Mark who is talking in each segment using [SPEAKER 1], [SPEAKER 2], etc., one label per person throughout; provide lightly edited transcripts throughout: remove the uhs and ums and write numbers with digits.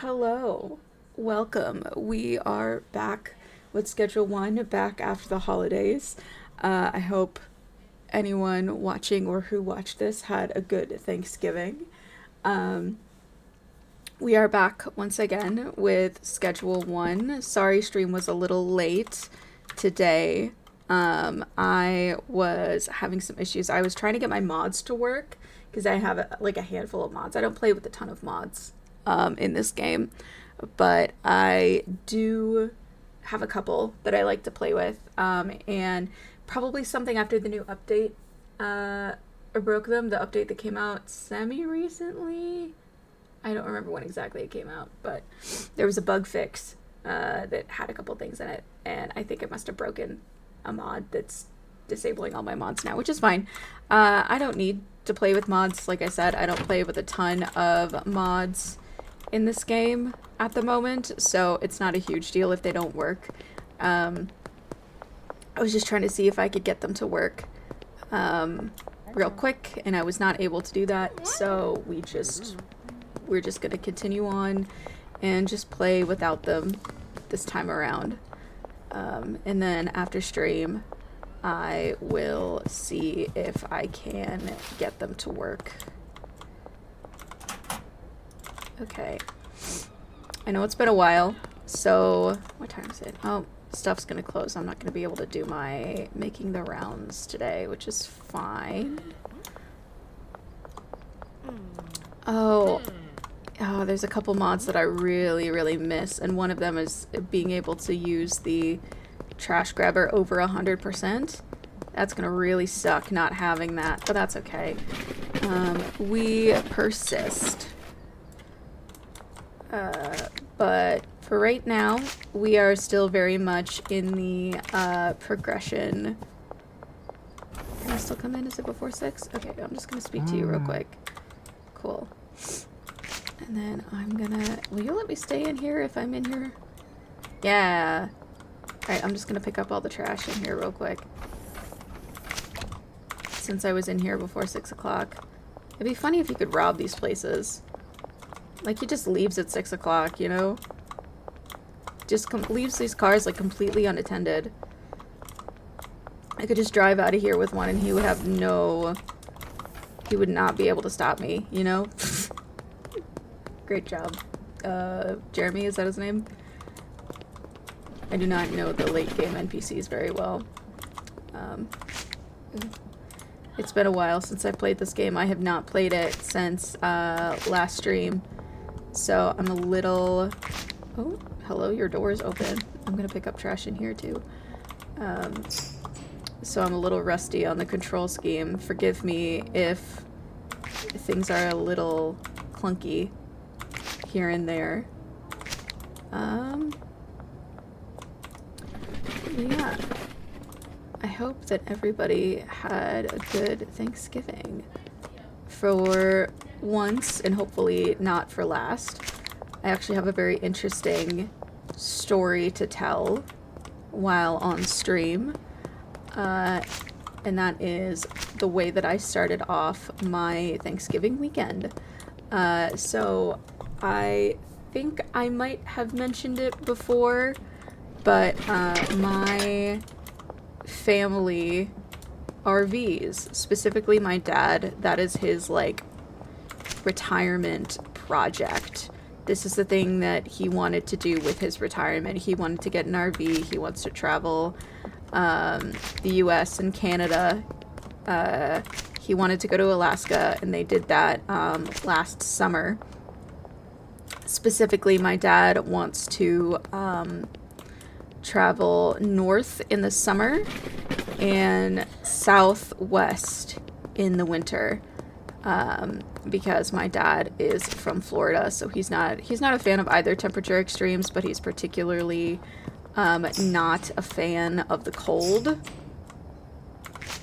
[SPEAKER 1] Hello, welcome. We are back with Schedule 1, back after the holidays. I hope anyone watching or who watched this had a good Thanksgiving. Um, we are back once again with Schedule 1. Sorry, stream was a little late today. I was having some issues. I was trying to get my mods to work because I have a handful of mods. I don't play with a ton of mods in this game, but I do have a couple that I like to play with, and probably something after the new update broke them. The update that came out semi-recently. I don't remember when exactly it came out, but there was a bug fix that had a couple things in it, and I think it must have broken a mod that's disabling all my mods now, which is fine. I don't need to play with mods. Like I said, I don't play with a ton of mods in this game at the moment, so it's not a huge deal if they don't work. I was just trying to see if I could get them to work real quick, and I was not able to do that, so we're just gonna continue on and just play without them this time around. And then after stream, I will see if I can get them to work. Okay. I know it's been a while, so what time is it? Oh, stuff's gonna close. I'm not gonna be able to do my making the rounds today, which is fine. Oh, there's a couple mods that I really miss, and one of them is being able to use the trash grabber over 100%. That's gonna really suck not having that, but that's okay. We persist. But for right now, we are still very much in the progression. Can I still come in? Is it before 6? Okay, I'm just gonna speak to you real quick. Cool. And then I'm gonna... Will you let me stay in here if I'm in here? Yeah. Alright, I'm just gonna pick up all the trash in here real quick. Since I was in here before 6 o'clock. It'd be funny if you could rob these places. Like, he just leaves at 6 o'clock, you know? Just leaves these cars, like, completely unattended. I could just drive out of here with one and he would have no... He would not be able to stop me, you know? Great job. Jeremy, is that his name? I do not know the late game NPCs very well. It's been a while since I played this game. I have not played it since last stream. So I'm a little... Oh, hello, your door is open. I'm gonna pick up trash in here too. So I'm a little rusty on the control scheme. Forgive me if things are a little clunky here and there. Yeah. I hope that everybody had a good Thanksgiving. For once, and hopefully not for last, I actually have a very interesting story to tell while on stream. And that is the way that I started off my Thanksgiving weekend. So I think I might have mentioned it before, but my family RVs, specifically my dad, that is his like retirement project. This is the thing that he wanted to do with his retirement. He wanted to get an RV. He wants to travel the US and Canada. He wanted to go to Alaska, and they did that last summer. Specifically, my dad wants to travel north in the summer and southwest in the winter, because my dad is from Florida, so he's not a fan of either temperature extremes, but he's particularly not a fan of the cold.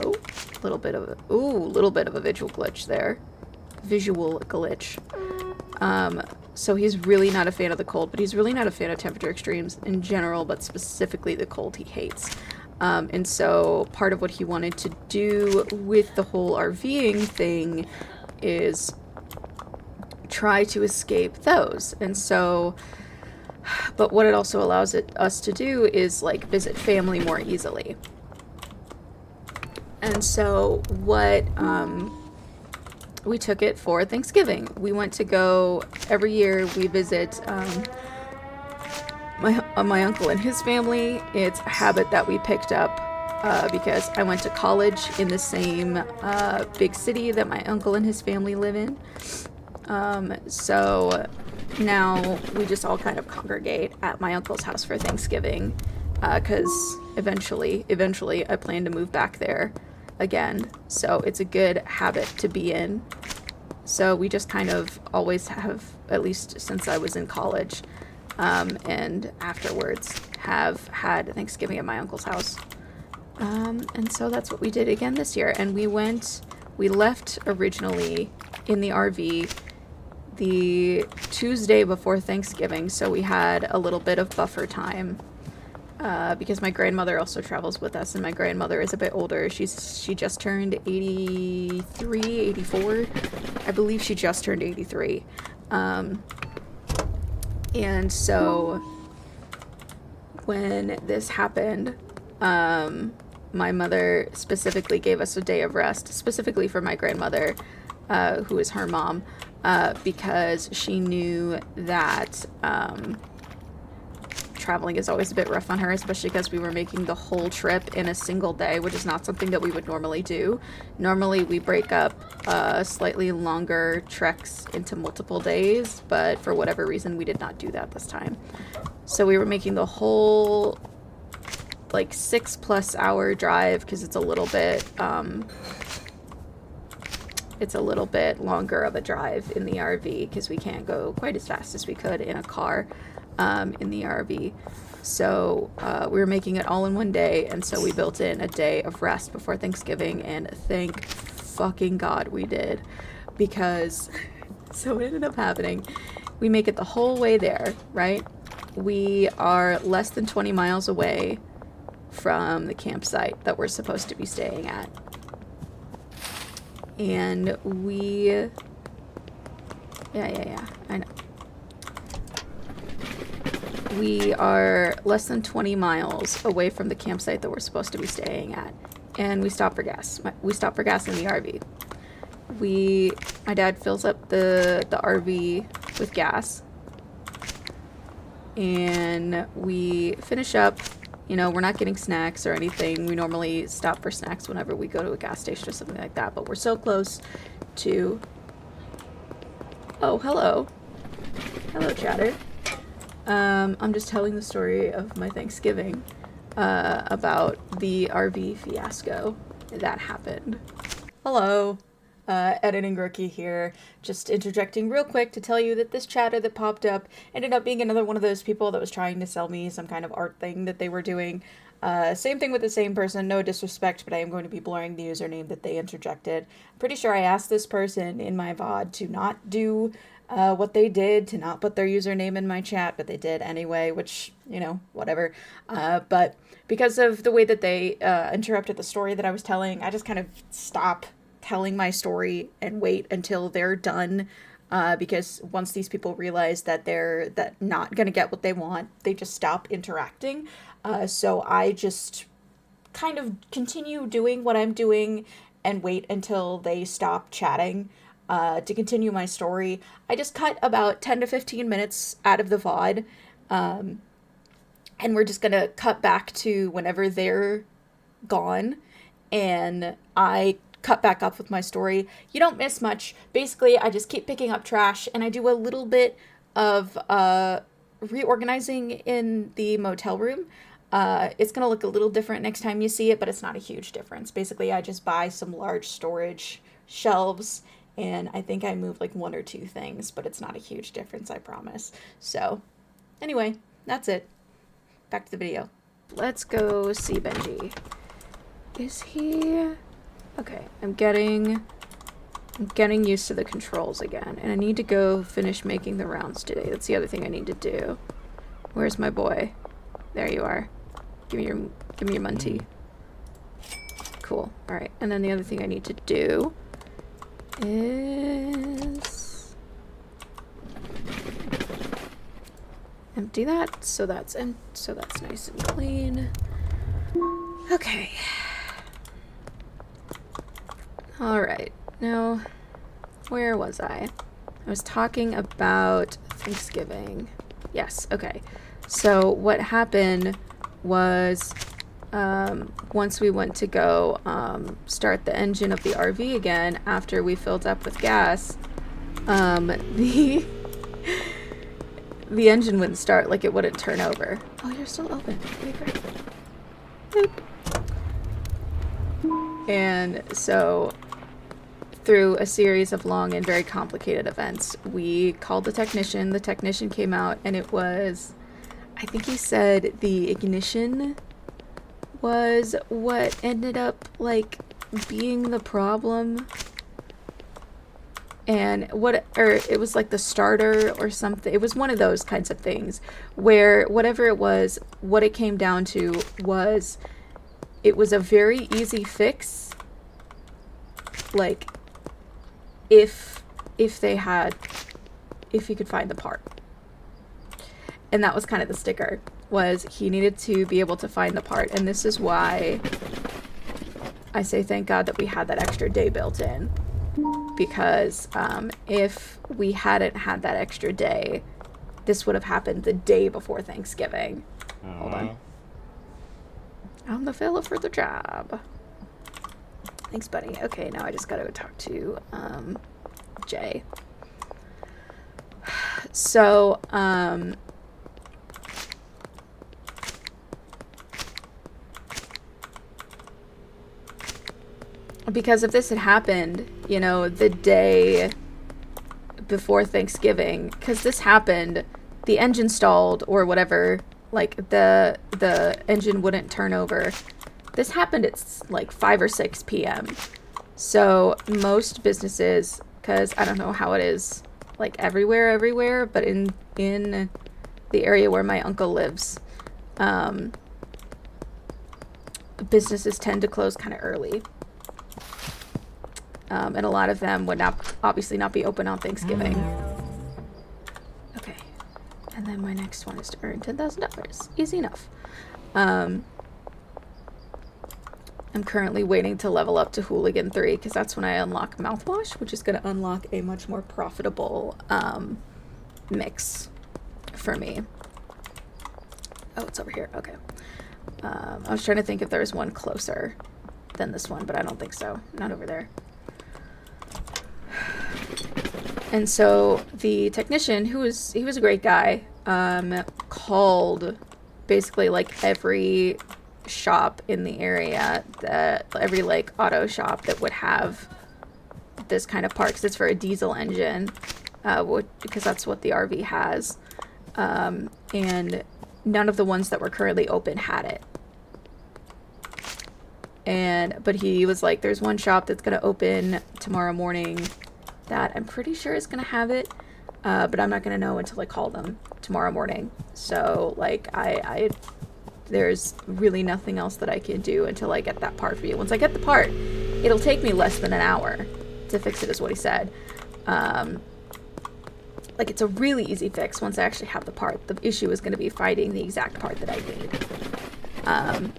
[SPEAKER 1] Oh, little bit of a visual glitch there. So he's really not a fan of the cold, but he's really not a fan of temperature extremes in general, but specifically the cold he hates. And so part of what he wanted to do with the whole RVing thing is try to escape those. And so, but what it also allows us to do is like visit family more easily. And so what, we took it for Thanksgiving. We went to go, every year we visit my uncle and his family. It's a habit that we picked up because I went to college in the same big city that my uncle and his family live in. So now we just all kind of congregate at my uncle's house for Thanksgiving, because eventually I plan to move back there again. So it's a good habit to be in. So we just kind of always have, at least since I was in college, and afterwards, have had Thanksgiving at my uncle's house. And so that's what we did again this year. And we left originally in the RV the Tuesday before Thanksgiving, so we had a little bit of buffer time. Because my grandmother also travels with us, and my grandmother is a bit older. She just turned 83, 84. I believe she just turned 83. And so when this happened, my mother specifically gave us a day of rest, specifically for my grandmother, who is her mom, because she knew that traveling is always a bit rough on her, especially because we were making the whole trip in a single day, which is not something that we would normally do. Normally we break up slightly longer treks into multiple days, but for whatever reason we did not do that this time. So we were making the whole like 6+ hour drive, because it's a little bit longer of a drive in the RV, because we can't go quite as fast as we could in a car in the RV. So we were making it all in one day, and so we built in a day of rest before Thanksgiving, and thank fucking God we did, because so what ended up happening, we make it the whole way there, right? We are less than 20 miles away from the campsite that we're supposed to be staying at. And we... Yeah, I know. We are less than 20 miles away from the campsite that we're supposed to be staying at. And we stop for gas. We stop for gas in the RV. My dad fills up the RV with gas. And we finish up. You know, we're not getting snacks or anything. We normally stop for snacks whenever we go to a gas station or something like that. But we're so close to... Oh, hello. Hello, chatter. I'm just telling the story of my Thanksgiving about the RV fiasco that happened. Hello. Editing rookie here, just interjecting real quick to tell you that this chatter that popped up ended up being another one of those people that was trying to sell me some kind of art thing that they were doing. Same thing with the same person, no disrespect, but I am going to be blurring the username that they interjected. I'm pretty sure I asked this person in my VOD to not do what they did, to not put their username in my chat, but they did anyway, which, you know, whatever. But because of the way that they interrupted the story that I was telling, I just kind of stop telling my story and wait until they're done, because once these people realize that they're not gonna get what they want, they just stop interacting. So I just kind of continue doing what I'm doing and wait until they stop chatting to continue my story. I just cut about 10 to 15 minutes out of the VOD, and we're just gonna cut back to whenever they're gone, and I cut back up with my story. You don't miss much. Basically, I just keep picking up trash, and I do a little bit of reorganizing in the motel room. It's gonna look a little different next time you see it, but it's not a huge difference. Basically, I just buy some large storage shelves, and I think I move like 1 or 2 things, but it's not a huge difference, I promise. So, anyway, that's it. Back to the video. Let's go see Benji. Is he... Okay, I'm getting used to the controls again, and I need to go finish making the rounds today. That's the other thing I need to do. Where's my boy? There you are. Give me your munty. Cool. All right, and then the other thing I need to do is empty that, so that's nice and clean. Okay. Alright, now, where was I? I was talking about Thanksgiving. Yes, okay. So what happened was, once we went to go start the engine of the RV again after we filled up with gas, the engine wouldn't start, like it wouldn't turn over. Oh, you're still open. Okay, great. Boop. And so, through a series of long and very complicated events, we called the technician. The technician came out, and it was, I think he said the ignition was what ended up, like, being the problem. And it was like the starter or something. It was one of those kinds of things where whatever it was, what it came down to was it was a very easy fix. Like, if you could find the part. And that was kind of the sticker, was he needed to be able to find the part. And this is why I say thank God that we had that extra day built in. Because if we hadn't had that extra day, this would have happened the day before Thanksgiving. Hold on. I'm the fella for the job. Thanks, buddy. Okay, now I just gotta go talk to Jay. So, because if this had happened, you know, the day before Thanksgiving, because this happened, the engine stalled or whatever, like the engine wouldn't turn over. This happened at like 5 or 6 p.m. So most businesses, because I don't know how it is like everywhere, but in the area where my uncle lives, businesses tend to close kind of early. And a lot of them would obviously not be open on Thanksgiving. Okay. And then my next one is to earn $10,000. Easy enough. I'm currently waiting to level up to Hooligan 3 because that's when I unlock Mouthwash, which is going to unlock a much more profitable mix for me. Oh, it's over here. Okay. I was trying to think if there was one closer than this one, but I don't think so. Not over there. And so the technician, he was a great guy, called basically like every shop in the area, every like auto shop that would have this kind of part, because it's for a diesel engine, because that's what the RV has, and none of the ones that were currently open had it. But he was like, there's one shop that's going to open tomorrow morning that I'm pretty sure is going to have it, but I'm not going to know until I call them tomorrow morning. So, like, there's really nothing else that I can do until I get that part for you. Once I get the part, it'll take me less than an hour to fix it, is what he said. Like, it's a really easy fix once I actually have the part. The issue is going to be finding the exact part that I need.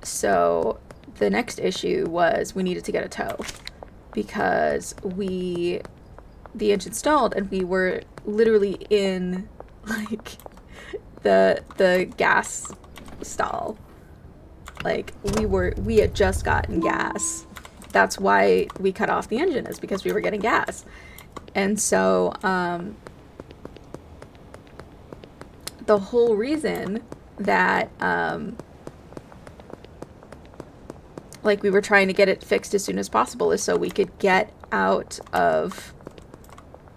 [SPEAKER 1] So the next issue was we needed to get a tow because the engine stalled and we were literally in like the gas stall. Like we had just gotten gas. That's why we cut off the engine, is because we were getting gas. And so the whole reason that like we were trying to get it fixed as soon as possible is so we could get out of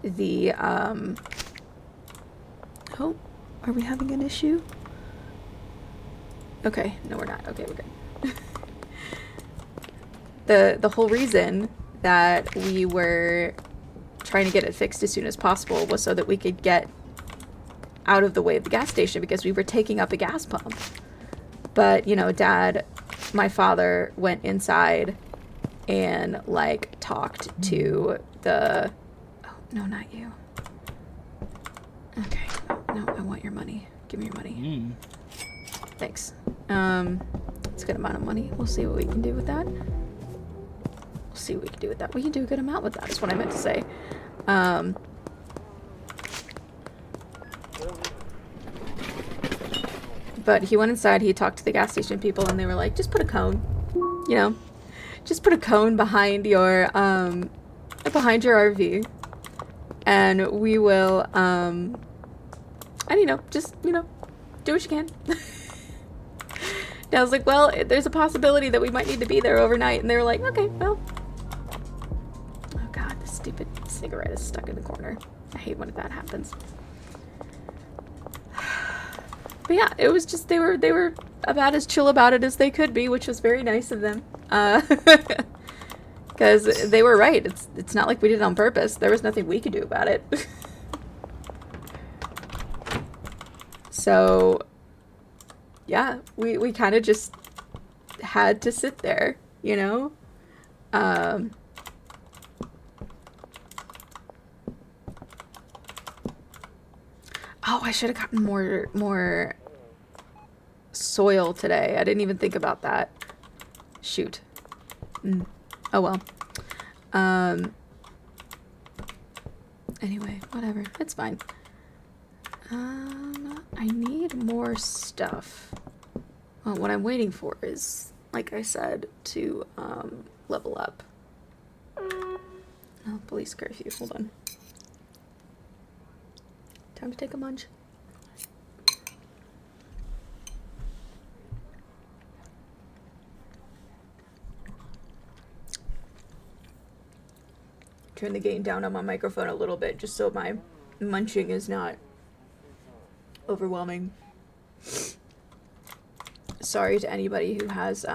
[SPEAKER 1] the oh, are we having an issue? Okay, no we're not. Okay, we're good. The whole reason that we were trying to get it fixed as soon as possible was so that we could get out of the way of the gas station, because we were taking up a gas pump. But, you know, my father went inside and like talked to the, oh no, not you. Okay. No, I want your money. Give me your money. Thanks. It's a good amount of money. We'll see what we can do with that. We'll see what we can do with that. We can do a good amount with that, is what I meant to say. But he went inside, he talked to the gas station people, and they were like, just put a cone. You know? Just put a cone behind your RV. And we will, and you know, just, you know, do what you can. And I was like, well, there's a possibility that we might need to be there overnight. And they were like, okay, well. Oh god, this stupid cigarette is stuck in the corner. I hate when that happens. But yeah, it was just, they were about as chill about it as they could be, which was very nice of them. Because they were right. It's not like we did it on purpose. There was nothing we could do about it. So, yeah, we kind of just had to sit there, you know? Oh, I should have gotten more soil today. I didn't even think about that. Shoot. Oh well. Anyway, whatever. It's fine. I need more stuff. Well, what I'm waiting for is, like I said, to level up. Oh, police curfew. Hold on. Time to take a munch. Turn the gain down on my microphone a little bit just so my munching is not overwhelming. Sorry to anybody who has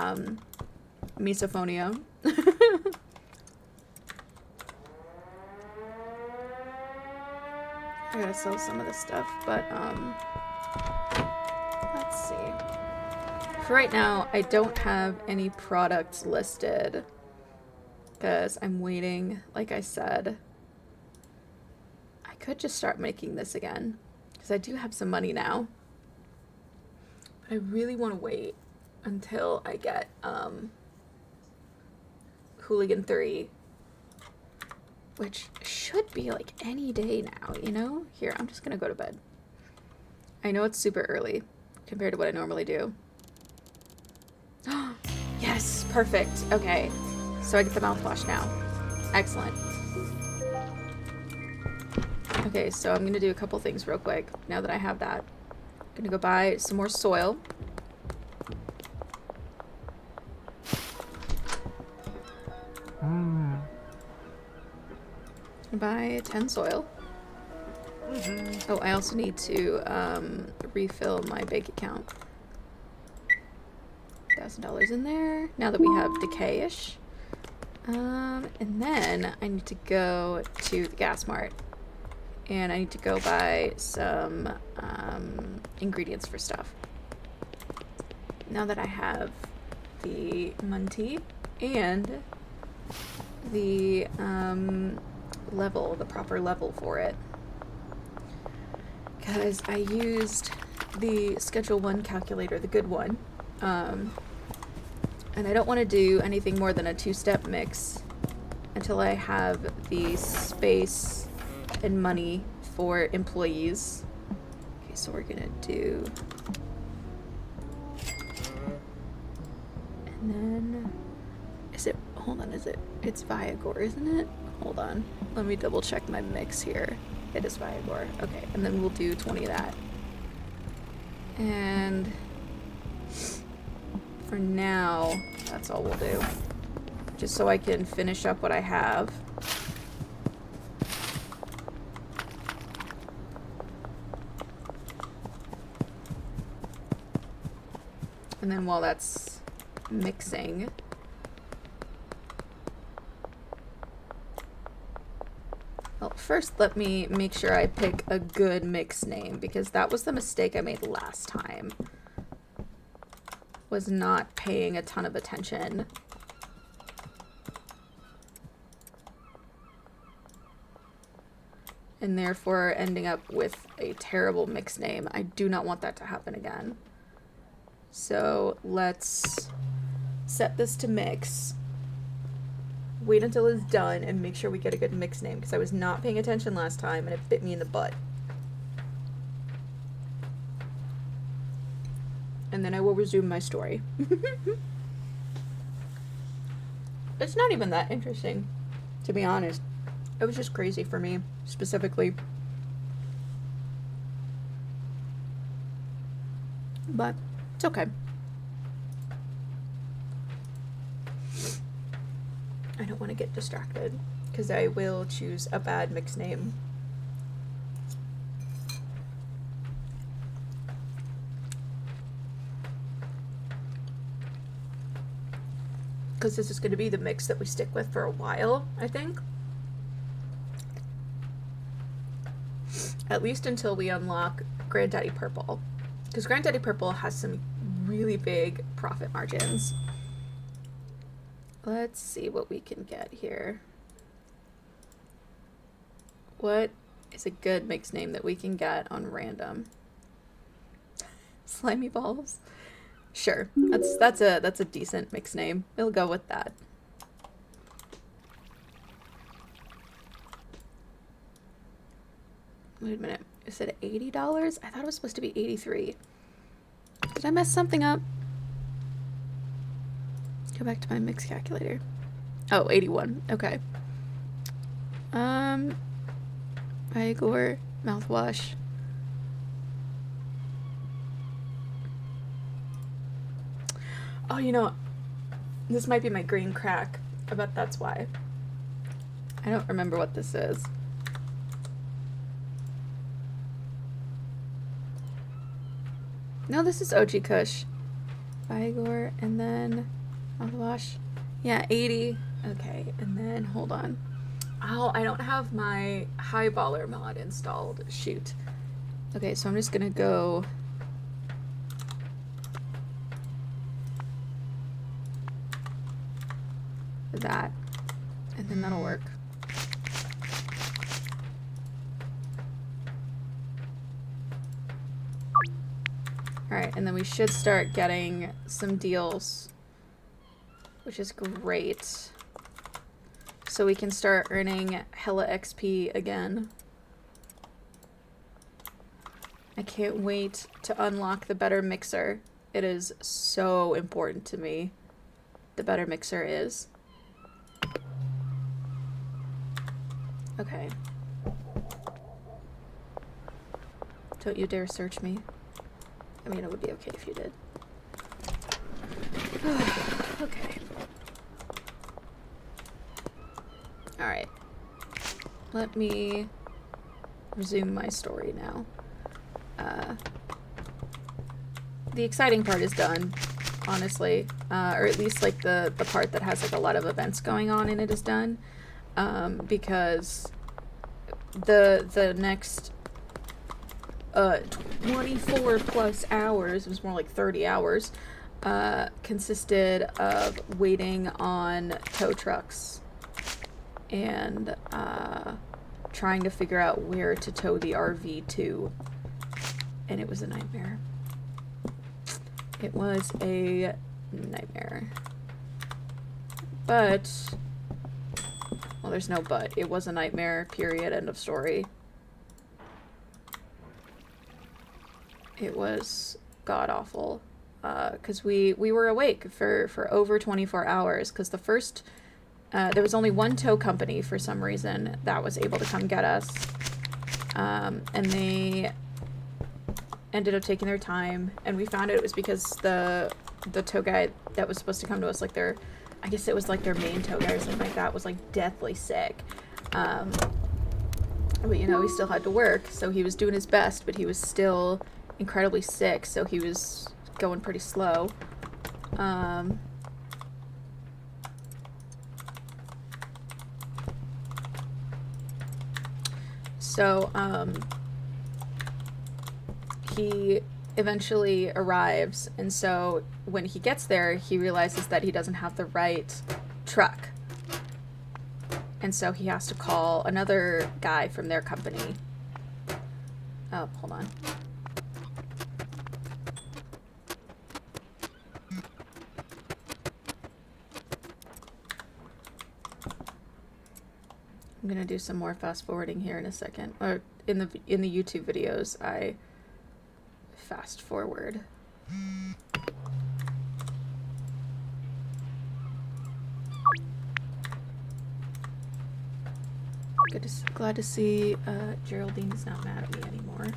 [SPEAKER 1] misophonia. I gotta sell some of this stuff, but let's see. For right now, I don't have any products listed because I'm waiting, like I said. I could just start making this again because I do have some money now. But I really want to wait until I get Hooligan 3, which should be like any day now, you know? Here, I'm just gonna go to bed. I know it's super early compared to what I normally do. Yes, perfect. Okay, so I get the mouthwash now. Excellent. Okay, so I'm gonna do a couple things real quick now that I have that. I'm gonna go buy some more soil. Buy 10 soil. Oh, I also need to refill my bank account. $1,000 in there. Now that we have decay-ish. And then I need to go to the gas mart. And I need to go buy some ingredients for stuff. Now that I have the munty and the the proper level for it. Because I used the Schedule 1 calculator, the good one. And I don't want to do anything more than a 2-step mix until I have the space and money for employees. Okay, so we're gonna do... And then... Hold on, it's Viagor, isn't it? Hold on. Let me double check my mix here. It is Viagor. Okay, and then we'll do 20 of that. And for now, that's all we'll do. Just so I can finish up what I have. And then while that's mixing... Well, first let me make sure I pick a good mix name, because that was the mistake I made last time. Was not paying a ton of attention. and therefore ending up with a terrible mix name. I do not want that to happen again. So let's set this to mix. Wait until it's done and make sure we get a good mix name, because I was not paying attention last time and it bit me in the butt. And then I will resume my story. It's not even that interesting, to be honest. It was just crazy for me, specifically. But it's okay. I don't want to get distracted, because I will choose a bad mix name. Because this is going to be the mix that we stick with for a while, I think. At least until we unlock Granddaddy Purple. Because Granddaddy Purple has some really big profit margins. Let's see what we can get here. What is a good mix name that we can get on random? Slimy Balls? Sure, that's a decent mix name. We'll go with that. Wait a minute. Is it $80? I thought it was supposed to be $83. Did I mess something up? Go back to my mix calculator. Oh, 81. Okay. Igor mouthwash. Oh, you know, this might be my green crack. I bet that's why. I don't remember what this is. No, this is OG Kush. Vigor, and then mouthwash. Yeah, 80. Okay, and then hold on. Oh, I don't have my Highballer mod installed. Shoot. Okay, so I'm just gonna go. That, and then that'll work. Alright, and then we should start getting some deals, which is great. So we can start earning hella XP again. I can't wait to unlock the better mixer. It is so important to me. The better mixer is. Okay. Don't you dare search me. I mean, it would be okay if you did. Okay. Alright. Let me resume my story now. The exciting part is done, honestly. Or at least, like, the part that has, like, a lot of events going on in it is done. Because the next 24 plus hours, it was more like 30 hours, consisted of waiting on tow trucks and trying to figure out where to tow the RV to. And it was a nightmare. It was a nightmare. But, well, there's no but. It was a nightmare, period, end of story. It was god-awful. Because we were awake for over 24 hours. Because the first, there was only one tow company for some reason that was able to come get us. And they ended up taking their time. And we found it was because the tow guy that was supposed to come to us, like their, I guess it was like their main tow guy or something like that, was like deathly sick. But you know, he still had to work, so he was doing his best, but he was still incredibly sick, so he was going pretty slow. He eventually arrives, and so when he gets there, he realizes that he doesn't have the right truck. And so he has to call another guy from their company. Oh, hold on. I'm gonna do some more fast forwarding here in a second. Or in the YouTube videos, I fast forward. Glad to see Geraldine is not mad at me anymore.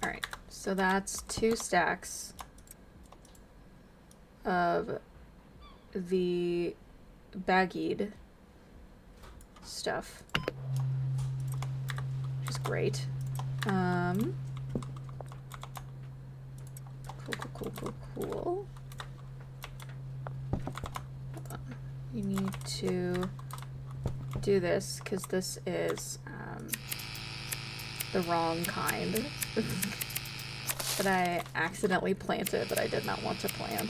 [SPEAKER 1] Alright, so that's 2 stacks of the baggied stuff, which is great. Cool. Hold on. You need to do this because this is the wrong kind that I accidentally planted that I did not want to plant.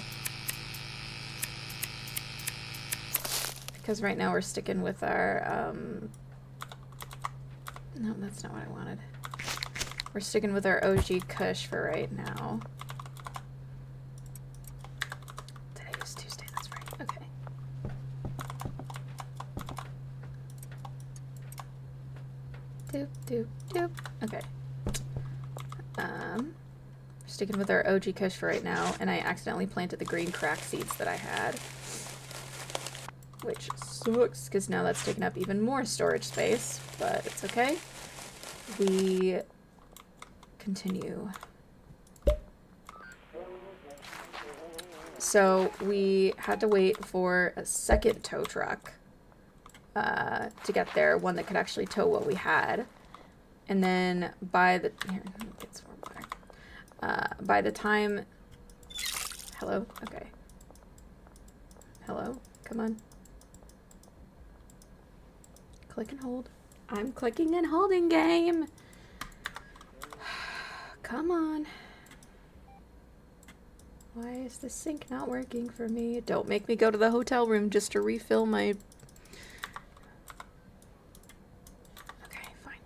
[SPEAKER 1] Because right now we're sticking with our, no, that's not what I wanted. We're sticking with our OG Kush for right now. Did I use Tuesday? That's right. Okay. Doop. Okay. We're sticking with our OG Kush for right now, and I accidentally planted the green crack seeds that I had. Which sucks, because now that's taking up even more storage space, but it's okay. We continue. So we had to wait for a second tow truck to get there, one that could actually tow what we had. And then by the... Here, let me get some more water. By the time... Hello? Okay. Hello? Come on. Click and hold. I'm clicking and holding game. Come on. Why is the sink not working for me? Don't make me go to the hotel room just to refill my... Okay, fine.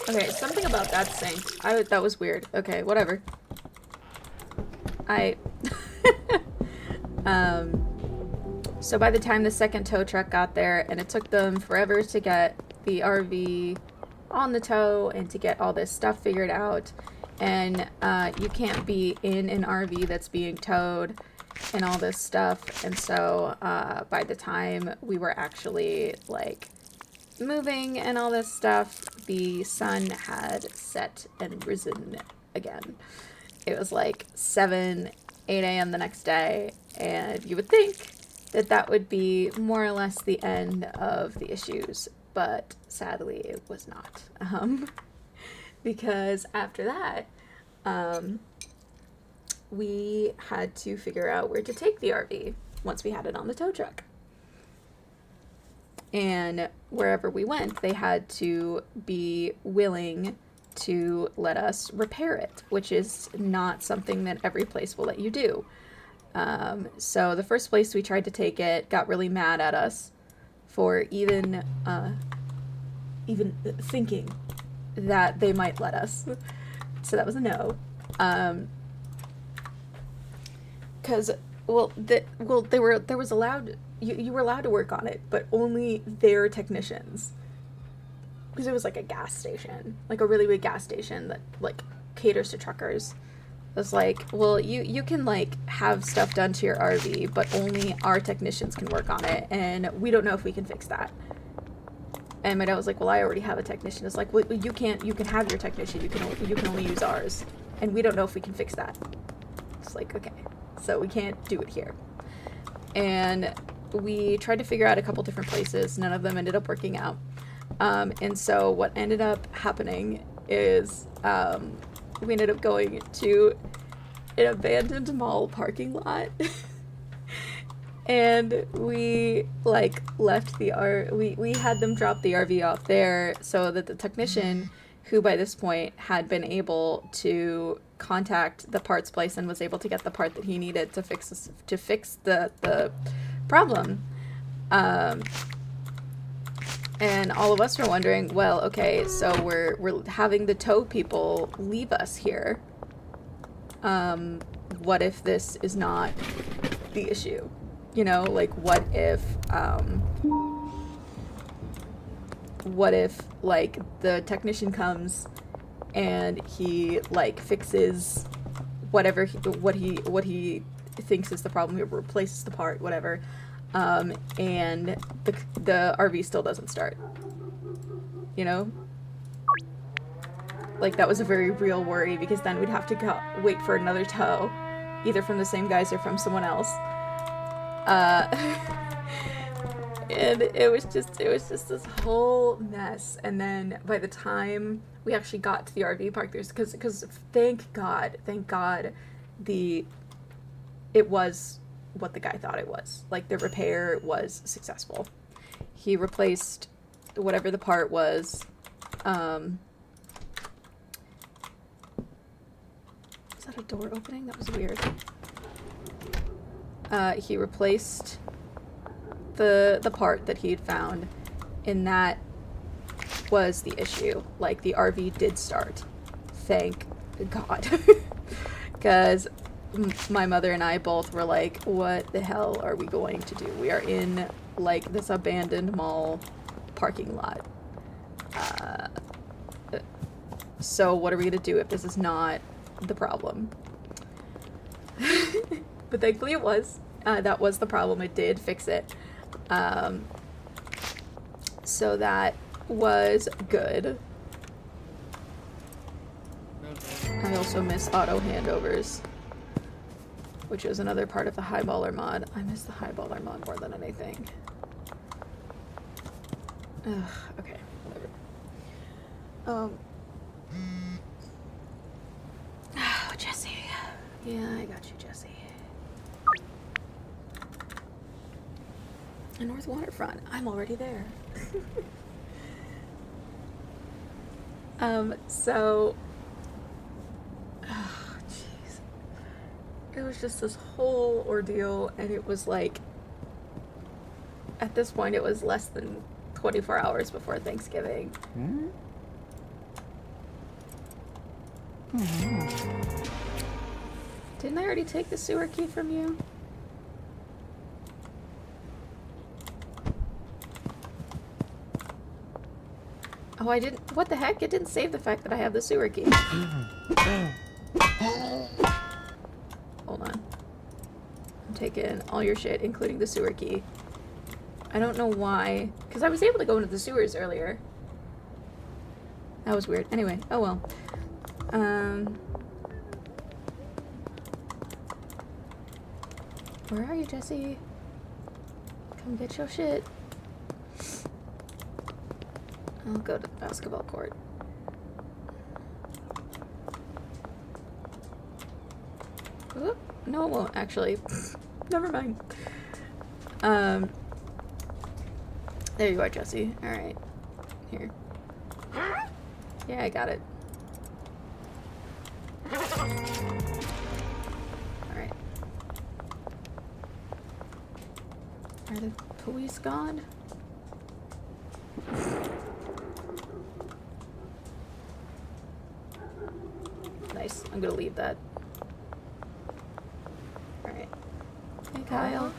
[SPEAKER 1] Okay, something about that sink. That was weird. Okay, whatever. So by the time the second tow truck got there, and it took them forever to get the RV on the tow and to get all this stuff figured out, and you can't be in an RV that's being towed and all this stuff, and so by the time we were actually like moving and all this stuff, the sun had set and risen again. It was like 8 a.m. the next day, and you would think that would be more or less the end of the issues, but sadly it was not. Because after that, we had to figure out where to take the RV once we had it on the tow truck. And wherever we went, they had to be willing to let us repair it, which is not something that every place will let you do. So the first place we tried to take it got really mad at us for even thinking that they might let us. So that was a no. Because you were allowed to work on it, but only their technicians. Because it was like a gas station, like a really big gas station that like caters to truckers. It was like, well, you can like have stuff done to your RV, but only our technicians can work on it, and we don't know if we can fix that. And my dad was like, well, I already have a technician. It's like, well, you can have your technician, you can only use ours, and we don't know if we can fix that. It's like, okay, so we can't do it here. And we tried to figure out a couple different places. None of them ended up working out. And so what ended up happening is we ended up going to an abandoned mall parking lot. And we like left we had them drop the RV off there so that the technician, who by this point had been able to contact the parts place and was able to get the part that he needed to fix the problem. And all of us were wondering, well, okay, so we're having the tow people leave us here. What if this is not the issue? You know, like, what if, like, the technician comes and he, like, fixes what he thinks is the problem, he replaces the part, whatever, and the RV still doesn't start, you know? Like, that was a very real worry, because then we'd have to wait for another tow, either from the same guys or from someone else. And it was just this whole mess. And then by the time we actually got to the RV park, because thank God, it was what the guy thought it was. Like, the repair was successful. He replaced whatever the part was. Was that a door opening? That was weird. He replaced the part that he had found, and that was the issue. Like, the RV did start. Thank God. Because my mother and I both were like, what the hell are we going to do? We are in, like, this abandoned mall parking lot. So what are we going to do if this is not the problem? But thankfully it was. That was the problem. It did fix it. So that was good. I also miss auto handovers, which is another part of the highballer mod. I miss the highballer mod more than anything. Ugh, okay, whatever. Oh, Jesse. Yeah, I got you, Jesse. A North Waterfront. I'm already there. So, oh, jeez. It was just this whole ordeal, and it was like, at this point, it was less than 24 hours before Thanksgiving.
[SPEAKER 2] Mm-hmm.
[SPEAKER 1] Didn't I already take the sewer key from you? Oh, I didn't. What the heck? It didn't save the fact that I have the sewer key. Hold on. I'm taking all your shit, including the sewer key. I don't know why. Because I was able to go into the sewers earlier. That was weird. Anyway, oh well. Where are you, Jesse? Come get your shit. I'll go to the basketball court. Oop, no, it won't, actually. Never mind. There you are, Jesse. Alright. Here. Yeah, I got it. Alright. Are the police gone? Nice. I'm gonna leave that. Alright. Hey, Kyle.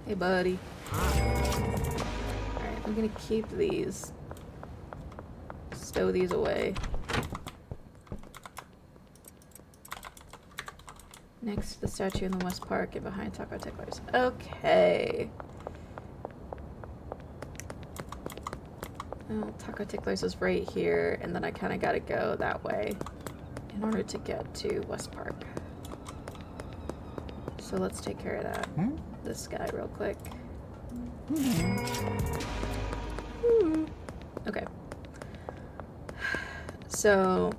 [SPEAKER 1] Hey, buddy. Alright, I'm gonna keep these. Stow these away. Next to the statue in the West Park and behind Taco Ticklers. Okay. Well, Taco Ticklers is right here, and then I kind of gotta go that way in order to get to West Park. So let's take care of that. This guy real quick. Okay. So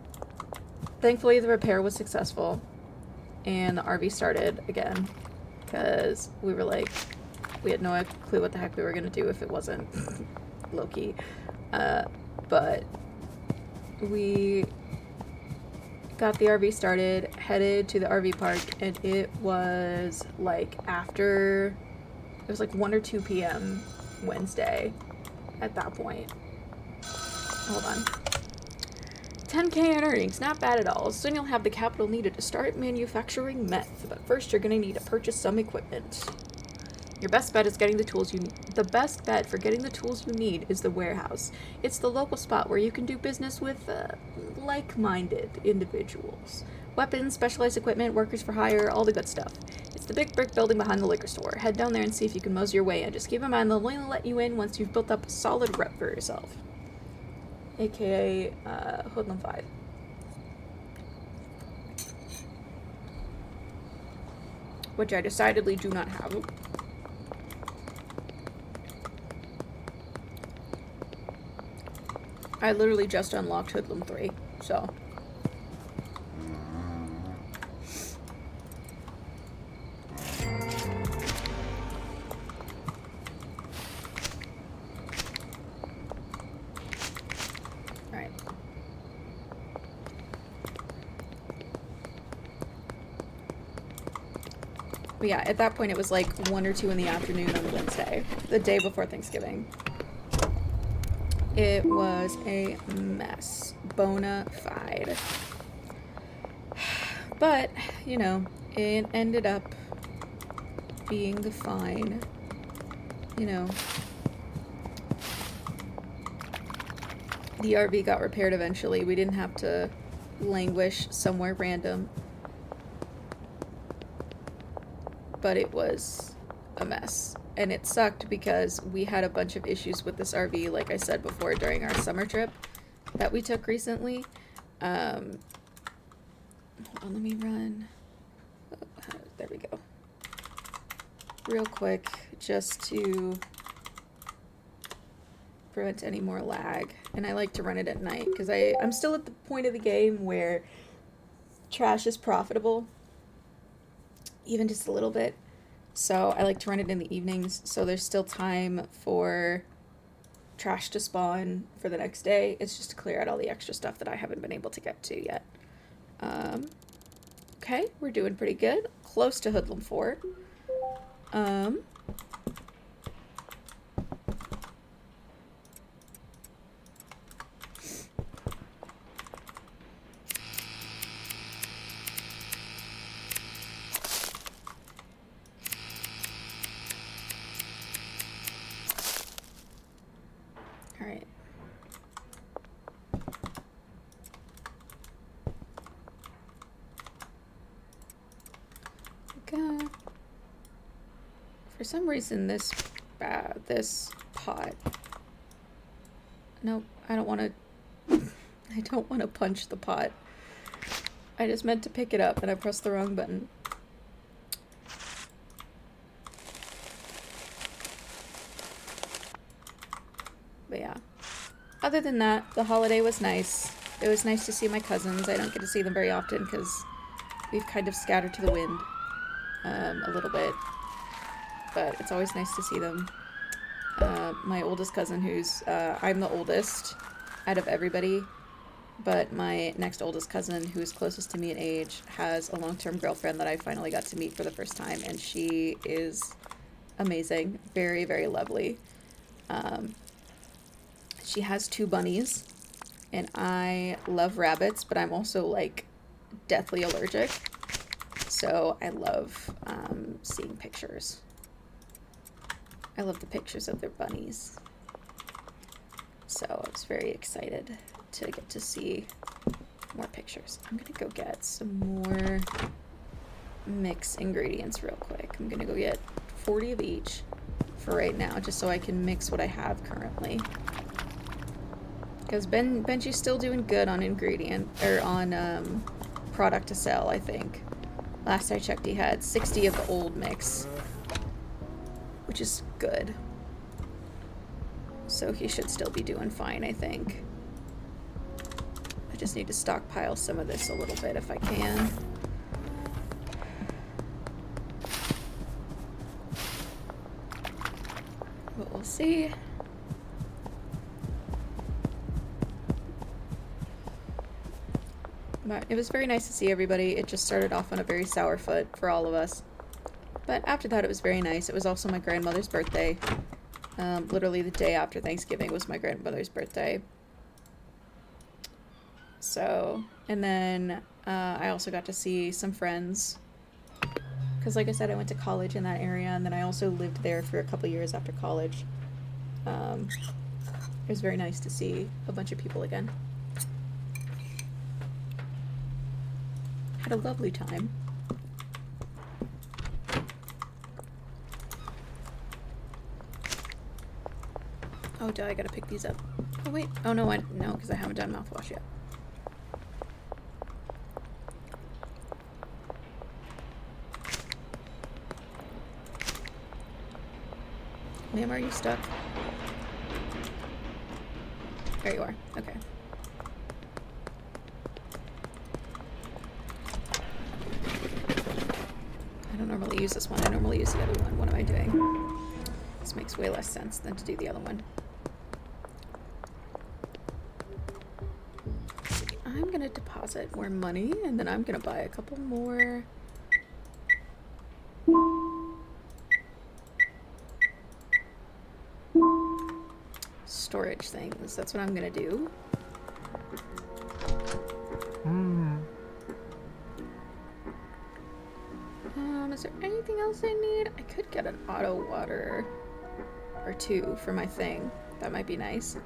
[SPEAKER 1] thankfully the repair was successful and the RV started again because we were like, we had no clue what the heck we were going to do if it wasn't low-key. But we got the RV started, headed to the RV park, and it was like after, it was like 1 or 2 p.m. Wednesday at that point. Hold on. 10K in earnings, not bad at all. Soon you'll have the capital needed to start manufacturing meth, but first you're going to need to purchase some equipment. Your best bet is getting the tools you need. The best bet for getting the tools you need is the warehouse. It's the local spot where you can do business with like-minded individuals. Weapons, specialized equipment, workers for hire, all the good stuff. It's the big brick building behind the liquor store. Head down there and see if you can mosey your way in. Just keep in mind they'll only let you in once you've built up a solid rep for yourself. AKA Hoodlum 5. Which I decidedly do not have. I literally just unlocked Hoodlum 3, so. Alright. But yeah, at that point it was like 1 or 2 in the afternoon on Wednesday, the day before Thanksgiving. It was a mess. Bona fide. But, you know, it ended up being fine. You know. The RV got repaired eventually. We didn't have to languish somewhere random. But it was a mess. And it sucked because we had a bunch of issues with this RV, like I said before, during our summer trip that we took recently. Hold on, let me run. Oh, there we go. Real quick, just to prevent any more lag. And I like to run it at night because I'm still at the point of the game where trash is profitable, even just a little bit. So I like to run it in the evenings, so there's still time for trash to spawn for the next day. It's just to clear out all the extra stuff that I haven't been able to get to yet. Okay, we're doing pretty good. Close to Hoodlum 4. Alright. Okay. For some reason this pot. Nope, I don't want to I don't want to punch the pot. I just meant to pick it up and I pressed the wrong button. But yeah. Other than that, the holiday was nice. It was nice to see my cousins. I don't get to see them very often because we've kind of scattered to the wind a little bit. But it's always nice to see them. My oldest cousin, who's, I'm the oldest out of everybody, but my next oldest cousin, who is closest to me in age, has a long-term girlfriend that I finally got to meet for the first time, and she is amazing. Very, very lovely. She has 2 bunnies, and I love rabbits, but I'm also, like, deathly allergic. So I love seeing pictures. I love the pictures of their bunnies. So I was very excited to get to see more pictures. I'm gonna go get some more mix ingredients real quick. I'm gonna go get 40 of each for right now, just so I can mix what I have currently. Because Benji's still doing good on ingredient, or on product to sell, I think. Last I checked, he had 60 of the old mix, which is good. So he should still be doing fine, I think. I just need to stockpile some of this a little bit if I can. But we'll see. But it was very nice to see everybody. It just started off on a very sour foot for all of us. But after that, it was very nice. It was also my grandmother's birthday. Literally the day after Thanksgiving was my grandmother's birthday. So, and then I also got to see some friends. Because like I said, I went to college in that area, and then I also lived there for a couple years after college. It was very nice to see a bunch of people again. Had a lovely time. Oh, duh, I gotta pick these up. Oh, wait. Oh, no, no, because I haven't done mouthwash yet. Ma'am, are you stuck? There you are. Okay. I don't normally use this one. I normally use the other one. What am I doing? This makes way less sense than to do the other one. I'm gonna deposit more money, and then I'm gonna buy a couple more storage things. That's what I'm gonna do. Is there anything else I need? I could get an auto water or two for my thing. That might be nice.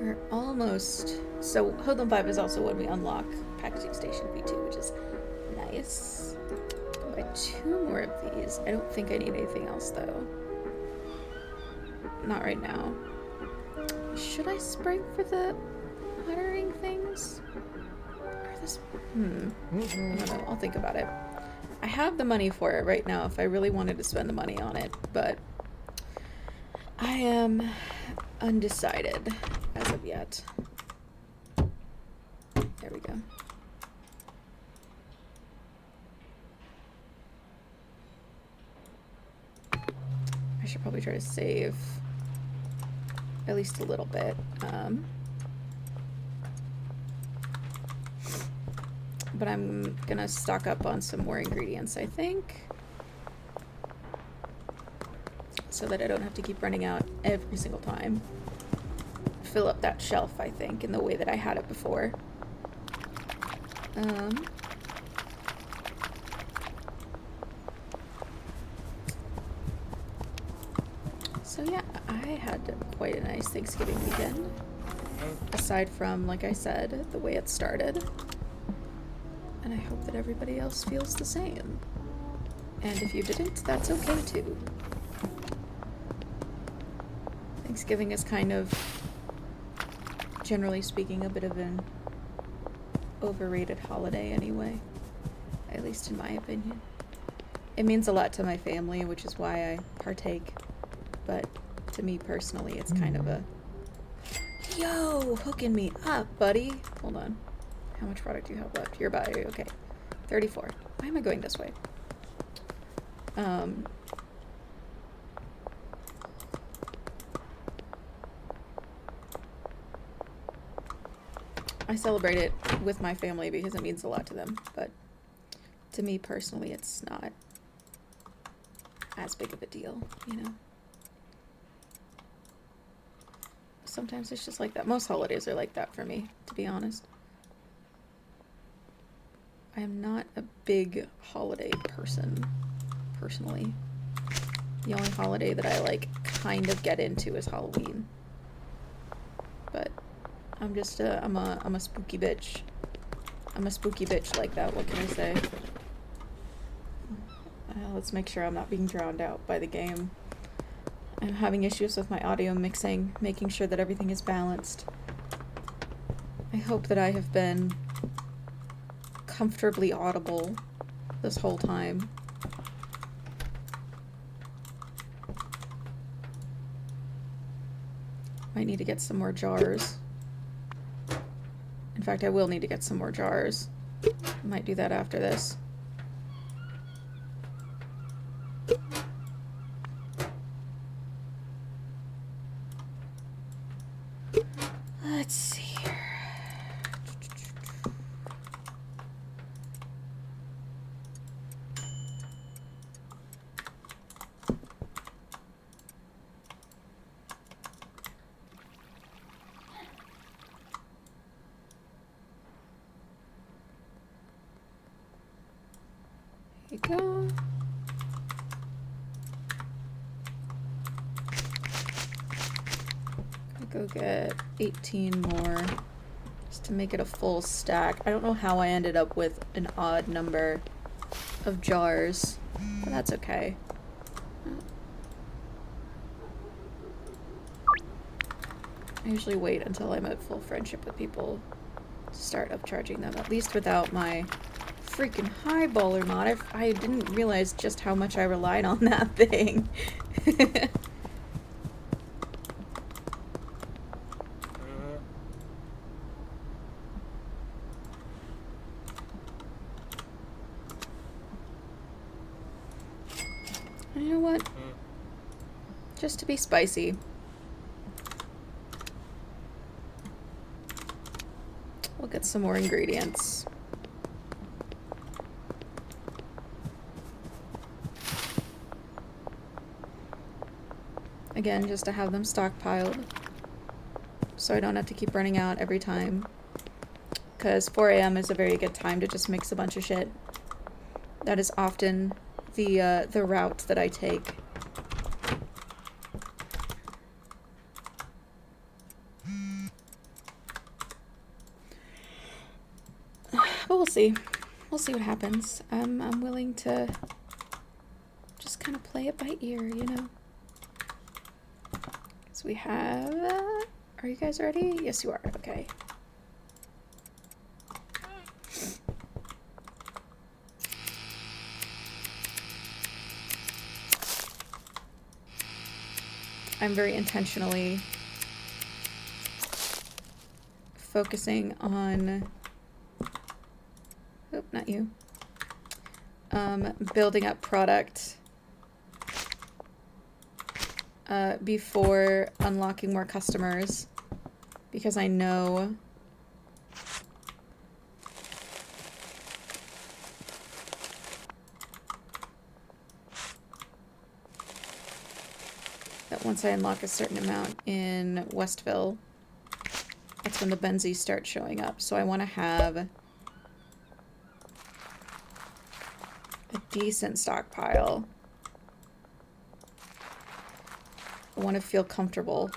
[SPEAKER 1] We're almost... So, Hoodlum 5 is also when we unlock Packaging Station V2, which is nice. I'll buy 2 more of these. I don't think I need anything else, though. Not right now. Should I spring for the watering things? Or this... I don't know. I'll think about it. I have the money for it right now if I really wanted to spend the money on it, but I am undecided as of yet. There we go. I should probably try to save at least a little bit. But I'm gonna stock up on some more ingredients, I think, so that I don't have to keep running out every single time. Fill up that shelf, I think, in the way that I had it before. So yeah, I had quite a nice Thanksgiving weekend, aside from, like I said, the way it started. And I hope that everybody else feels the same. And if you didn't, that's okay too. Thanksgiving is kind of, generally speaking, a bit of an overrated holiday anyway. At least in my opinion. It means a lot to my family, which is why I partake. But to me personally, it's kind of a... Yo! Hooking me up, buddy! Hold on. How much product do you have left? You're about... Okay. 34. Why am I going this way? I celebrate it with my family because it means a lot to them, but to me personally, it's not as big of a deal, you know? Sometimes it's just like that. Most holidays are like that for me, to be honest. I am not a big holiday person, personally. The only holiday that I, like, kind of get into is Halloween. But I'm just I'm a spooky bitch. I'm a spooky bitch like that, what can I say? Let's make sure I'm not being drowned out by the game. I'm having issues with my audio mixing, making sure that everything is balanced. I hope that I have been comfortably audible this whole time. Might need to get some more jars. In fact, I will need to get some more jars. Might do that after this. Let's see here. Here you go. Go get 18 more just to make it a full stack. I don't know how I ended up with an odd number of jars, but that's okay. I usually wait until I'm at full friendship with people to start upcharging them, at least without my freaking highballer mod. I didn't realize just how much I relied on that thing. You know what? Just to be spicy. We'll get some more ingredients. Again, just to have them stockpiled, so I don't have to keep running out every time. Because 4 a.m. is a very good time to just mix a bunch of shit. That is often the route that I take. But we'll see. We'll see what happens. I'm willing to just kind of play it by ear, you know? So we have... are you guys ready? Yes, you are. Okay. I'm very intentionally focusing on... oh, not you. Building up product before unlocking more customers, because I know that once I unlock a certain amount in Westville, that's when the Benzies start showing up. So I want to have a decent stockpile. I want to feel comfortable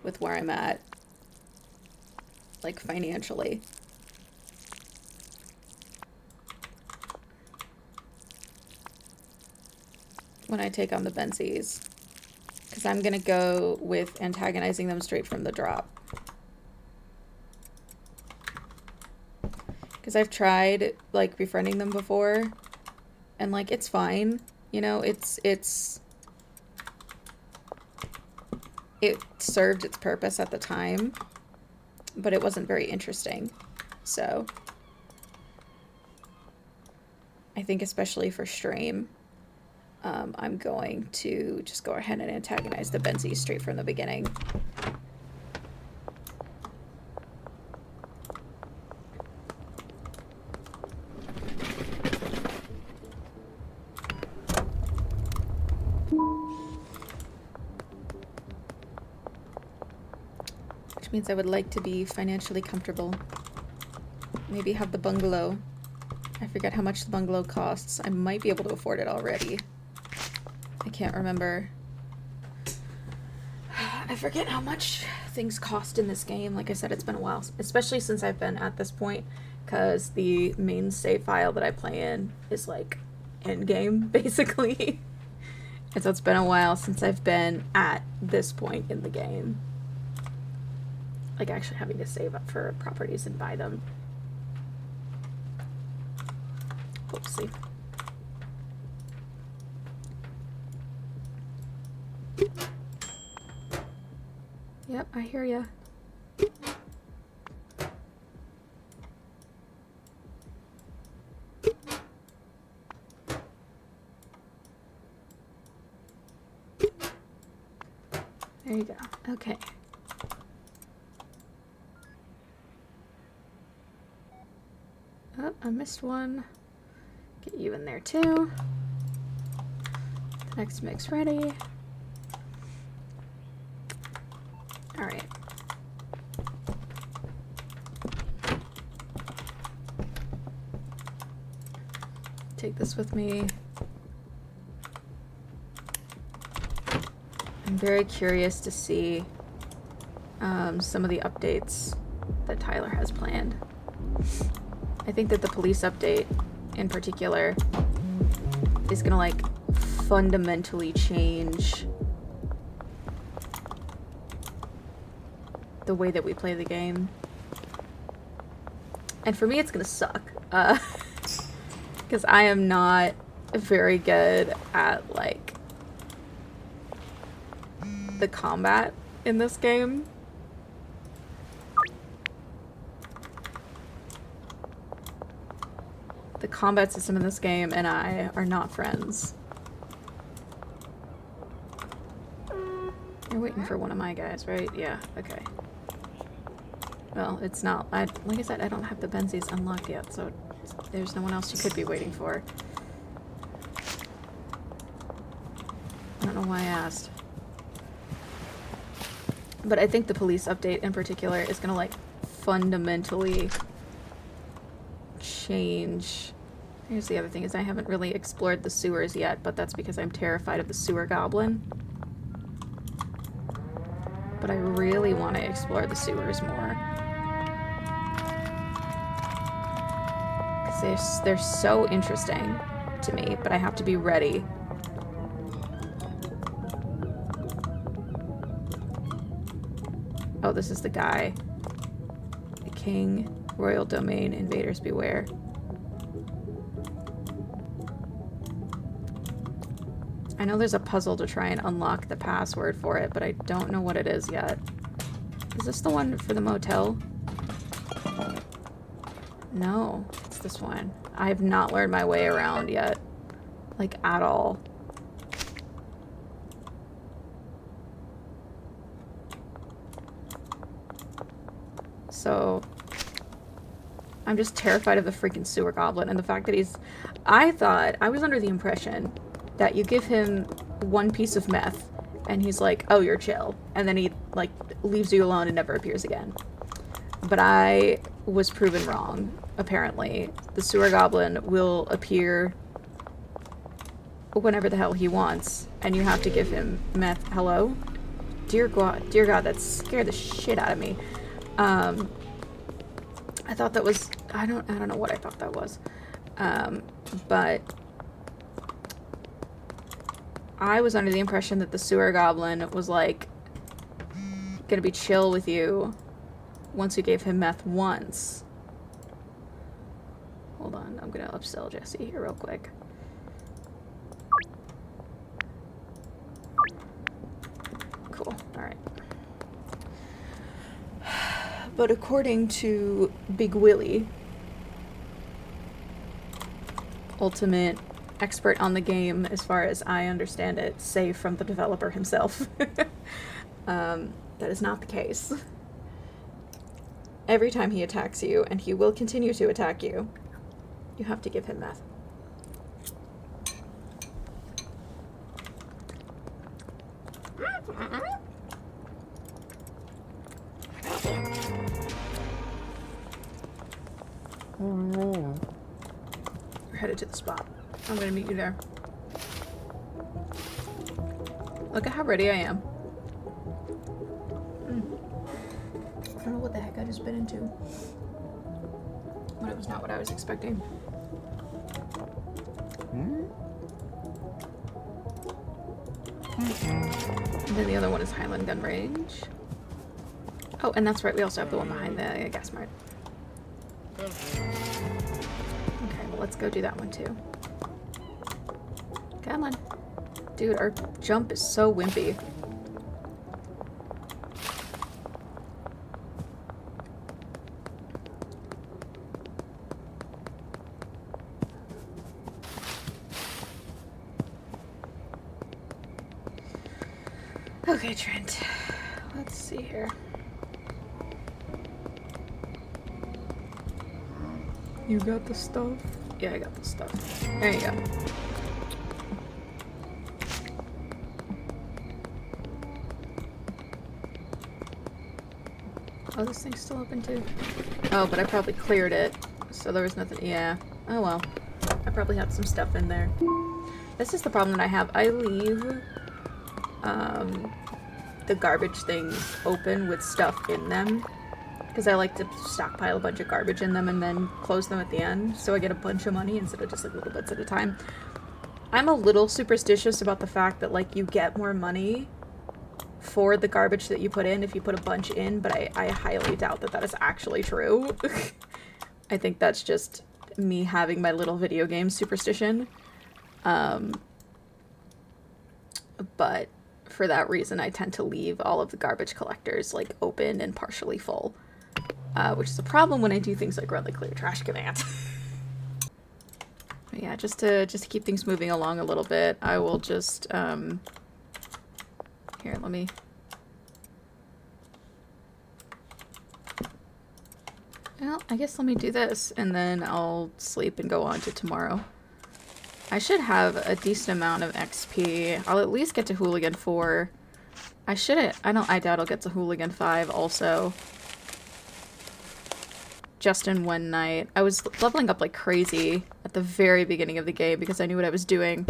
[SPEAKER 1] with where I'm at, like financially. When I take on the Benzies. Because I'm going to go with antagonizing them straight from the drop. Because I've tried, like, befriending them before. And, like, it's fine. You know, it served its purpose at the time. But it wasn't very interesting. So, I think especially for stream, I'm going to just go ahead and antagonize the Benzies straight from the beginning. Which means I would like to be financially comfortable. Maybe have the bungalow. I forget how much the bungalow costs. I might be able to afford it already. I can't remember. I forget how much things cost in this game. Like I said, it's been a while, especially since I've been at this point, because the main save file that I play in is like endgame, basically. And so it's been a while since I've been at this point in the game. Like actually having to save up for properties and buy them. Oopsie. Yep, I hear ya. There you go. Okay. Oh, I missed one. Get you in there too. Next mix ready. Alright. Take this with me. I'm very curious to see some of the updates that Tyler has planned. I think that the police update in particular is gonna like fundamentally change the way that we play the game. And for me it's gonna suck. Because I am not very good at like the combat in this game. The combat system in this game and I are not friends. You're waiting for one of my guys, right? Yeah, okay. Well, it's not. Like I said, I don't have the Benzies unlocked yet, so there's no one else you could be waiting for. I don't know why I asked. But I think the police update in particular is gonna like fundamentally change. Here's the other thing is I haven't really explored the sewers yet, but that's because I'm terrified of the sewer goblin. But I really want to explore the sewers more. Because they're so interesting to me, but I have to be ready. Oh, this is the guy. The king, royal domain, invaders beware. I know there's a puzzle to try and unlock the password for it, but I don't know what it is yet. Is this the one for the motel? No, it's this one. I have not learned my way around yet. Like, at all. So, I'm just terrified of the freaking sewer goblin and the fact that he's... I was under the impression that you give him one piece of meth and he's like, oh, you're chill. And then he, like, leaves you alone and never appears again. But I was proven wrong, apparently. The sewer goblin will appear whenever the hell he wants, and you have to give him meth. Hello? Dear God, that scared the shit out of me. I thought that was... I don't know what I thought that was. But... I was under the impression that the sewer goblin was, like, gonna be chill with you once you gave him meth once. Hold on, I'm gonna upsell Jesse here real quick. Cool, alright. But according to Big Willie, ultimate expert on the game as far as I understand it, save from the developer himself, that is not the case. Every time he attacks you, and he will continue to attack you, you have to give him meth. We're headed to the spot. I'm gonna meet you there. Look at how ready I am. I don't know what the heck I just bit into. But it was not what I was expecting. And then the other one is Highland Gun Range. Oh, and that's right, we also have the one behind the gas mart. Okay, well let's go do that one too. Come on. Dude, our jump is so wimpy. Okay, Trent. Let's see here. You got the stuff? Yeah, I got the stuff. There you go. Oh, this thing's still open too. Oh, but I probably cleared it, so there was nothing. Yeah. Oh well. I probably had some stuff in there. This is the problem that I have. I leave the garbage things open with stuff in them because I like to stockpile a bunch of garbage in them and then close them at the end, so I get a bunch of money instead of just like little bits at a time. I'm a little superstitious about the fact that like you get more money for the garbage that you put in if you put a bunch in, but I highly doubt that that is actually true. I think that's just me having my little video game superstition. But for that reason, I tend to leave all of the garbage collectors like open and partially full, which is a problem when I do things like run the clear trash command. But yeah, just to keep things moving along a little bit, I will just here, let me. Well, I guess let me do this, and then I'll sleep and go on to tomorrow. I should have a decent amount of XP. I'll at least get to Hooligan 4. I doubt I'll get to Hooligan 5 also. Just in one night. I was leveling up like crazy at the very beginning of the game because I knew what I was doing.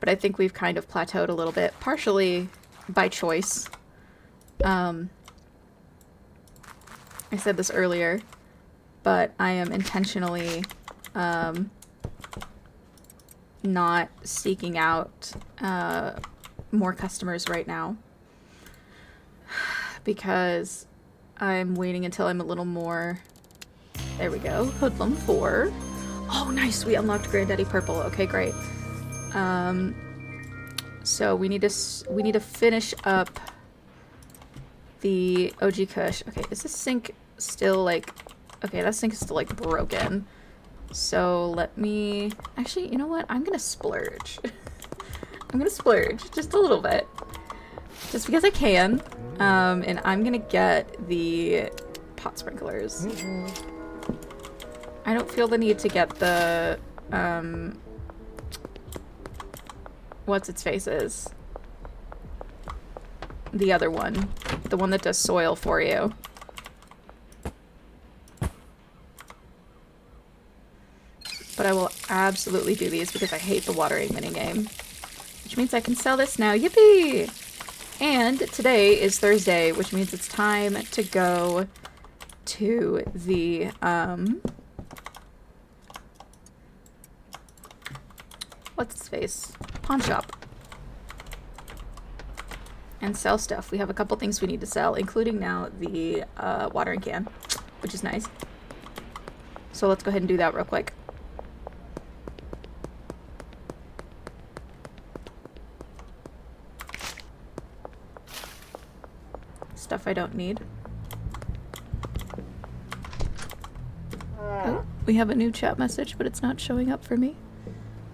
[SPEAKER 1] But I think we've kind of plateaued a little bit, partially by choice. I said this earlier, but I am intentionally not seeking out more customers right now because I'm waiting until I'm a little more. There we go. Hoodlum 4. Oh, nice. We unlocked Granddaddy Purple. Okay, great. So we need to finish up the OG Kush. Okay, is this sink still like? Okay, that sink is still like broken. So let me, actually, you know what? I'm gonna splurge. I'm gonna splurge just a little bit. Just because I can. And I'm gonna get the pot sprinklers. I don't feel the need to get the, what's its faces? The other one. The one that does soil for you. But I will absolutely do these because I hate the watering minigame. Which means I can sell this now. Yippee! And today is Thursday, which means it's time to go to the, what's its face? Pawn shop. And sell stuff. We have a couple things we need to sell, including now the watering can, which is nice. So let's go ahead and do that real quick. Stuff I don't need. Oh, we have a new chat message, but it's not showing up for me.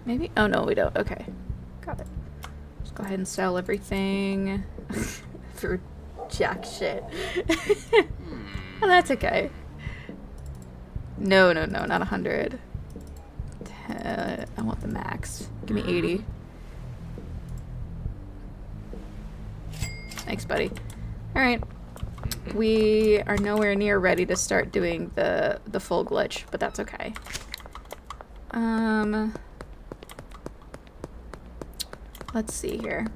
[SPEAKER 1] Maybe? Oh, no, we don't. Okay. Got it. Just go ahead and sell everything for jack shit. Well, that's okay. No, not 100. I want the max. Give me 80. Thanks, buddy. Alright. We are nowhere near ready to start doing the full glitch, but that's okay. Let's see here.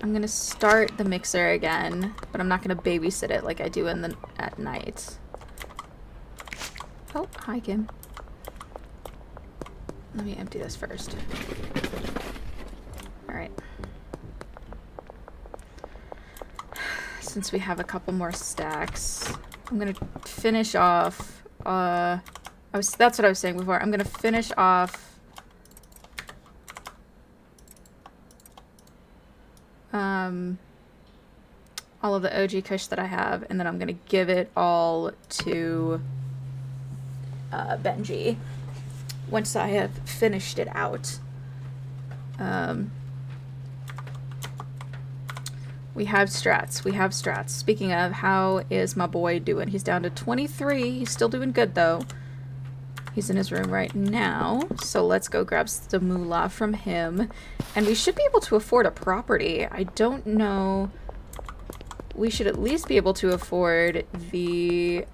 [SPEAKER 1] I'm gonna start the mixer again, but I'm not gonna babysit it like I do at night. Oh, hi Kim. Let me empty this first. Alright. Since we have a couple more stacks, I'm gonna finish off, that's what I was saying before. I'm gonna finish off all of the OG Kush that I have, and then I'm gonna give it all to Benji once I have finished it out. We have strats. We have strats. Speaking of, how is my boy doing? He's down to 23. He's still doing good, though. He's in his room right now. So let's go grab the moolah from him. And we should be able to afford a property. I don't know. We should at least be able to afford the,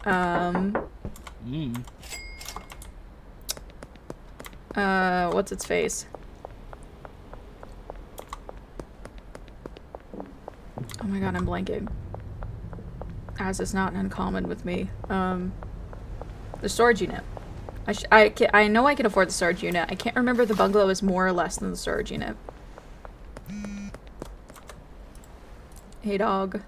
[SPEAKER 1] what's its face? Oh my god, I'm blanking. As is not uncommon with me. The storage unit. I know I can afford the storage unit. I can't remember if the bungalow is more or less than the storage unit. Hey, dog.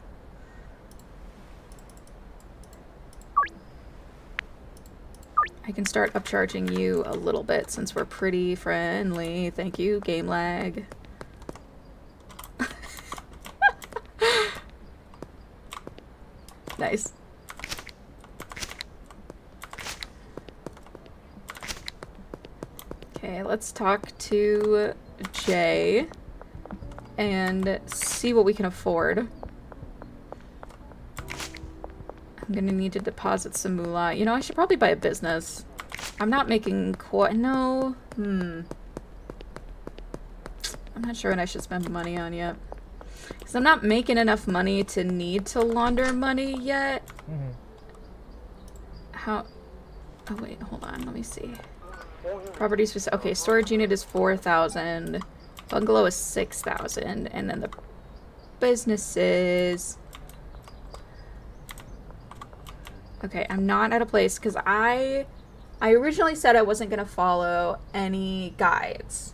[SPEAKER 1] I can start upcharging you a little bit since we're pretty friendly. Thank you, game lag. Nice. Okay, let's talk to Jay and see what we can afford. I'm gonna need to deposit some moolah. You know, I should probably buy a business. I'm not making quite... No. I'm not sure what I should spend money on yet. Because I'm not making enough money to need to launder money yet. How... Oh, wait. Hold on. Let me see. Properties for... Okay, storage unit is 4,000. Bungalow is 6,000. And then the businesses... Okay, I'm not at a place because I originally said I wasn't going to follow any guides.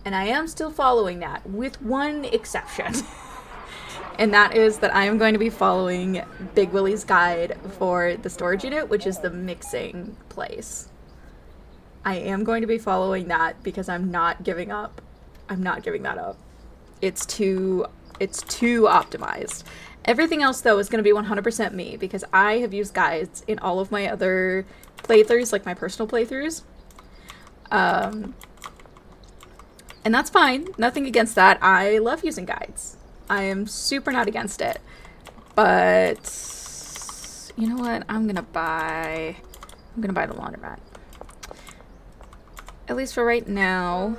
[SPEAKER 1] And I am still following that, with one exception. And that is that I am going to be following Big Willie's guide for the storage unit, which is the mixing place. I am going to be following that because I'm not giving up. I'm not giving that up. It's too optimized. Everything else, though, is going to be 100% me, because I have used guides in all of my other playthroughs, like my personal playthroughs. And that's fine. Nothing against that. I love using guides. I am super not against it. But, you know what? I'm going to buy the laundromat. At least for right now.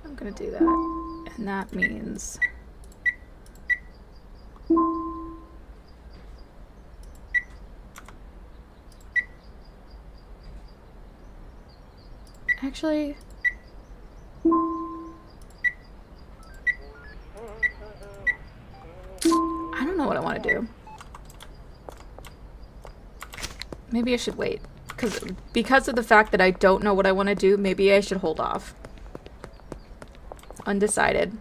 [SPEAKER 1] I'm going to do that. And that means... Actually... I don't know what I want to do. Maybe I should wait. Because of the fact that I don't know what I want to do, maybe I should hold off. Undecided.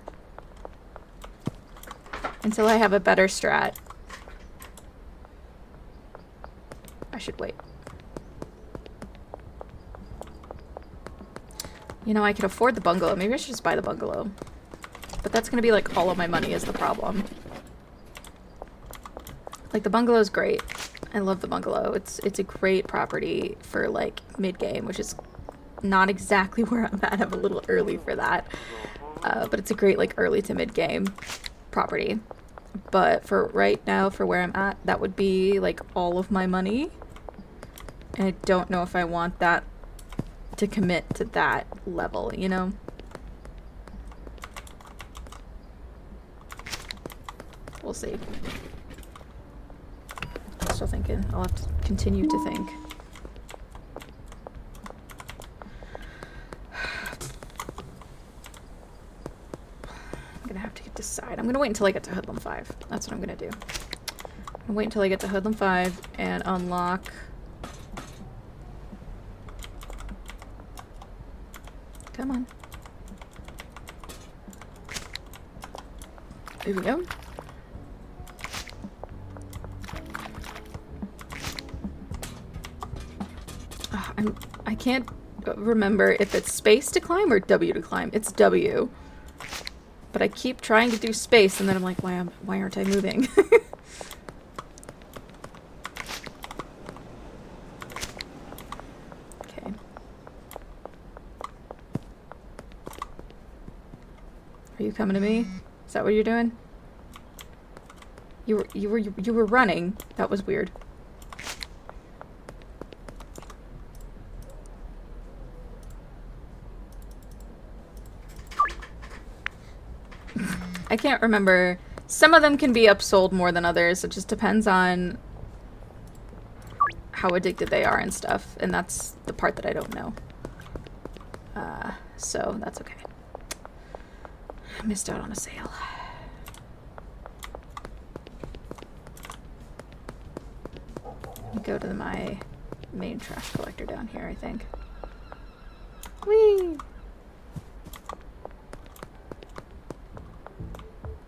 [SPEAKER 1] Until I have a better strat. I should wait. You know, I can afford the bungalow. Maybe I should just buy the bungalow. But that's gonna be like all of my money is the problem. Like, the bungalow is great. I love the bungalow. It's a great property for like mid-game, which is not exactly where I'm at. I'm a little early for that. But it's a great, like, early to mid-game property. But for right now, for where I'm at, that would be, like, all of my money. And I don't know if I want that to commit to that level, you know? We'll see. I'm still thinking. I'll have to continue to think. Decide. I'm gonna wait until I get to Hoodlum 5. That's what I'm gonna do. I'm gonna wait until I get to Hoodlum 5 and unlock... Come on. There we go. I can't remember if it's space to climb or W to climb. It's W. But I keep trying to do space, and then I'm like, why aren't I moving? Okay. Are you coming to me? Is that what you're doing? You were running. That was weird. I can't remember. Some of them can be upsold more than others. It just depends on how addicted they are and stuff. And that's the part that I don't know. So that's okay. I missed out on a sale. Let me go to my main trash collector down here, I think. Whee!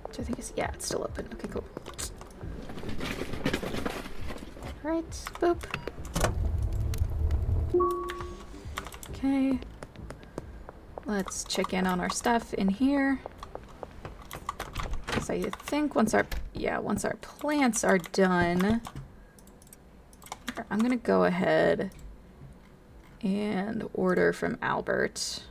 [SPEAKER 1] Which I think is, yeah, it's still open. Okay, cool. Alright, boop. Okay. Let's check in on our stuff in here. So I think once our plants are done, I'm gonna go ahead and order from Albert.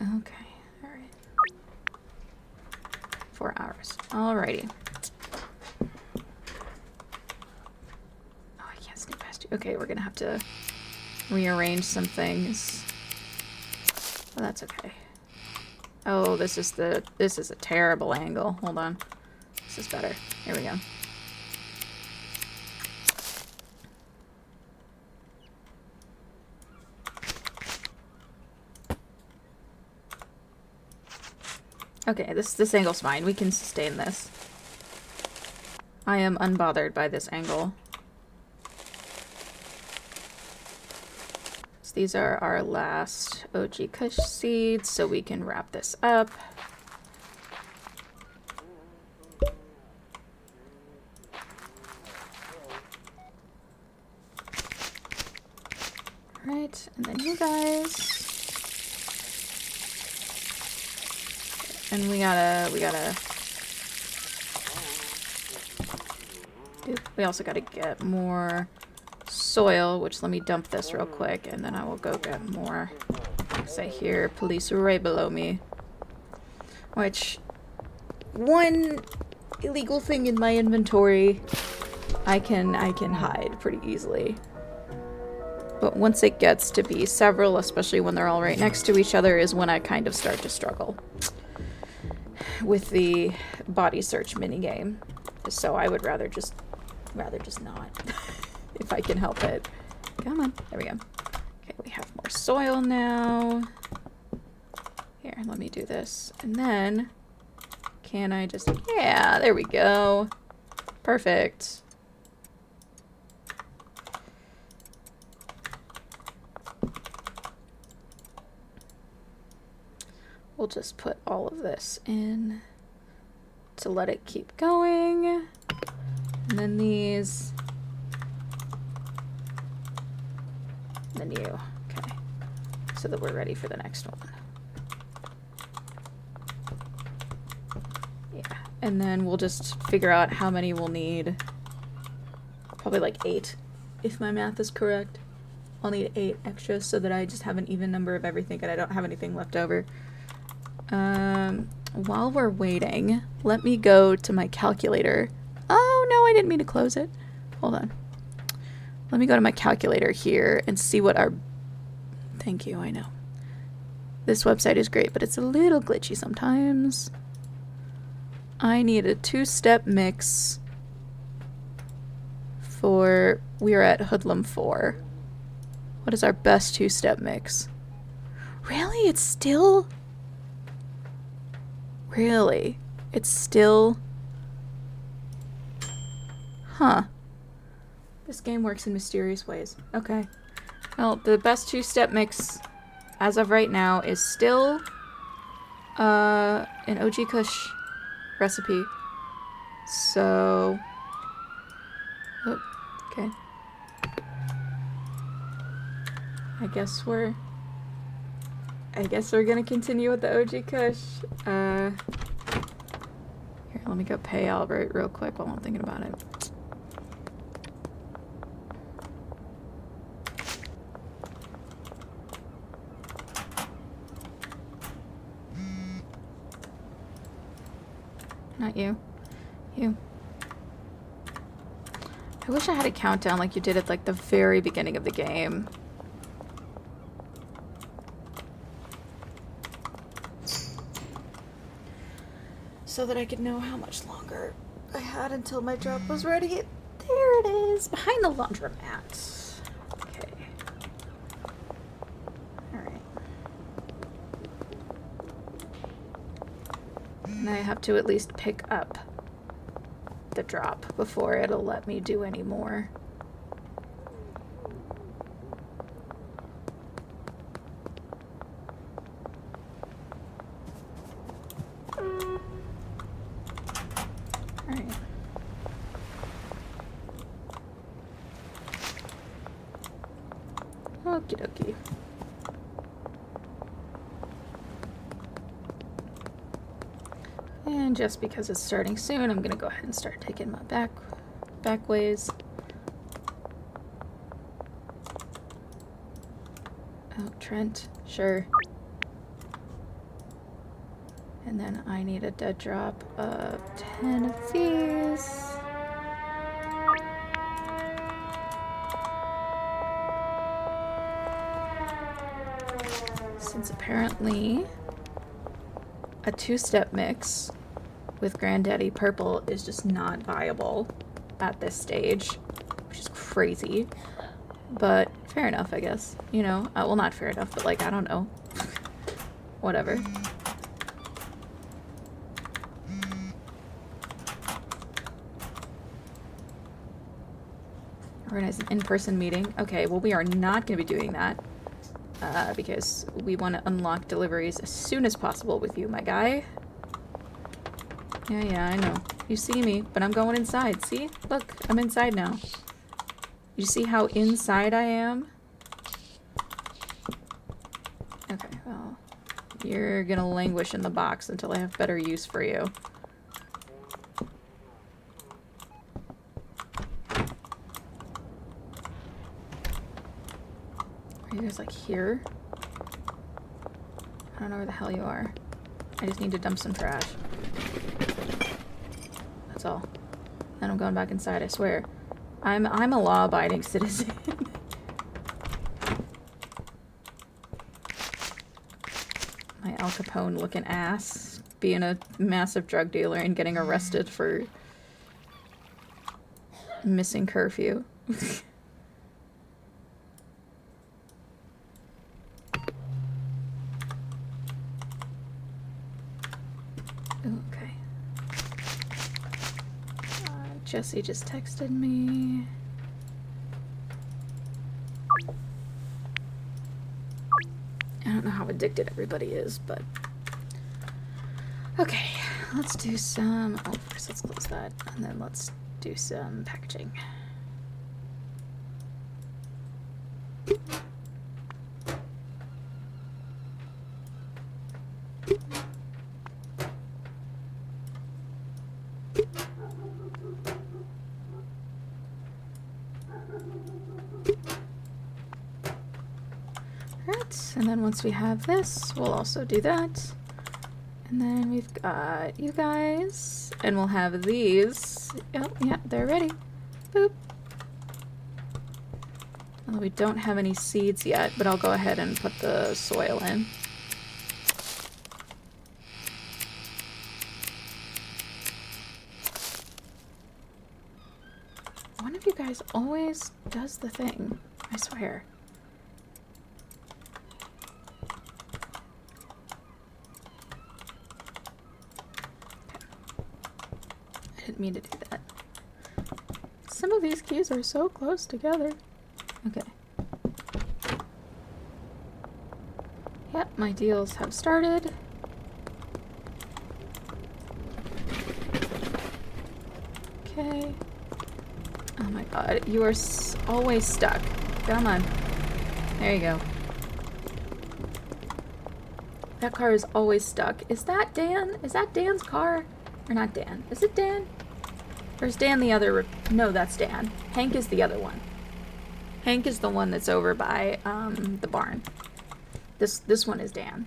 [SPEAKER 1] Okay, alright. 4 hours. Alrighty. Okay, we're gonna have to rearrange some things. Well, that's okay. Oh, this is a terrible angle. Hold on. This is better. Here we go. Okay, this angle's fine. We can sustain this. I am unbothered by this angle. These are our last OG Kush seeds, so we can wrap this up. Alright, and then you guys. And we also gotta get more soil, which let me dump this real quick and then I will go get more. Because I hear police right below me. Which, one illegal thing in my inventory I can hide pretty easily. But once it gets to be several, especially when they're all right next to each other, is when I kind of start to struggle with the body search minigame. So I would rather just not. If I can help it. Come on. There we go. Okay, we have more soil now. Here, let me do this. And then, can I just... Yeah, there we go. Perfect. We'll just put all of this in to let it keep going. And then these... Then you. Okay. So that we're ready for the next one. Yeah. And then we'll just figure out how many we'll need. Probably like 8, if my math is correct. I'll need 8 extras so that I just have an even number of everything and I don't have anything left over. While we're waiting, let me go to my calculator. Oh, no, I didn't mean to close it. Hold on. Let me go to my calculator here and see what our... Thank you, I know. This website is great, but it's a little glitchy sometimes. I need a 2-step mix for... We're at Hoodlum 4. What is our best 2-step mix? Really? It's still... Really? It's still... Huh. This game works in mysterious ways. Okay. Well, the best 2-step mix as of right now is still an OG Kush recipe. So... Oh, okay. I guess we're gonna continue with the OG Kush. Here, let me go pay Albert real quick while I'm thinking about it. not you. You. I wish I had a countdown like you did at like the very beginning of the game. So that I could know how much longer I had until my drop was ready. There it is, behind the laundromat. Okay. Alright. And I have to at least pick up the drop before it'll let me do any more. Alright. Okie dokie. And just because it's starting soon, I'm gonna go ahead and start taking my back ways. Oh, Trent, sure. And then I need a dead drop of 10 of these. Since apparently a two-step mix with Granddaddy Purple is just not viable at this stage, which is crazy. But fair enough, I guess. You know, well, not fair enough, but like, I don't know. Whatever. Organize an in-person meeting. Okay, well, we are not going to be doing that. Because we want to unlock deliveries as soon as possible with you, my guy. Yeah, I know. You see me, but I'm going inside. See? Look, I'm inside now. You see how inside I am? Okay, well, you're gonna languish in the box until I have better use for you. Are you guys like here? I don't know where the hell you are. I just need to dump some trash. That's all. Then I'm going back inside, I swear. I'm a law-abiding citizen. My Al Capone looking ass being a massive drug dealer and getting arrested for missing curfew. Okay. Jesse just texted me. I don't know how addicted everybody is, but... Okay, let's do some... Oh, first let's close that, and then let's do some packaging. And then once we have this, we'll also do that. And then we've got you guys. And we'll have these. Oh, yeah, they're ready. Boop. Although we don't have any seeds yet, but I'll go ahead and put the soil in. One of you guys always does the thing, I swear. Mean to do that. Some of these keys are so close together. Okay. Yep, my deals have started. Okay. Oh my god, you are always stuck. Come on. There you go. That car is always stuck. Is that Dan? Is that Dan's car? Or not Dan? Is it Dan? Or is Dan the other? No, that's Dan. Hank is the other one. Hank is the one that's over by the barn. This one is Dan.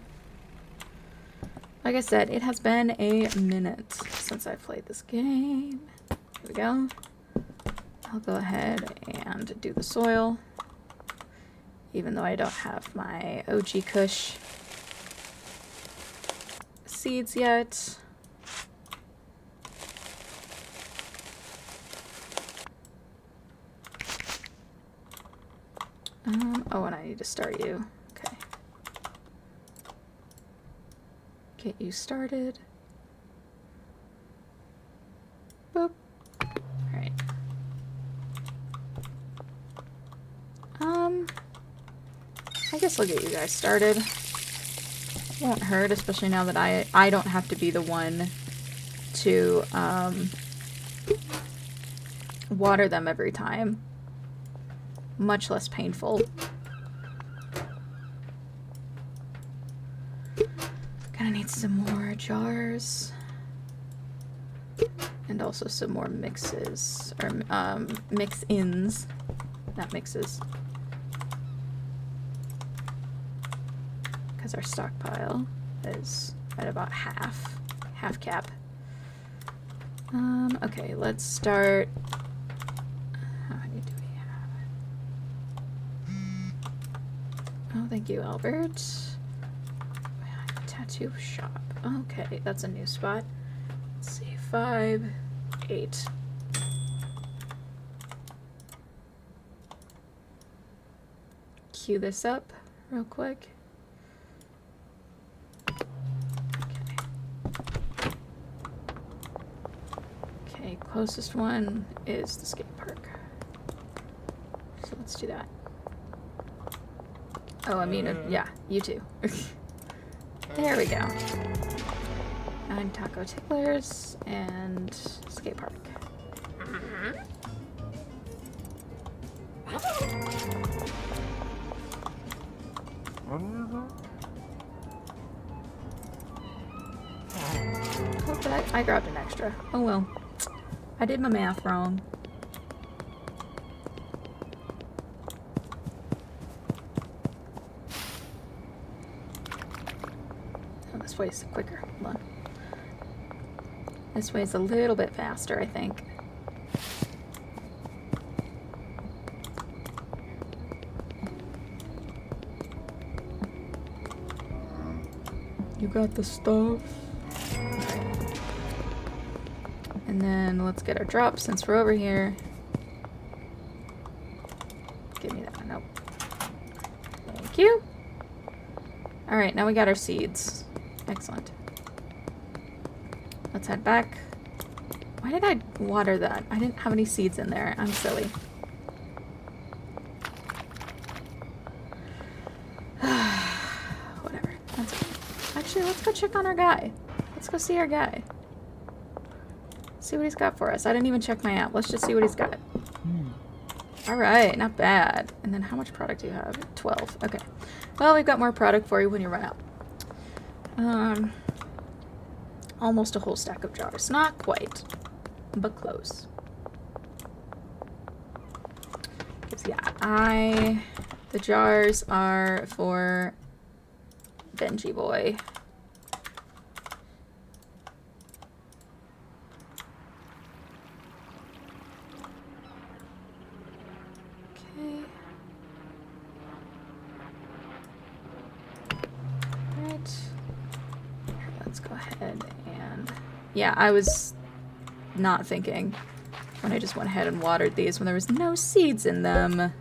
[SPEAKER 1] Like I said, it has been a minute since I played this game. Here we go. I'll go ahead and do the soil, even though I don't have my OG Kush seeds yet. Oh, and I need to start you. Okay. Get you started. Boop. Alright. I guess I'll get you guys started. Won't hurt, especially now that I don't have to be the one to water them every time. Much less painful. Gonna need some more jars. And also some more mixes, or mix-ins, not mixes. Because our stockpile is at about half cap. Okay, let's start. How many do we have? Oh, thank you, Albert. Tattoo shop. Okay, that's a new spot. Let's see, 5, 8. Cue this up real quick. Okay, closest one is the skate park. So let's do that. Oh, I mean, yeah, you too. There we go. 9 taco ticklers and skate park. Oh, but I grabbed an extra. Oh well. I did my math wrong. Oh, this way's quicker. Hold on. This way's a little bit faster, I think. You got the stuff. Okay. And then let's get our drop since we're over here. Give me that. Nope. Thank you. Alright, now we got our seeds. Excellent. Let's head back. Why did I water that? I didn't have any seeds in there. I'm silly. Whatever. That's okay. Actually, let's go check on our guy. Let's go see our guy. See what he's got for us. I didn't even check my app. Let's just see what he's got. Alright, not bad. And then how much product do you have? 12. Okay. Well, we've got more product for you when you run out. Almost a whole stack of jars. Not quite, but close. Yeah, the jars are for Benji boy. Okay. Alright. Let's go ahead and... Yeah, I was not thinking when I just went ahead and watered these when there was no seeds in them.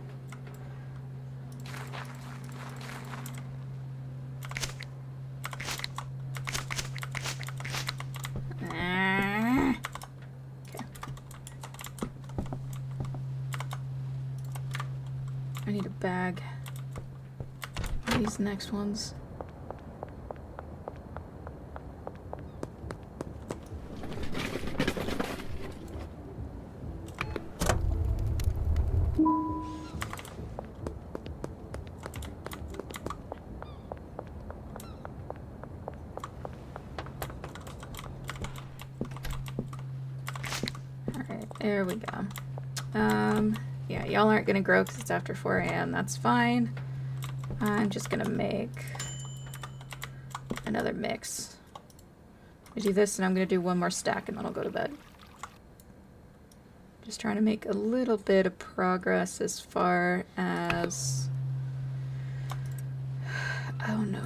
[SPEAKER 1] I need a bag. These next ones. Alright, there we go. Yeah, y'all aren't gonna grow because it's after 4 a.m. That's fine. I'm just gonna make another mix. I do this, and I'm gonna do one more stack, and then I'll go to bed. Just trying to make a little bit of progress as far as... Oh, no,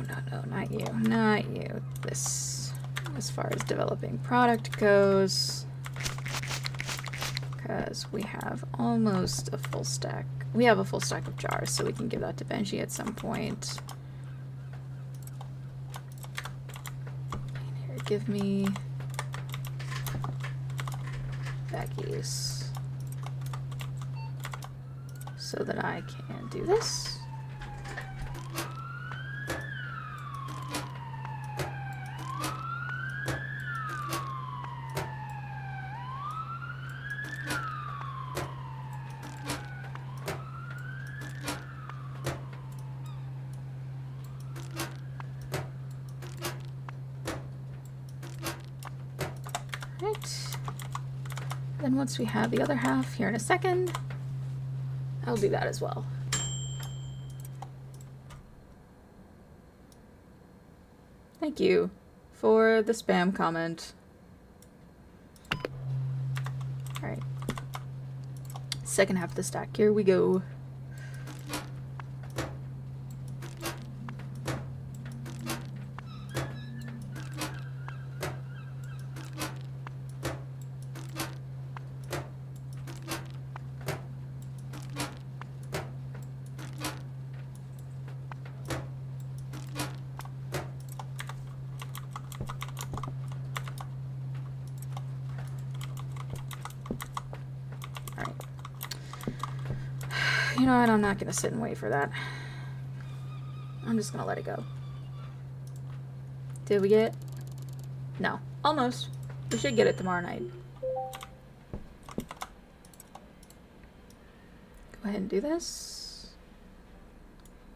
[SPEAKER 1] not you. Not you. This, as far as developing product goes. Because we have almost a full stack. We have a full stack of jars, so we can give that to Benji at some point. Here, give me baggies so that I can do this. Then once we have the other half here in a second, I'll do that as well. Thank you for the spam comment. Alright. Second half of the stack, here we go. You know what, I'm not gonna sit and wait for that. I'm just gonna let it go. Did we get it? No. Almost. We should get it tomorrow night. Go ahead and do this.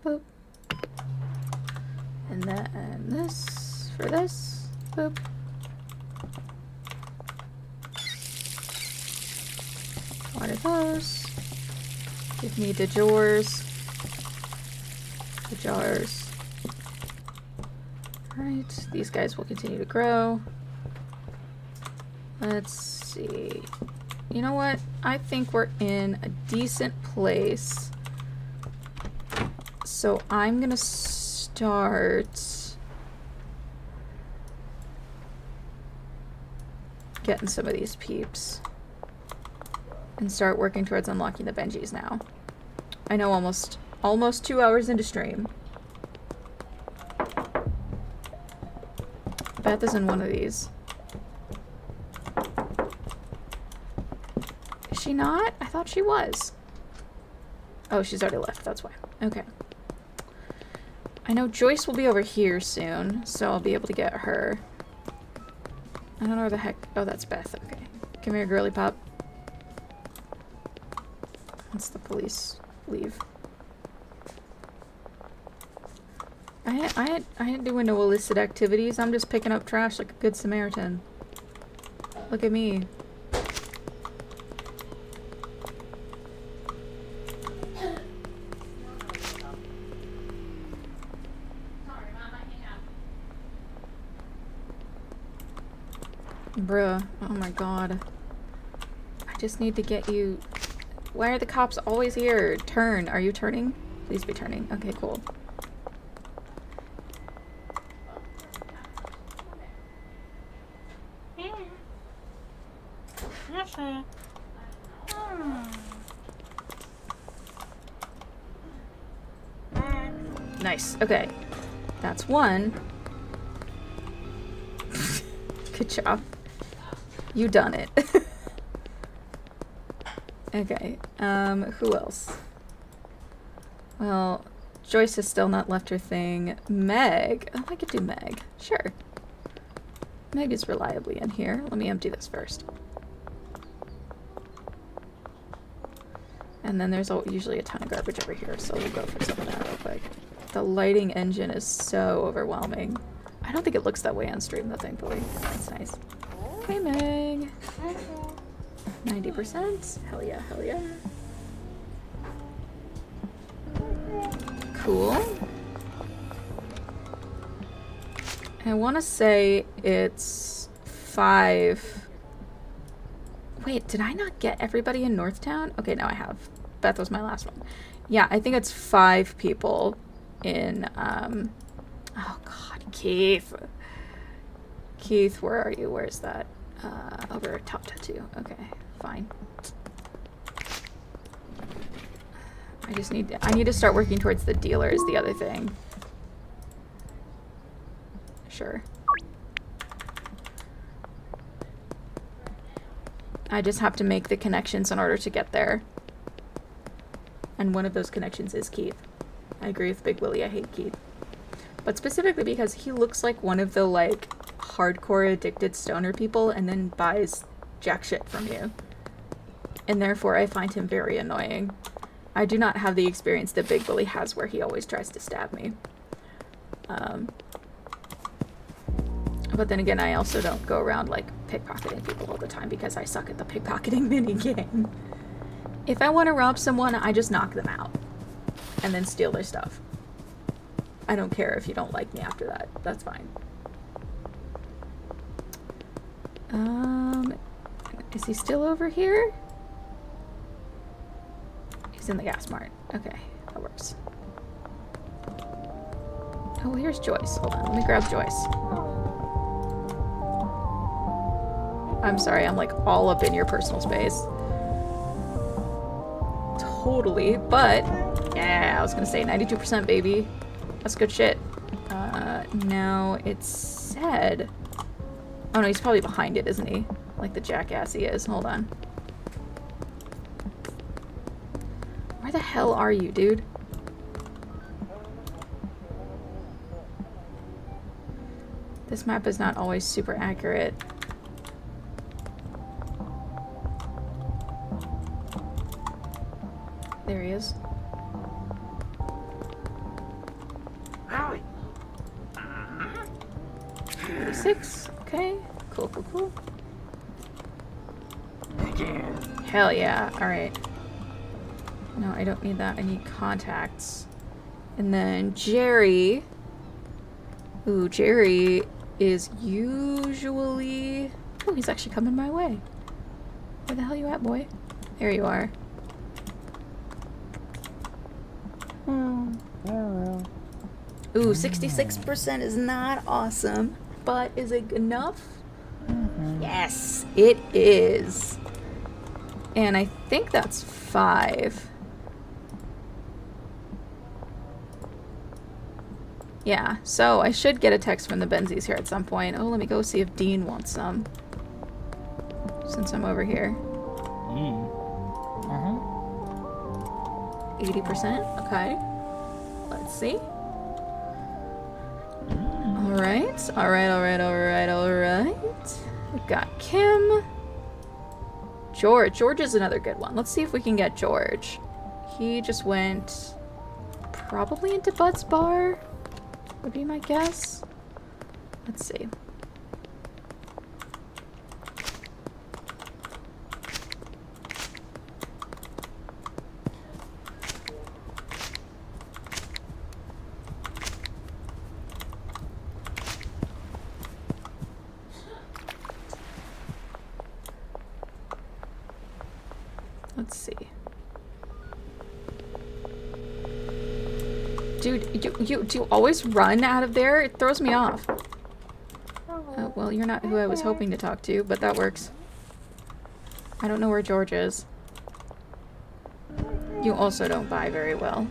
[SPEAKER 1] Boop. And then this for this. Boop. What are those? Give me the jars. The jars. Alright, these guys will continue to grow. Let's see. You know what? I think we're in a decent place. So I'm gonna start getting some of these peeps. And start working towards unlocking the Benzies now. I know almost 2 hours into stream. Beth is in one of these. Is she not? I thought she was. Oh, she's already left, that's why. Okay. I know Joyce will be over here soon, so I'll be able to get her. I don't know where the heck... Oh, that's Beth. Okay. Come here, girly pop. Once the police leave. I ain't doing no illicit activities. I'm just picking up trash like a good Samaritan. Look at me. Bruh. Oh my god. I just need to get you... Why are the cops always here? Turn. Are you turning? Please be turning. Okay, cool. Nice. Okay. That's one. Good job. You done it. Okay, who else? Well, Joyce has still not left her thing. Meg. Oh, I could do Meg. Sure. Meg is reliably in here. Let me empty this first. And then there's usually a ton of garbage over here, so we'll go for some of that real quick. The lighting engine is so overwhelming. I don't think it looks that way on stream, though, thankfully. That's nice. Hey, Meg. 90%? Hell yeah, hell yeah. Cool. I want to say it's 5. Wait, did I not get everybody in Northtown? Okay, now I have. Beth was my last one. Yeah, I think it's 5 people in, oh god, Keith. Keith, where are you? Where's that? Over top tattoo. Okay, fine. I need to start working towards the dealer is the other thing. Sure. I just have to make the connections in order to get there. And one of those connections is Keith. I agree with Big Willie, I hate Keith. But specifically because he looks like one of the, like, hardcore addicted stoner people and then buys jack shit from you. And therefore I find him very annoying. I do not have the experience that Big Willie has where he always tries to stab me. But then again, I also don't go around, like, pickpocketing people all the time because I suck at the pickpocketing minigame. If I want to rob someone, I just knock them out. And then steal their stuff. I don't care if you don't like me after that. That's fine. Is he still over here? He's in the gas mart. Okay, that works. Oh, here's Joyce. Hold on, let me grab Joyce. I'm sorry, I'm like all up in your personal space. Totally, but yeah, I was gonna say 92% baby. That's good shit. Now it said... Oh no, he's probably behind it, isn't he? Like the jackass he is. Hold on. Where the hell are you, dude? This map is not always super accurate. There he is. 46. Okay. Cool, cool, cool. Hell yeah. Alright. No, I don't need that. I need contacts. And then Jerry. Ooh, Jerry is usually... Oh, he's actually coming my way. Where the hell you at, boy? There you are. Ooh, 66% is not awesome. But is it enough? Yes, it is. And I think that's 5. Yeah, so I should get a text from the Benzies here at some point. Oh, let me go see if Dean wants some. Since I'm over here. 80%, okay. Let's see. Alright, alright. We've got Kim. George. George is another good one. Let's see if we can get George. He just went probably into Bud's bar, would be my guess. Let's see. Let's see. Dude, do you always run out of there? It throws me off. Oh, well, you're not who I was hoping to talk to, but that works. I don't know where George is. You also don't buy very well.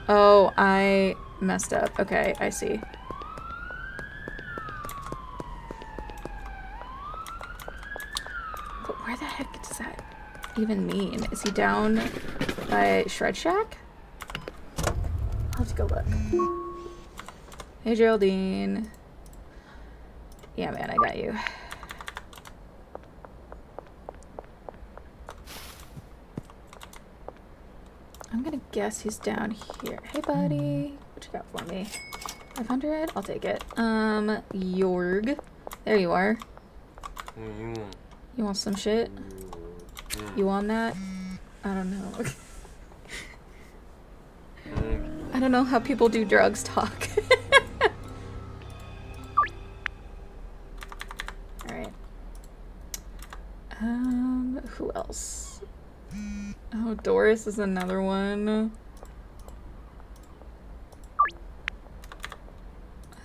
[SPEAKER 1] Oh, I messed up. Okay, I see. But where the heck does that even mean? Is he down by Shred Shack? I'll have to go look. Hey, Geraldine. Yeah, man, I got you. I'm gonna guess he's down here. Hey, buddy. What you got for me? 500? I'll take it. Jorg. There you are. You want some shit? You want that? I don't know. I don't know how people do drugs talk. Who else? Oh, Doris is another one.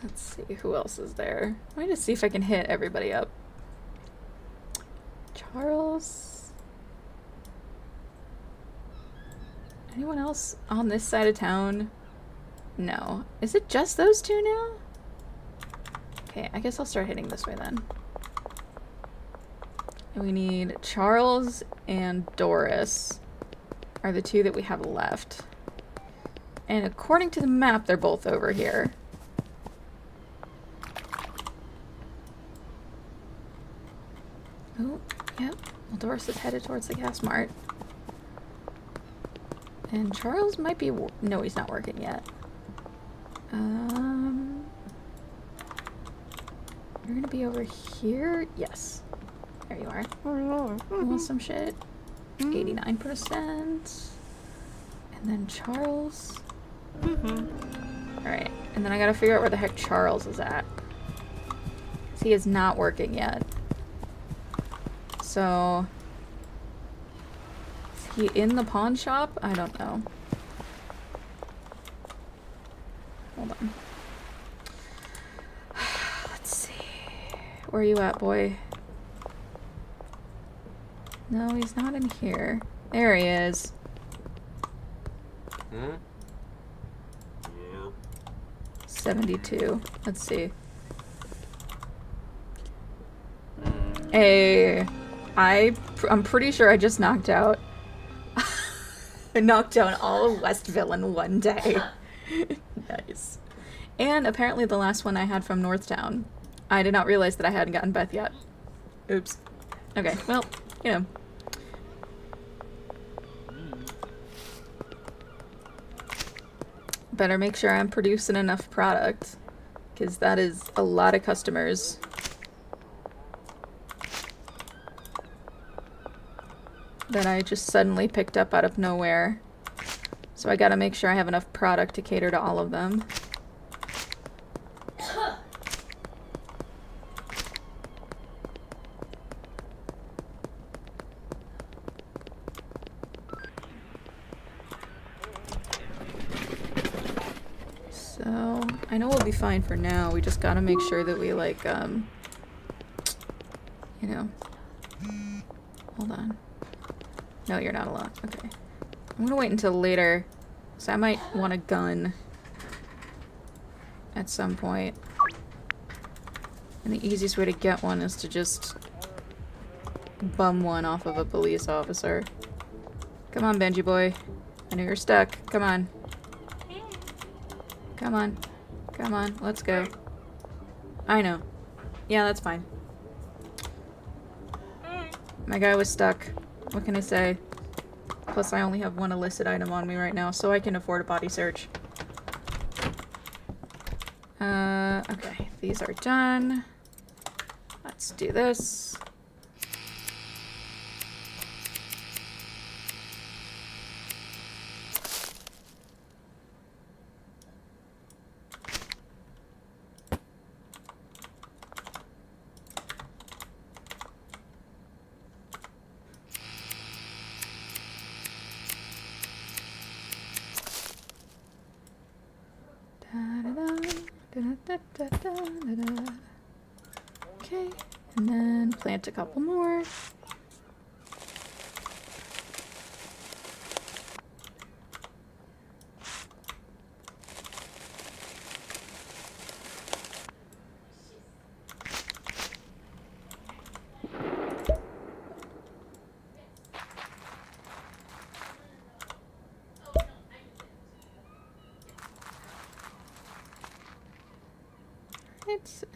[SPEAKER 1] Let's see, who else is there? Let me just see if I can hit everybody up. Charles? Anyone else on this side of town? No. Is it just those two now? Okay, I guess I'll start hitting this way then. And we need Charles and Doris are the two that we have left. And according to the map, they're both over here. Oh, yep. Well, Doris is headed towards the gas mart. And Charles might be... No, he's not working yet. You're gonna be over here? Yes. There you are. You want some shit? 89%. And then Charles. Alright. And then I gotta figure out where the heck Charles is at. He is not working yet. So... is he in the pawn shop? I don't know. Hold on. Let's see. Where are you at, boy? No, he's not in here. There he is. 72. Let's see. Hey, I'm pretty sure I just knocked out. I knocked down all of Westville in one day. Nice. And apparently the last one I had from Northtown. I did not realize that I hadn't gotten Beth yet. Oops. Okay, well, you know. Better make sure I'm producing enough product, because that is a lot of customers. That I just suddenly picked up out of nowhere. So I gotta make sure I have enough product to cater to all of them. So, I know we'll be fine for now. We just gotta make sure that we, like, you know. Hold on. No, you're not allowed. Okay. I'm gonna wait until later. So I might want a gun. At some point. And the easiest way to get one is to just bum one off of a police officer. Come on, Benji boy. I know you're stuck. Come on. Come on. Come on. Let's go. I know. Yeah, that's fine. My guy was stuck. What can I say? Plus, I only have one illicit item on me right now, so I can afford a body search. Okay. These are done. Let's do this. Okay, and then plant a couple more.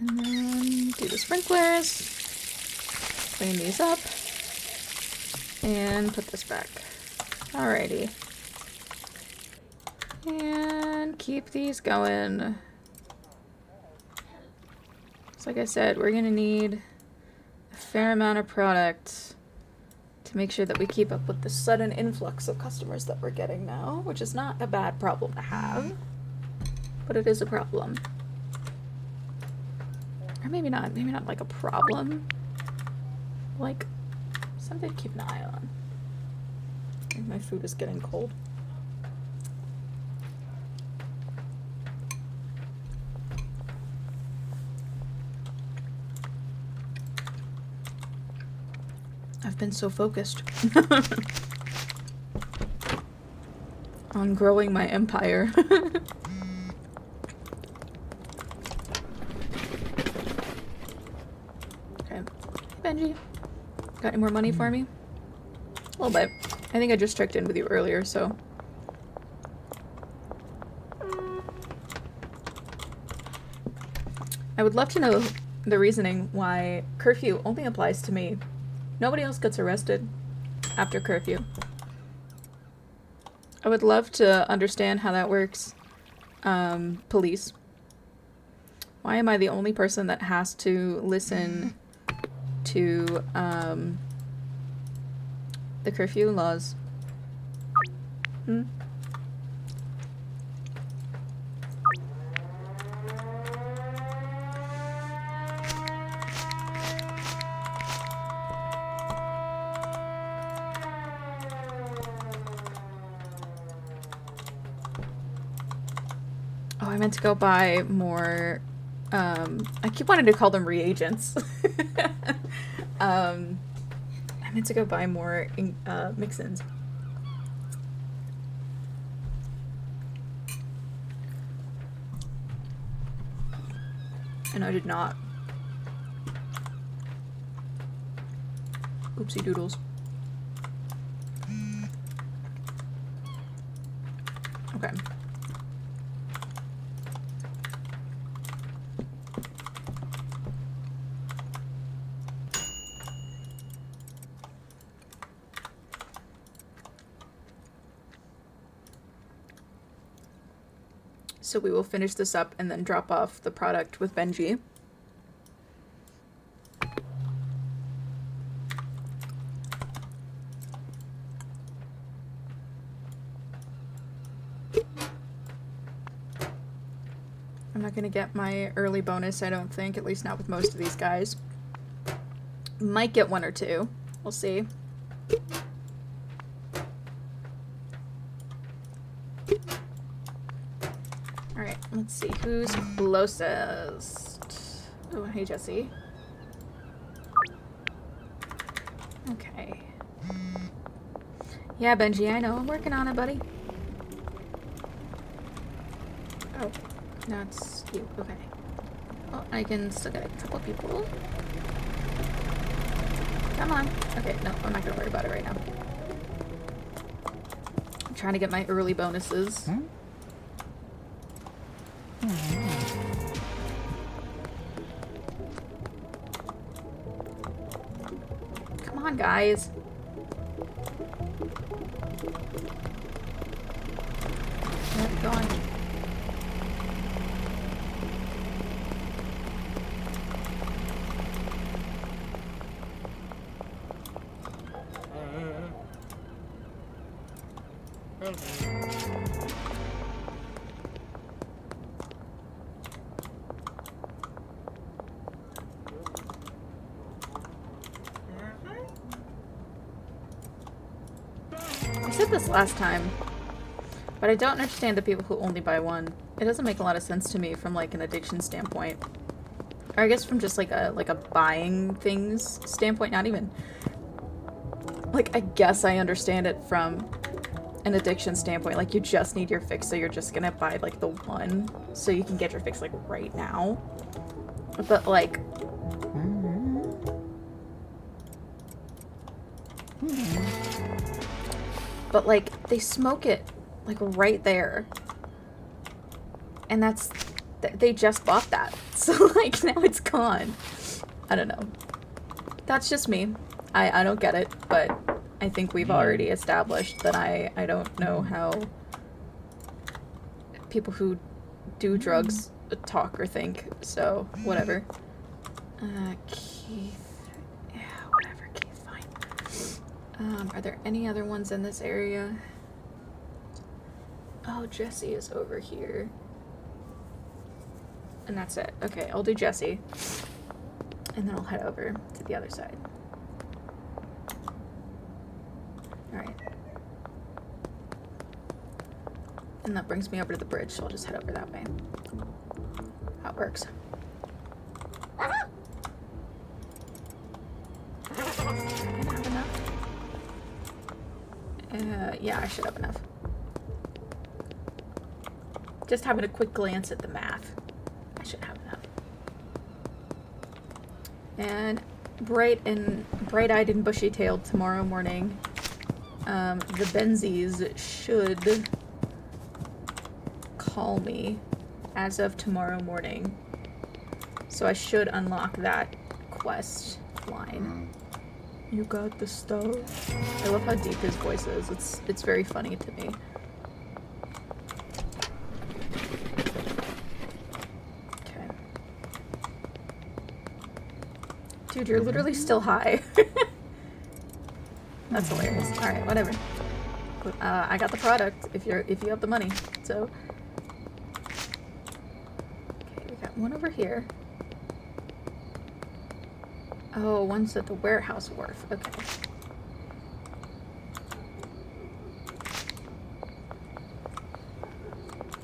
[SPEAKER 1] And then do the sprinklers, clean these up, and put this back. Alrighty. And keep these going. So like I said, we're gonna need a fair amount of product to make sure that we keep up with the sudden influx of customers that we're getting now, which is not a bad problem to have, but it is a problem. Or maybe not like a problem. Like, Something to keep an eye on. My food is getting cold. I've been so focused on growing my empire. Okay. Hey, Benji. Got any more money for me? A little bit. I think I just checked in with you earlier, so. I would love to know the reasoning why curfew only applies to me. Nobody else gets arrested after curfew. I would love to understand how that works. Police. Why am I the only person that has to listen to, the curfew laws? Hmm? Oh, I meant to go buy more, I keep wanting to call them reagents. I meant to go buy more, mix-ins. And I did not. Oopsie doodles. Okay. So we will finish this up and then drop off the product with Benji. I'm not gonna get my early bonus, I don't think, at least not with most of these guys. Might get one or two. We'll see. Alright, let's see who's closest. Oh, hey Jesse. Okay. Yeah, Benji, I know. I'm working on it, buddy. Oh, that's you. Okay. Well, I can still get a couple people. Come on. Okay, no, I'm not gonna worry about it right now. I'm trying to get my early bonuses.
[SPEAKER 2] Hmm?
[SPEAKER 1] Come on, guys. Where are we going? I said this last time, but I don't understand the people who only buy one. It doesn't make a lot of sense to me from like an addiction standpoint. Or I guess from just like a buying things standpoint, not even. Like, I guess I understand it from an addiction standpoint. Like, you just need your fix, so you're just gonna buy like the one so you can get your fix like right now. But like, they smoke it like right there, and that's they just bought that, so like now it's gone. I don't know. That's just me. I don't get it, but I think we've already established that I don't know how people who do drugs talk or think, so whatever. Keith. Yeah, whatever, Keith, fine. Are there any other ones in this area? Oh, Jesse is over here. And that's it. Okay, I'll do Jesse. And then I'll head over to the other side. Alright. And that brings me over to the bridge, so I'll just head over that way. How it works. Gonna have enough? Yeah, I should have enough. Just having a quick glance at the math. I should have enough. And bright-eyed and bushy-tailed tomorrow morning, the Benzies should call me as of tomorrow morning. So I should unlock that quest line. You got the stuff. I love how deep his voice is. It's very funny to me. Okay. Dude, you're literally still high. That's hilarious. Alright, whatever. I got the product if you have the money. So okay, we got one over here. Oh, one's at the warehouse wharf. Okay.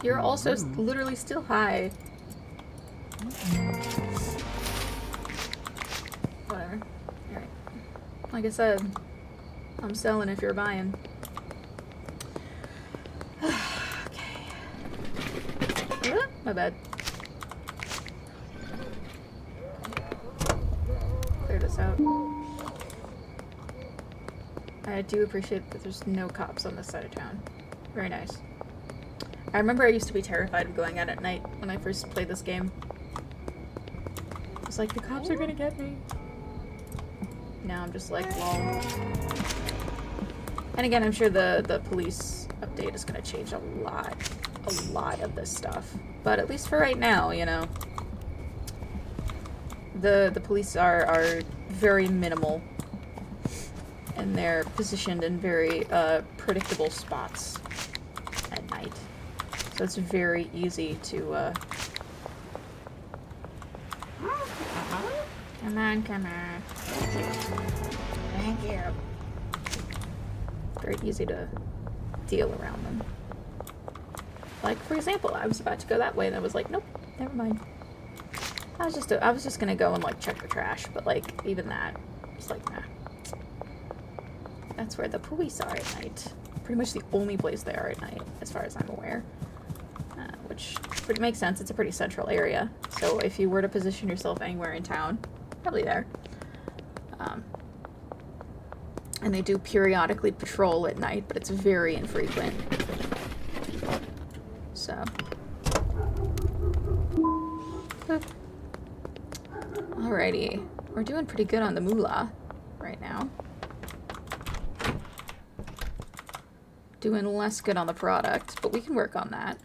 [SPEAKER 1] You're also literally still high. Whatever. Alright. Like I said, I'm selling if you're buying. Okay. My bad. Clear this out. I do appreciate that there's no cops on this side of town. Very nice. I remember I used to be terrified of going out at night when I first played this game. I was like, the cops are gonna get me. Now I'm just like, lol. And again, I'm sure the police update is gonna change a lot of this stuff. But at least for right now, you know, the police are very minimal. And they're positioned in very predictable spots at night. So it's very easy to, Come on, come on. Thank you. Very easy to deal around them. Like, for example, I was about to go that way and I was like, nope, never mind. I was just gonna go and, like, check the trash, but, like, even that, it's like, nah. That's where the police are at night. Pretty much the only place they are at night, as far as I'm aware. Which pretty makes sense. It's a pretty central area. So if you were to position yourself anywhere in town, probably there. And they do periodically patrol at night, but it's very infrequent. So. Alrighty. We're doing pretty good on the moolah right now. Doing less good on the product, but we can work on that.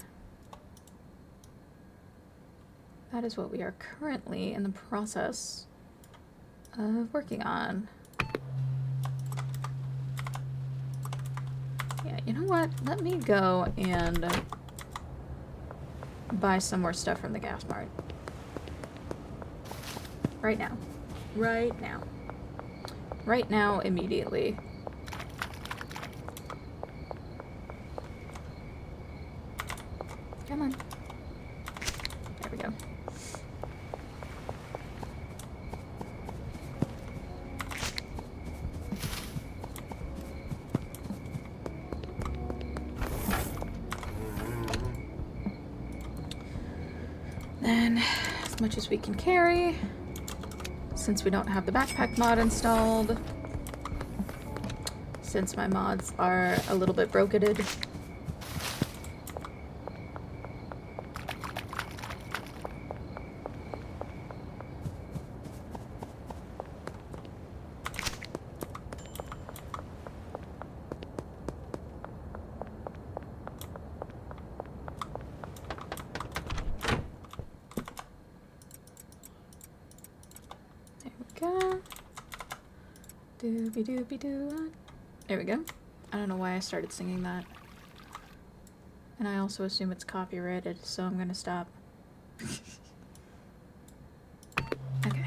[SPEAKER 1] That is what we are currently in the process of working on. Yeah, you know what? Let me go and buy some more stuff from the gas mart. Right now. Right now. Right now, immediately. Come on. There we go. Then, as much as we can carry, since we don't have the backpack mod installed, since my mods are a little bit broketed. Doobie-doobie-doo. There we go. I don't know why I started singing that. And I also assume it's copyrighted, so I'm gonna stop. Okay.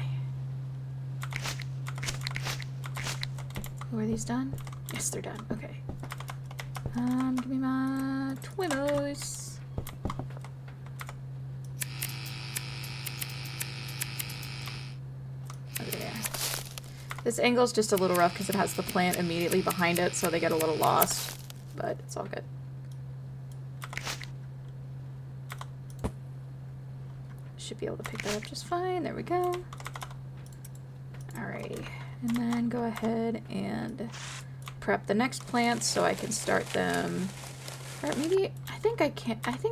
[SPEAKER 1] Were these done? Yes, they're done. Okay. Give me my Twimos. Over there. This angle's just a little rough because it has the plant immediately behind it, so they get a little lost. But it's all good. Should be able to pick that up just fine. There we go. Alrighty. And then go ahead and prep the next plants so I can start them. Or maybe, I think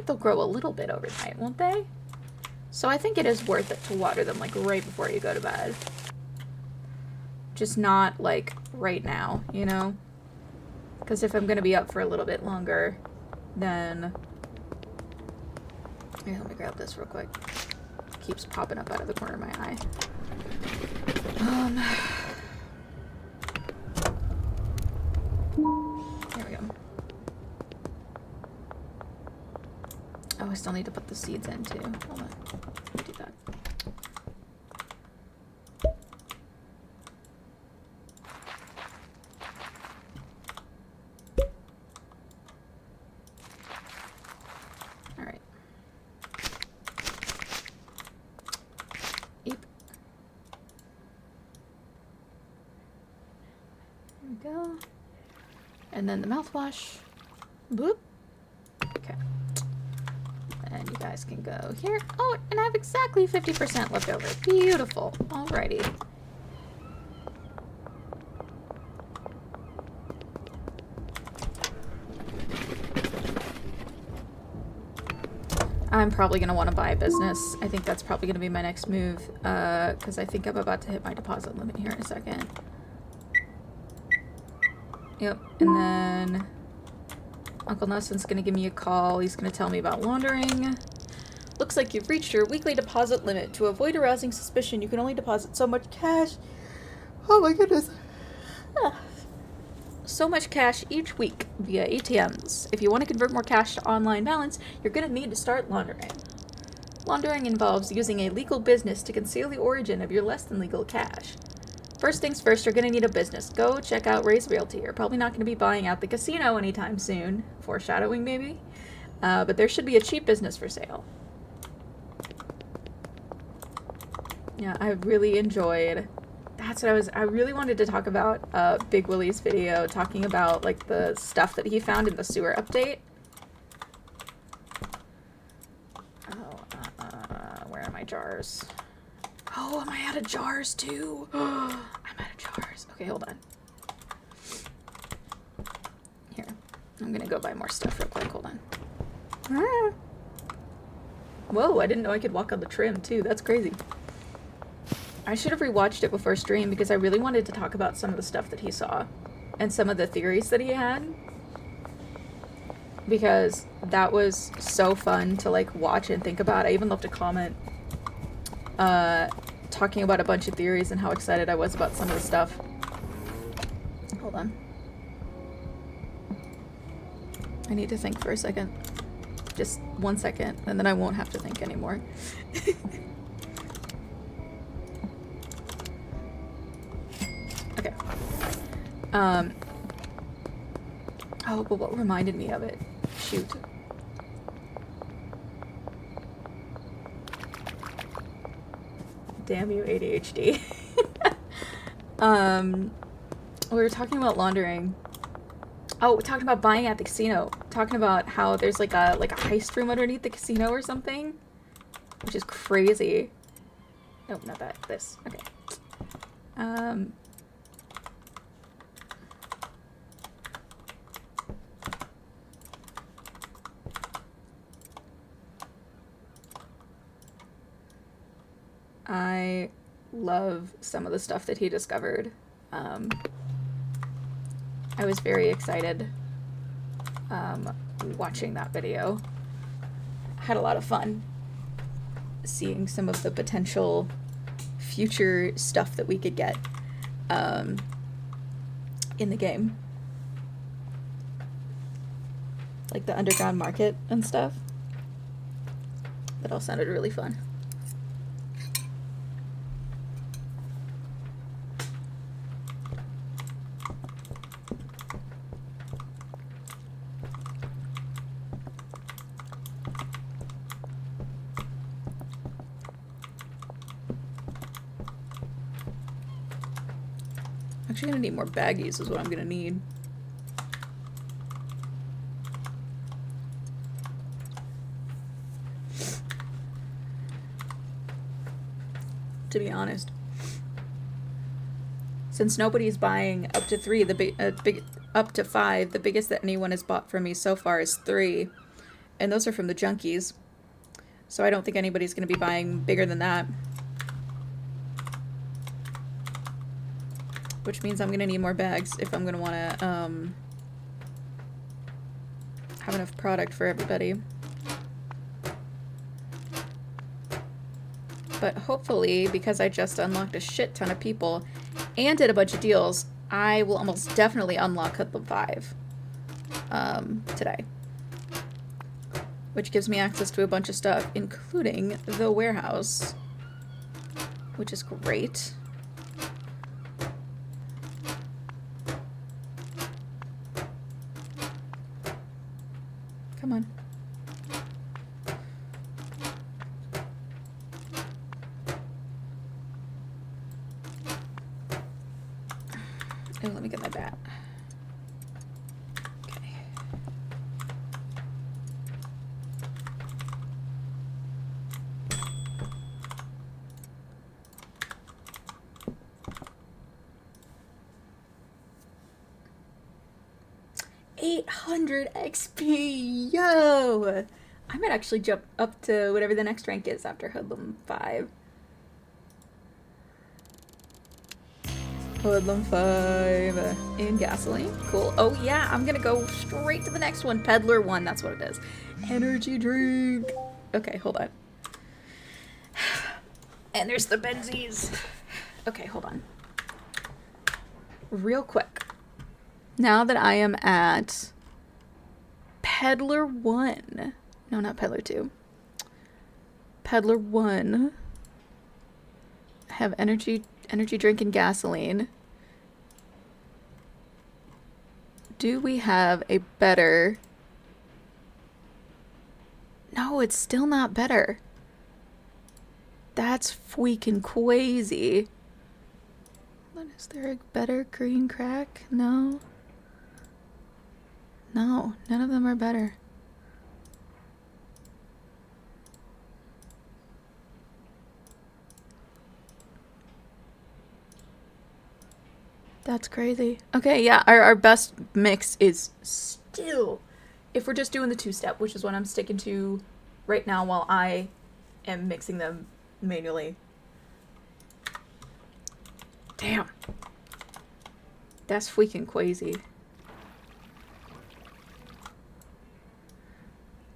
[SPEAKER 1] they'll grow a little bit overnight, won't they? So I think it is worth it to water them like right before you go to bed. Just not like right now, you know? Because if I'm going to be up for a little bit longer, then... Here, let me grab this real quick. It keeps popping up out of the corner of my eye. There we go. Oh, I still need to put the seeds in too. Hold on. Let me do that. Alright. Yep. There we go. And then the mouthwash. Boop. Okay. And you guys can go here. Oh, and I have exactly 50% left over. Beautiful. Alrighty. I'm probably going to want to buy a business. I think that's probably going to be my next move, because I think I'm about to hit my deposit limit here in a second. Yep, and then Uncle Nelson's going to give me a call. He's going to tell me about laundering. Looks like you've reached your weekly deposit limit. To avoid arousing suspicion, you can only deposit so much cash. Oh my goodness. So much cash each week via ATMs. If you want to convert more cash to online balance, you're going to need to start laundering. Laundering involves using a legal business to conceal the origin of your less than legal cash. First things first, you're going to need a business. Go check out Ray's Realty. You're probably not going to be buying out the casino anytime soon. Foreshadowing, maybe? But there should be a cheap business for sale. Yeah, I really enjoyed... That's what I really wanted to talk about Big Willie's video, talking about, like, the stuff that he found in the sewer update. Oh, where are my jars? Oh, am I out of jars, too? I'm out of jars. Okay, hold on. Here. I'm gonna go buy more stuff real quick. Hold on. Ah. Whoa, I didn't know I could walk on the trim, too. That's crazy. I should have rewatched it before stream because I really wanted to talk about some of the stuff that he saw and some of the theories that he had, because that was so fun to like watch and think about. I even left a comment talking about a bunch of theories and how excited I was about some of the stuff. Hold on. I need to think for a second. Just 1 second, and then I won't have to think anymore. Okay. Oh, but what reminded me of it? Shoot. Damn you, ADHD. We were talking about laundering. Oh, we're talking about buying at the casino. Talking about how there's like a heist room underneath the casino or something, which is crazy. Oh, not that. This. Okay. I love some of the stuff that he discovered. I was very excited watching that video. Had a lot of fun seeing some of the potential future stuff that we could get in the game. Like the underground market and stuff. That all sounded really fun. Actually gonna need more baggies is what I'm gonna need. To be honest. Since nobody's buying up to 3, up to 5, the biggest that anyone has bought from me so far is 3. And those are from the junkies. So I don't think anybody's going to be buying bigger than that. Which means I'm going to need more bags if I'm going to want to have enough product for everybody. But hopefully, because I just unlocked a shit ton of people and did a bunch of deals, I will almost definitely unlock Hoodlum 5 today. Which gives me access to a bunch of stuff, including the warehouse, which is great. Come on. Oh, let me get my bat. Okay. $800 XP! Yo! I might actually jump up to whatever the next rank is after Hoodlum 5. Hoodlum 5 in gasoline. Cool. Oh yeah, I'm gonna go straight to the next one. Peddler 1, that's what it is. Energy drink. Okay, hold on. And there's the Benzies. Okay, hold on. Real quick. Now that I am at Peddler 1. No, not Peddler 2. Peddler 1. I have energy drink and gasoline. Do we have a better... No, it's still not better. That's freaking crazy. Is there a better green crack? No. No, none of them are better. That's crazy. Okay, yeah, our best mix is still, if we're just doing the 2-step, which is what I'm sticking to right now while I am mixing them manually. Damn. That's freaking crazy.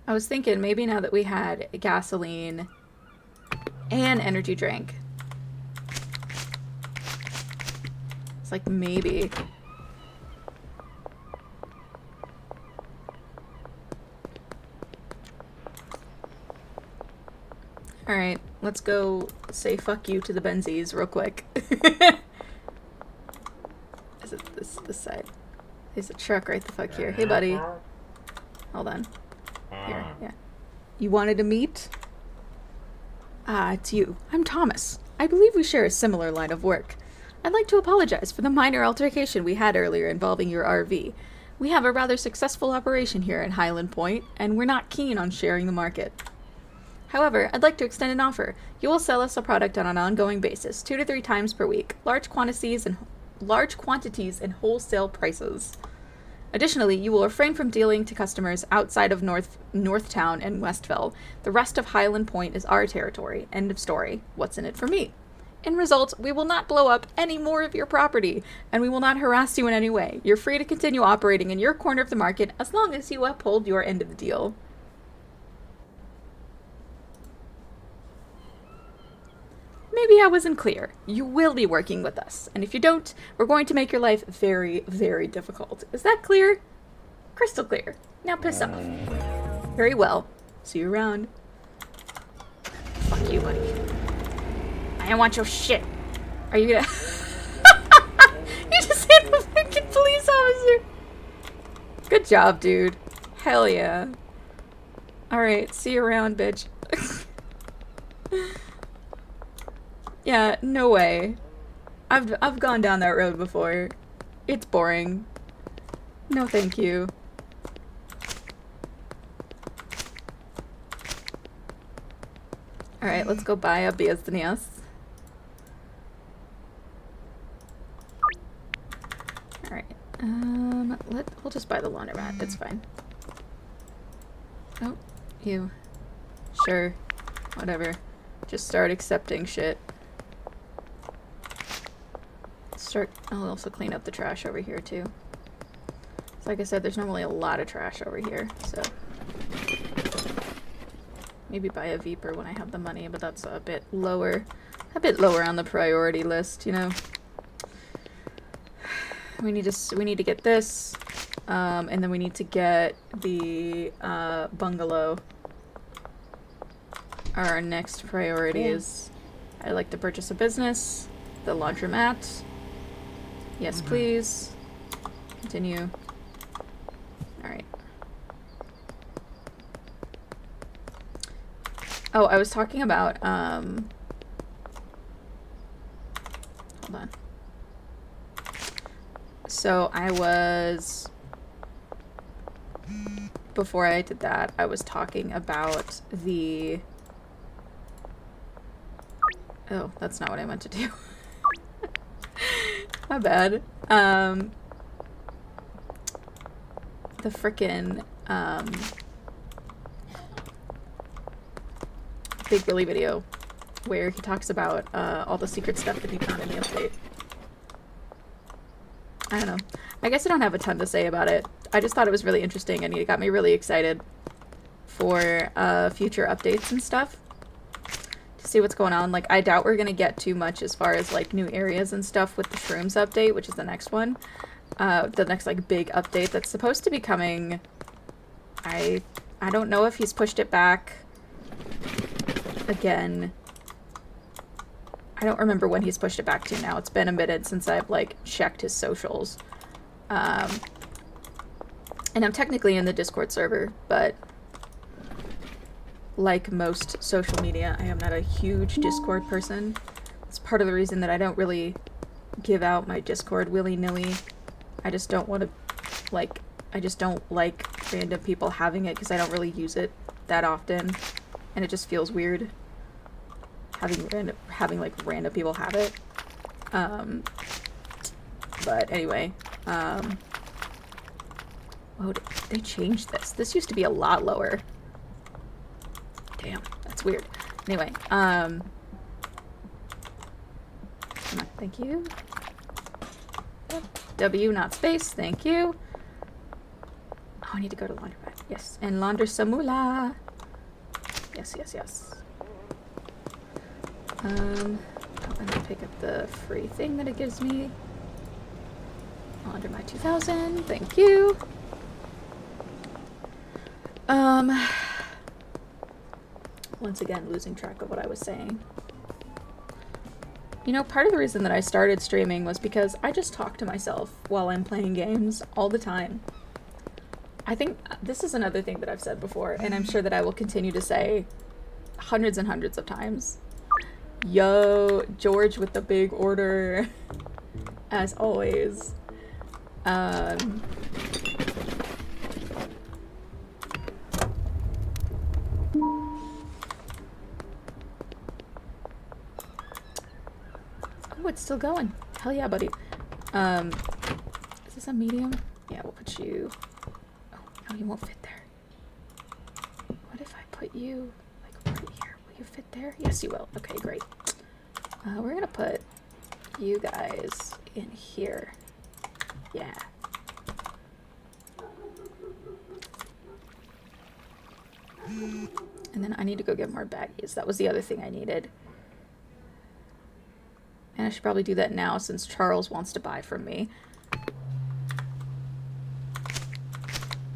[SPEAKER 1] I was thinking maybe now that we had gasoline and energy drink. It's like maybe. Alright, let's go say fuck you to the Benzies real quick. Is it this side? There's a truck right the fuck here. Hey buddy. Hold on. Here, yeah. You wanted to meet? Ah, it's you. I'm Thomas. I believe we share a similar line of work. I'd like to apologize for the minor altercation we had earlier involving your RV. We have a rather successful operation here at Highland Point, and we're not keen on sharing the market. However, I'd like to extend an offer. You will sell us a product on an ongoing basis, 2 to 3 times per week, large quantities and wholesale prices. Additionally, you will refrain from dealing to customers outside of Northtown and Westville. The rest of Highland Point is our territory. End of story. What's in it for me? In result, we will not blow up any more of your property, and we will not harass you in any way. You're free to continue operating in your corner of the market as long as you uphold your end of the deal. Maybe I wasn't clear. You will be working with us, and if you don't, we're going to make your life very, very difficult. Is that clear? Crystal clear. Now piss off. Very well. See you around. Fuck you, buddy. I don't want your shit. Are you gonna... You just hit the freaking police officer. Good job, dude. Hell yeah. Alright, see you around, bitch. Yeah, no way. I've gone down that road before. It's boring. No, thank you. All right, let's go buy a business. All right. We'll just buy the laundromat. It's fine. Oh, you. Sure. Whatever. Just start accepting shit. I'll also clean up the trash over here too. So like I said, there's normally a lot of trash over here, so maybe buy a Viper when I have the money, but that's a bit lower on the priority list, you know. We need to get this, and then we need to get the bungalow. Our next priority is, I'd like to purchase a business, the laundromat. Yes, please. Continue. Alright. Oh, I was talking about, hold on. So before I did that, I was talking about the, oh, that's not what I meant to do. My bad. The frickin', Big Billy video where he talks about, all the secret stuff that he found in the update. I don't know. I guess I don't have a ton to say about it. I just thought it was really interesting and it got me really excited for, future updates and stuff. See what's going on. Like, I doubt we're gonna get too much as far as like new areas and stuff with the shrooms update, which is the next one, the next like big update that's supposed to be coming. I don't know if he's pushed it back again. I don't remember when he's pushed it back to now. It's been a minute since I've like checked his socials, and I'm technically in the Discord server, but like most social media, I am not a huge Discord person. It's part of the reason that I don't really give out my Discord willy-nilly. I just don't want to, like, I just don't like random people having it because I don't really use it that often, and it just feels weird having like random people have it. But anyway, oh, they changed this. This used to be a lot lower. Damn, that's weird. Anyway, come on, thank you. W, not space, thank you. Oh, I need to go to laundromat. Yes, and launder samula. Yes, yes, yes. I'm gonna pick up the free thing that it gives me. Launder my 2000, thank you. Once again, losing track of what I was saying. You know, part of the reason that I started streaming was because I just talk to myself while I'm playing games all the time. I think this is another thing that I've said before, and I'm sure that I will continue to say hundreds and hundreds of times. Yo, George with the big order, as always. Oh, it's still going. Hell yeah, buddy. Is this a medium? Yeah, we'll put you... Oh, no, you won't fit there. What if I put you, like, right here? Will you fit there? Yes, you will. Okay, great. We're gonna put you guys in here. Yeah. And then I need to go get more baggies. That was the other thing I needed. And I should probably do that now since Charles wants to buy from me.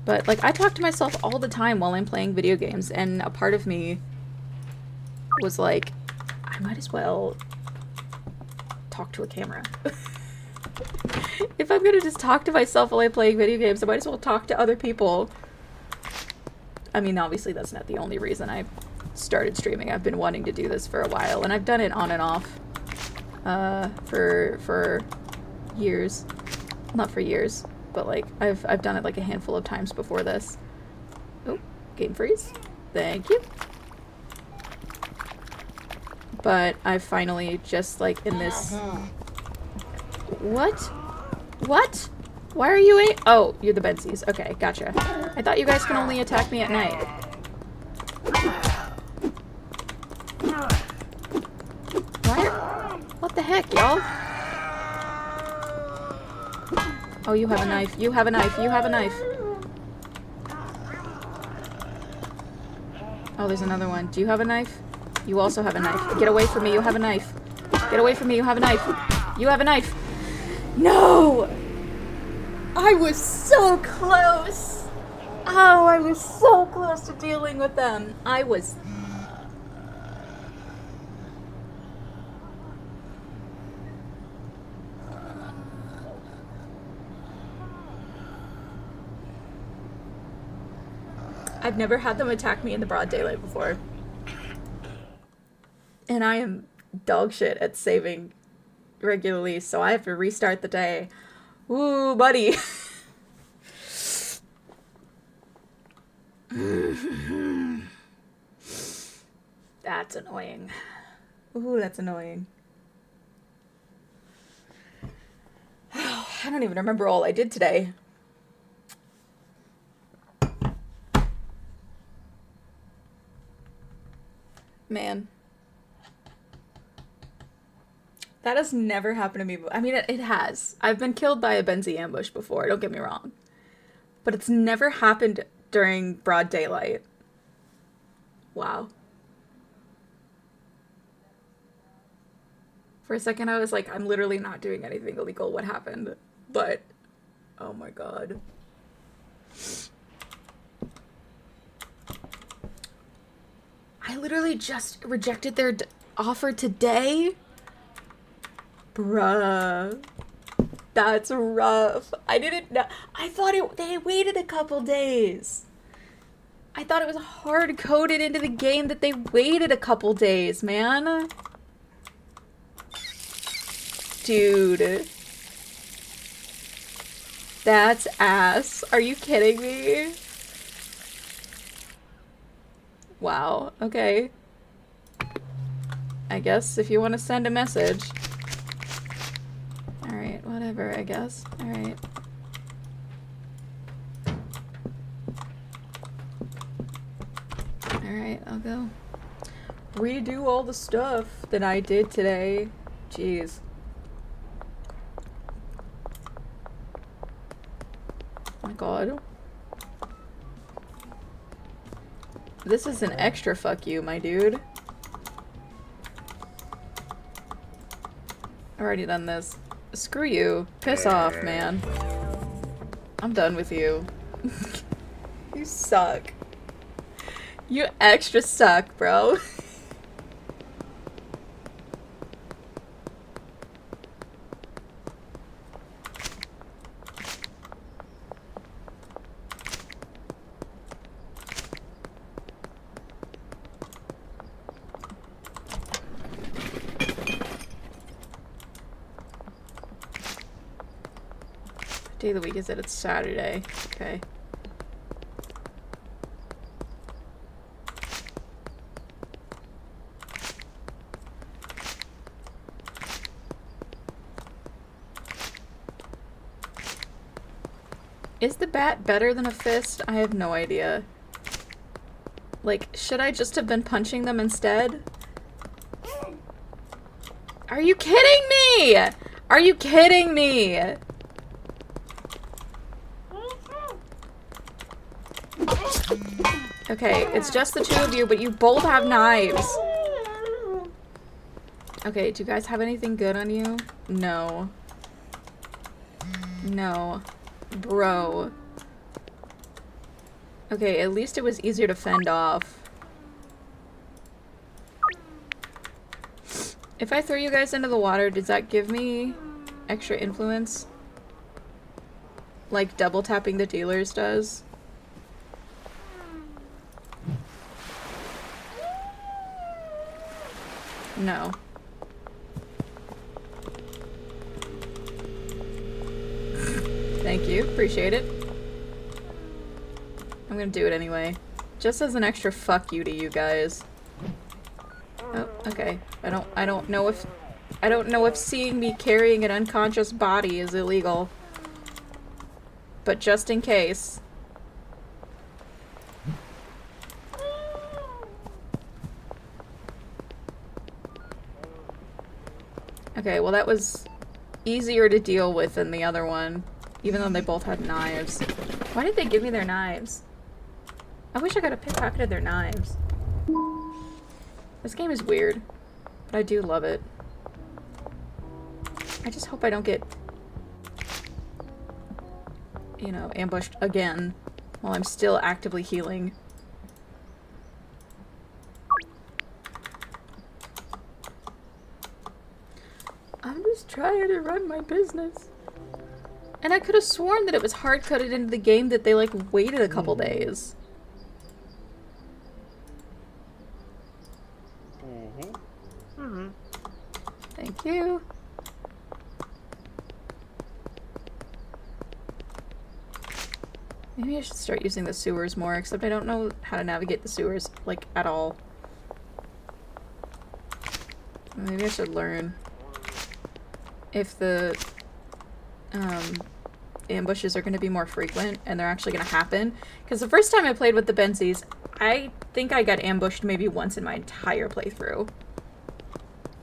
[SPEAKER 1] But, like, I talk to myself all the time while I'm playing video games, and a part of me was like, I might as well talk to a camera. If I'm gonna just talk to myself while I'm playing video games, I might as well talk to other people. I mean, obviously that's not the only reason I started streaming. I've been wanting to do this for a while, and I've done it on and off. for years. Not for years, but like I've done it like a handful of times before this. Oh, game freeze. Thank you. But I've finally just like in this. What? What? Why are you oh, you're the Benzies. Okay, gotcha. I thought you guys can only attack me at night. What the heck, y'all? Oh, you have a knife. You have a knife. You have a knife. Oh, there's another one. Do you have a knife? You also have a knife. Get away from me. You have a knife. Get away from me. You have a knife. You have a knife. No! I was so close. Oh, I was so close to dealing with them. I was... I've never had them attack me in the broad daylight before. And I am dog shit at saving regularly, so I have to restart the day. Ooh, buddy. That's annoying. Ooh, that's annoying. I don't even remember all I did today. Man. That has never happened to me. I mean, it has. I've been killed by a Benzie ambush before, don't get me wrong. But it's never happened during broad daylight. Wow. For a second, I was like, I'm literally not doing anything illegal. What happened? But, oh my god. I literally just rejected their offer today? Bruh. That's rough. I didn't know. I thought they waited a couple days. I thought it was hard-coded into the game that they waited a couple days, man. Dude. That's ass. Are you kidding me? Wow, okay. I guess if you want to send a message. Alright, whatever, I guess. Alright. Alright, I'll go redo all the stuff that I did today. Jeez. Oh my god. This is an extra fuck you, my dude. I've already done this. Screw you. Piss off, man. I'm done with you. You suck. You extra suck, bro. Day of the week is it? It's Saturday. Okay. Is the bat better than a fist? I have no idea. Like, should I just have been punching them instead? Are you kidding me? Are you kidding me? Okay, it's just the two of you, but you both have knives. Okay, do you guys have anything good on you? No. No. Bro. Okay, at least it was easier to fend off. If I throw you guys into the water, does that give me extra influence? Like double tapping the dealers does? No. Thank you. Appreciate it. I'm gonna do it anyway. Just as an extra fuck you to you guys. Oh, okay. I don't know if seeing me carrying an unconscious body is illegal. But just in case. Okay, well that was easier to deal with than the other one. Even though they both had knives. Why did they give me their knives? I wish I could have pickpocketed their knives. This game is weird. But I do love it. I just hope I don't get, you know, ambushed again while I'm still actively healing. I'm just trying to run my business. And I could have sworn that it was hard-coded into the game that they, like, waited a couple days. Thank you. Maybe I should start using the sewers more, except I don't know how to navigate the sewers, like, at all. Maybe I should learn if the ambushes are going to be more frequent and they're actually going to happen. Because the first time I played with the Benzies, I think I got ambushed maybe once in my entire playthrough.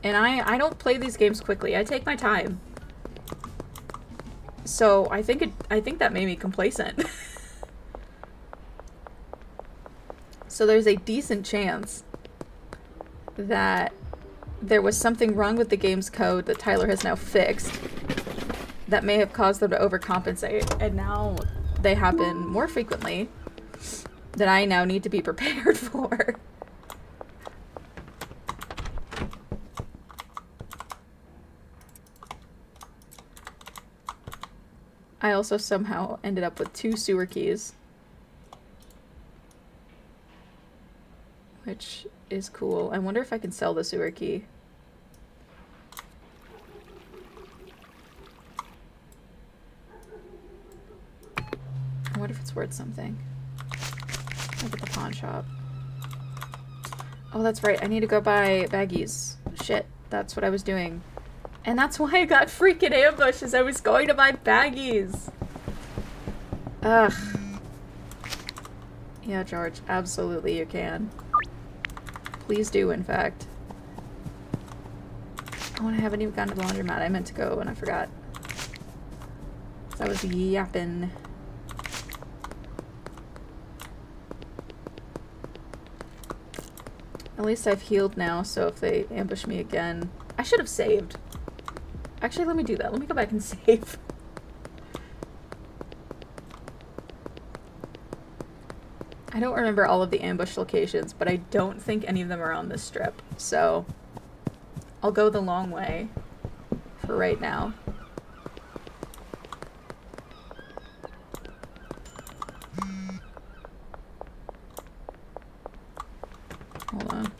[SPEAKER 1] And I don't play these games quickly. I take my time. So I think that made me complacent. So there's a decent chance that there was something wrong with the game's code that Tyler has now fixed that may have caused them to overcompensate, and now they happen more frequently that I now need to be prepared for. I also somehow ended up with 2 sewer keys. Which is cool. I wonder if I can sell the sewer key. I wonder if it's worth something. Look at the pawn shop. Oh, that's right. I need to go buy baggies. Shit. That's what I was doing. And that's why I got freaking ambushed, as I was going to buy baggies. Ugh. Yeah, George. Absolutely you can. Please do, in fact. Oh, and I haven't even gone to the laundromat. I meant to go and I forgot. So I was yapping. At least I've healed now, so if they ambush me again... I should have saved. Actually, let me do that. Let me go back and save. I don't remember all of the ambush locations, but I don't think any of them are on this strip, so I'll go the long way for right now. Hold on.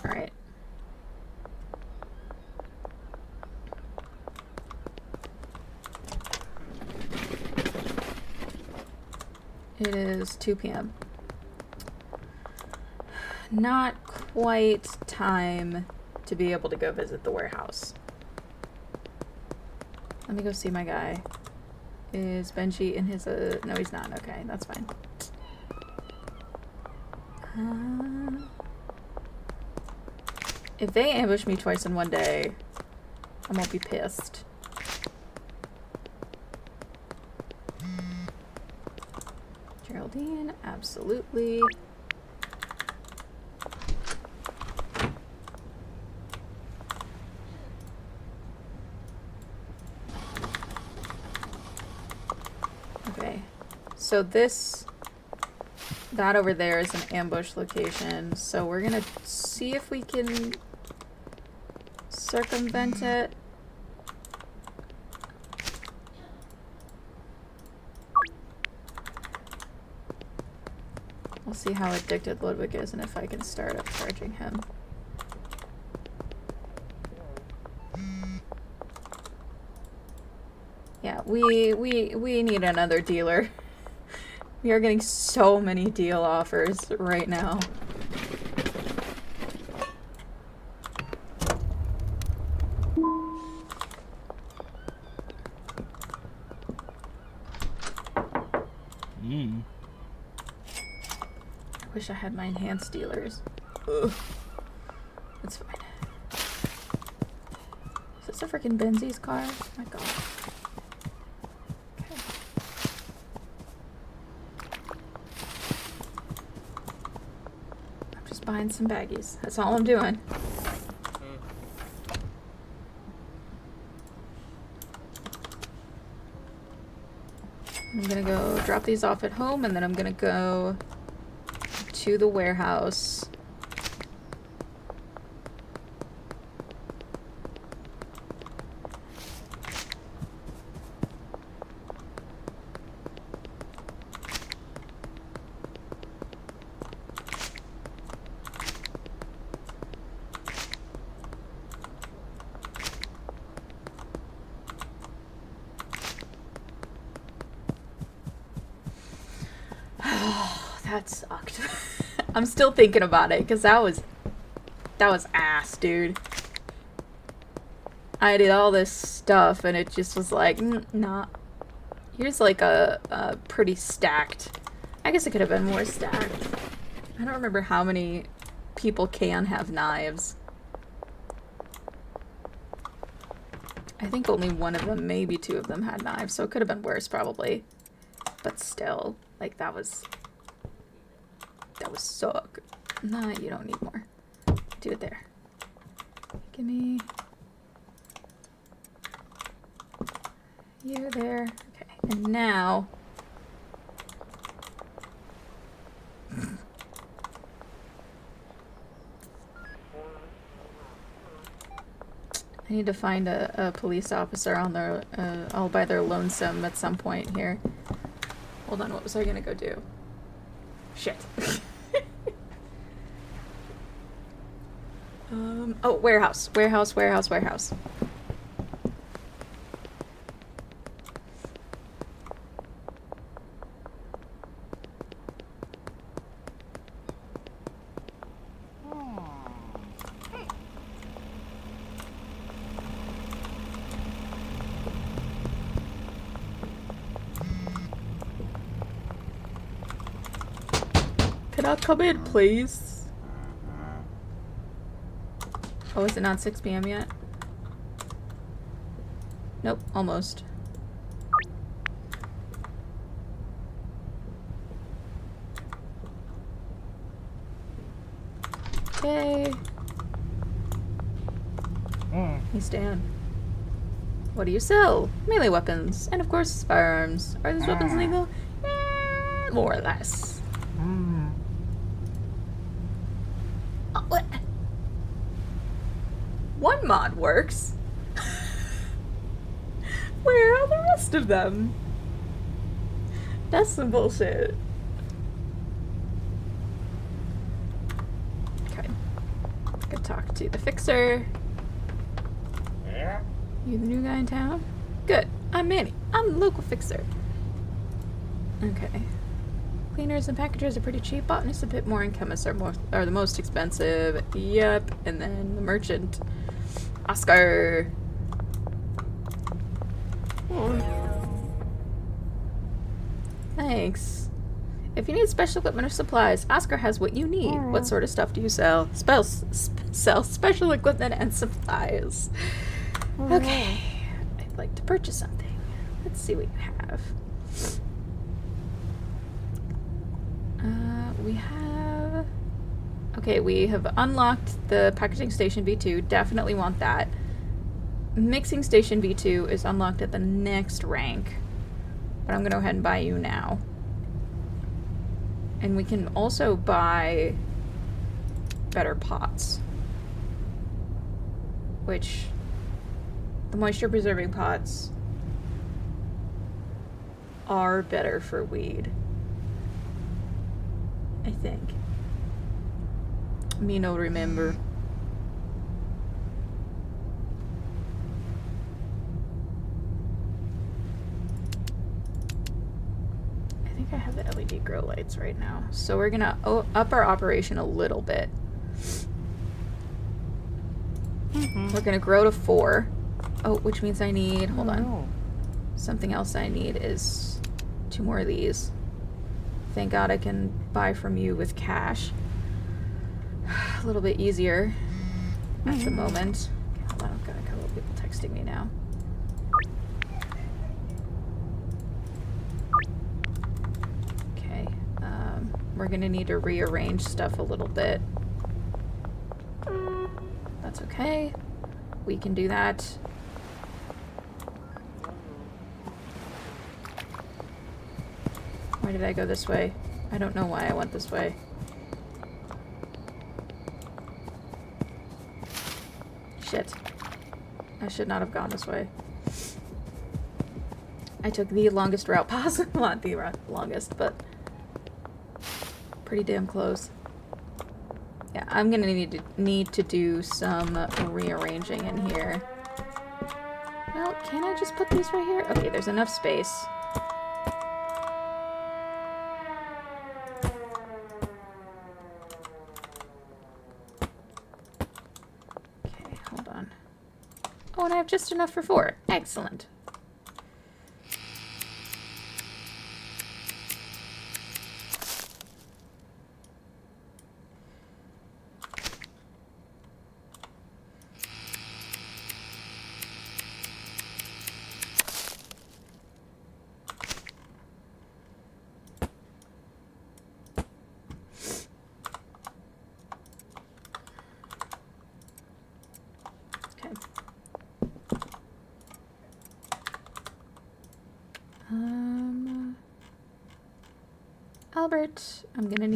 [SPEAKER 1] Alright. It is 2 p.m. Not quite time to be able to go visit the warehouse. Let me go see my guy. Is Benji in his, no he's not. Okay, that's fine. If they ambush me twice in one day, I won't be pissed. Geraldine, absolutely. Okay, so that over there is an ambush location, so we're gonna see if we can circumvent it. We'll see how addicted Ludwig is and if I can start upcharging him. Yeah, we need another dealer. We are getting so many deal offers right now. I wish I had my enhanced dealers. Ugh. That's fine. Is this a freaking Benzies car? Oh my god. Okay. I'm just buying some baggies. That's all I'm doing. I'm gonna go drop these off at home, and then I'm gonna go to the warehouse. That sucked. I'm still thinking about it because that was ass, dude. I did all this stuff and it just was like, nah. Here's like a pretty stacked. I guess it could have been more stacked. I don't remember how many people can have knives. I think only one of them, maybe two of them had knives, so it could have been worse probably. But still, like that was suck. Nah, you don't need more. Do it there. Give me you there. Okay, and now I need to find a police officer on their all by their lonesome at some point here. Hold on, what was I gonna go do? Shit. Oh, warehouse. Warehouse. Can I come in, please? Oh, is it not 6 p.m. yet? Nope, almost. Okay. He's down. What do you sell? Melee weapons. And of course, firearms. Are these weapons legal? More or less. Oh, what? One mod works. Where are the rest of them? That's some bullshit. Okay. Go talk to the fixer. You the new guy in town? Good. I'm Manny. I'm the local fixer. Okay. Cleaners and packagers are pretty cheap. Botanists a bit more, and chemists are the most expensive. Yep. And then the merchant. Oscar. Thanks. If you need special equipment or supplies, Oscar has what you need. What sort of stuff do you sell? Sell special equipment and supplies. Okay. I'd like to purchase something. Let's see what you have. We have... Okay, we have unlocked the packaging station V2. Definitely want that. Mixing station V2 is unlocked at the next rank. But I'm going to go ahead and buy you now. And we can also buy better pots. Which... The moisture preserving pots are better for weed. I think. Me no remember. I think I have the LED grow lights right now. So we're gonna up our operation a little bit. We're gonna grow to 4. Oh, which means I need, hold on. Something else I need is 2 more of these. Thank God I can buy from you with cash. A little bit easier at the moment. Okay, hold on, I've got a couple of people texting me now. Okay, we're gonna need to rearrange stuff a little bit. That's okay. We can do that. Why did I go this way? I don't know why I went this way. Shit. I should not have gone this way. I took the longest route possible. Not the longest, but pretty damn close. Yeah, I'm gonna need to do some rearranging in here. Well, can I just put these right here? Okay, there's enough space. Okay, hold on. Oh, and I have just enough for 4. Excellent. Albert, I'm gonna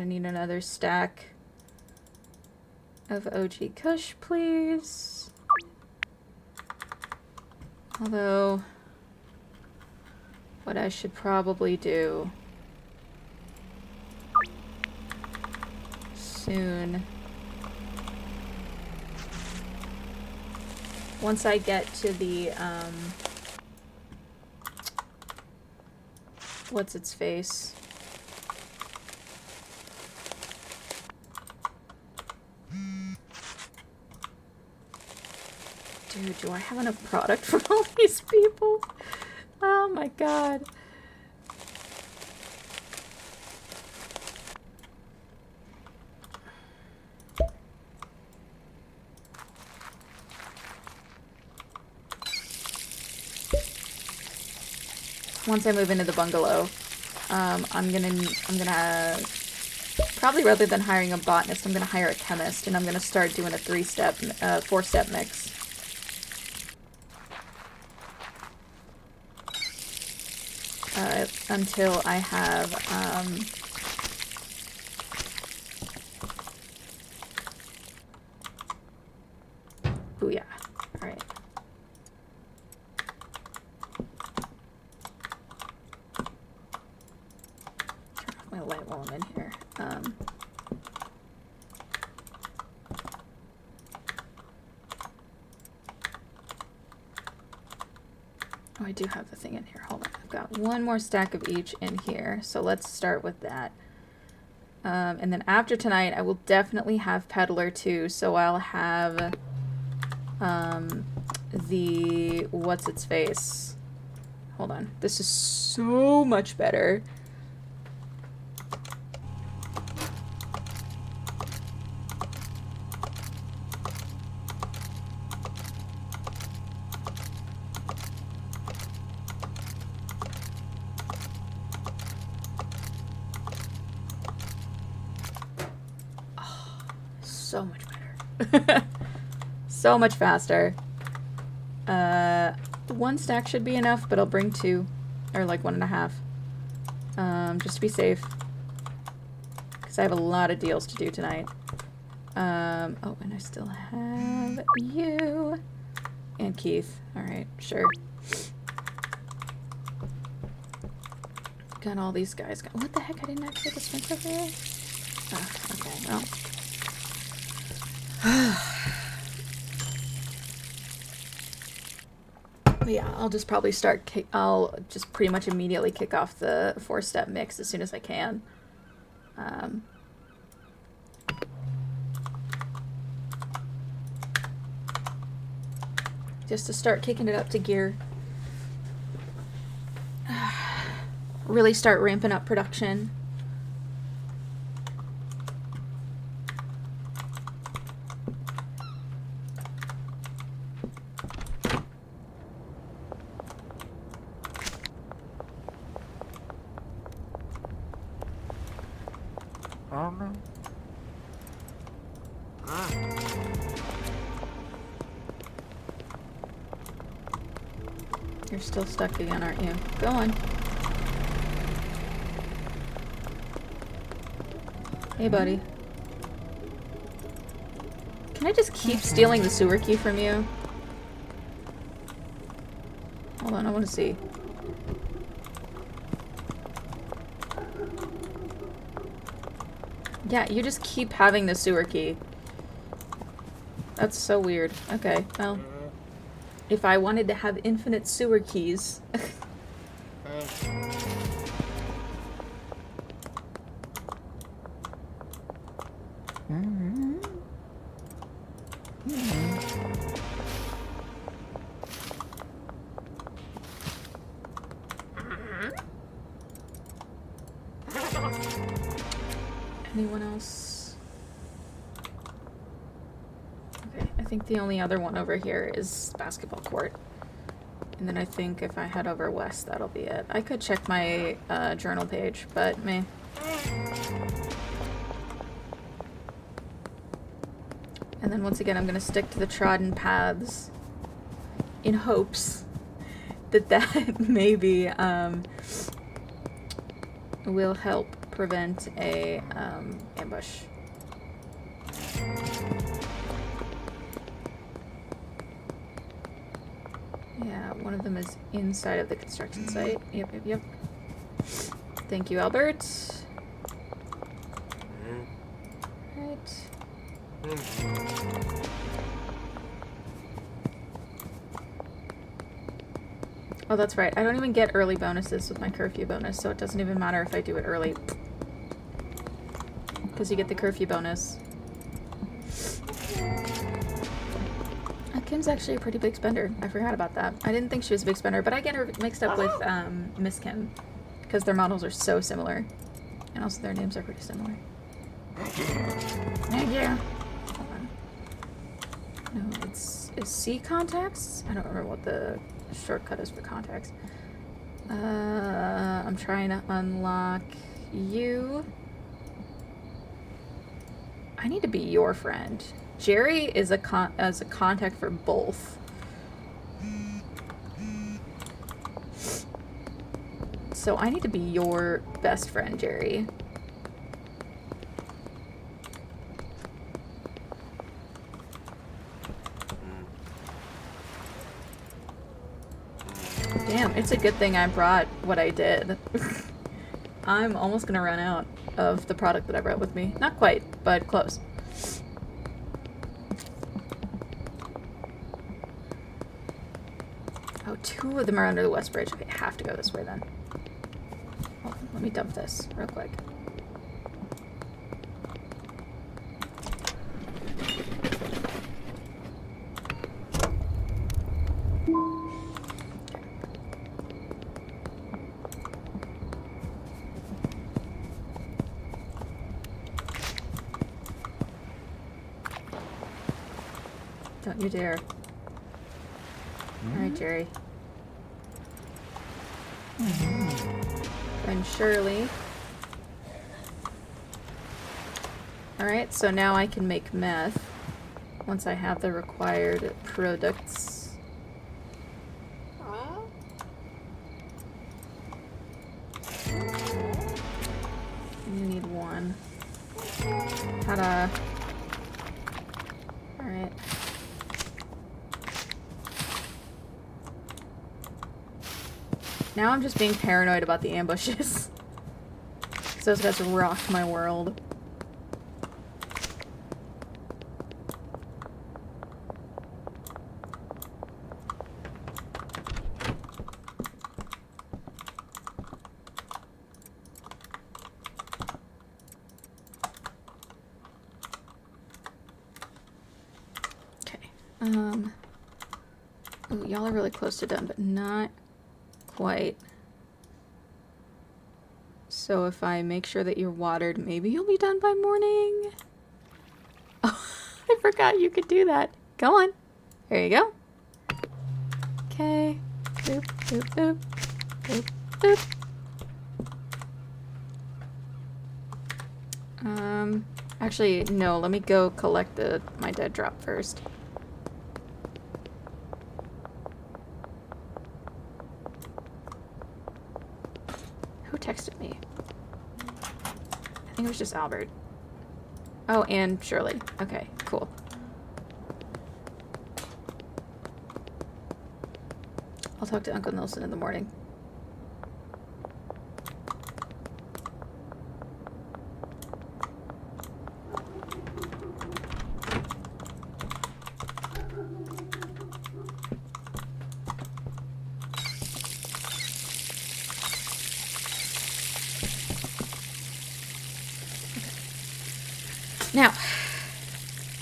[SPEAKER 1] need another stack of OG Kush, please. Although, what I should probably do soon, once I get to the, what's its face? Dude, do I have enough product for all these people? Oh my god. Once I move into the bungalow, I'm gonna probably, rather than hiring a botanist, I'm gonna hire a chemist, and I'm gonna start doing a 4-step mix. Until I have, booyah. Alright. Turn off my light while I'm in here. Oh, I do have the thing in here. Hold on. I've got one more stack of each in here. So let's start with that. And then after tonight, I will definitely have Peddler too. So I'll have the... what's its face? Hold on. This is so much better. So much better. So much faster. 1 stack should be enough, but I'll bring 2. Or like 1.5. Just to be safe. Because I have a lot of deals to do tonight. Oh, and I still have you. And Keith. Alright, sure. Then all these guys got... What the heck? I didn't activate the sprinkler for you? Oh, okay, well. But yeah, I'll just probably start... I'll just pretty much immediately kick off the 4-step mix as soon as I can. Just to start kicking it up to gear. Really start ramping up production. You're still stuck again, aren't you? Go on. Hey, buddy. Can I just keep stealing the sewer key from you? Hold on, I want to see. Yeah, you just keep having the sewer key. That's so weird. Okay, well. If I wanted to have infinite sewer keys... Anyone else? Okay, I think the only other one over here is basketball court. And then I think if I head over west, that'll be it. I could check my journal page, but meh. And then once again, I'm gonna stick to the trodden paths in hopes that that maybe will help prevent a ambush. Yeah, one of them is inside of the construction site. Yep. Thank you, Albert. Right. Oh, that's right. I don't even get early bonuses with my curfew bonus, so it doesn't even matter if I do it early. Because you get the curfew bonus. Kim's actually a pretty big spender. I forgot about that. I didn't think she was a big spender, but I get her mixed up with Miss Kim. Because their models are so similar. And also their names are pretty similar. Yeah. Hold on. No, it's C contacts? I don't remember what the shortcut is for contacts. I'm trying to unlock you. I need to be your friend. Jerry is a contact for both. So I need to be your best friend, Jerry. Damn, it's a good thing I brought what I did. I'm almost gonna run out of the product that I brought with me. Not quite, but close. Oh, 2 of them are under the west bridge. Okay, I have to go this way then. Hold on, let me dump this real quick. Don't you dare. Alright, Jerry. And Shirley. Alright, so now I can make meth once I have the required products. You need 1. Ta-da. Alright. Now I'm just being paranoid about the ambushes. those guys rocked my world. Ooh, y'all are really close to done, but not quite. So if I make sure that you're watered, maybe you'll be done by morning. Oh, I forgot you could do that. Go on. There you go. Okay. Boop, boop, boop. Boop, boop. Actually, no, let me go collect my dead drop first. Who texted me? I think it was just Albert. Oh, and Shirley. Okay, cool. I'll talk to Uncle Nelson in the morning. Now,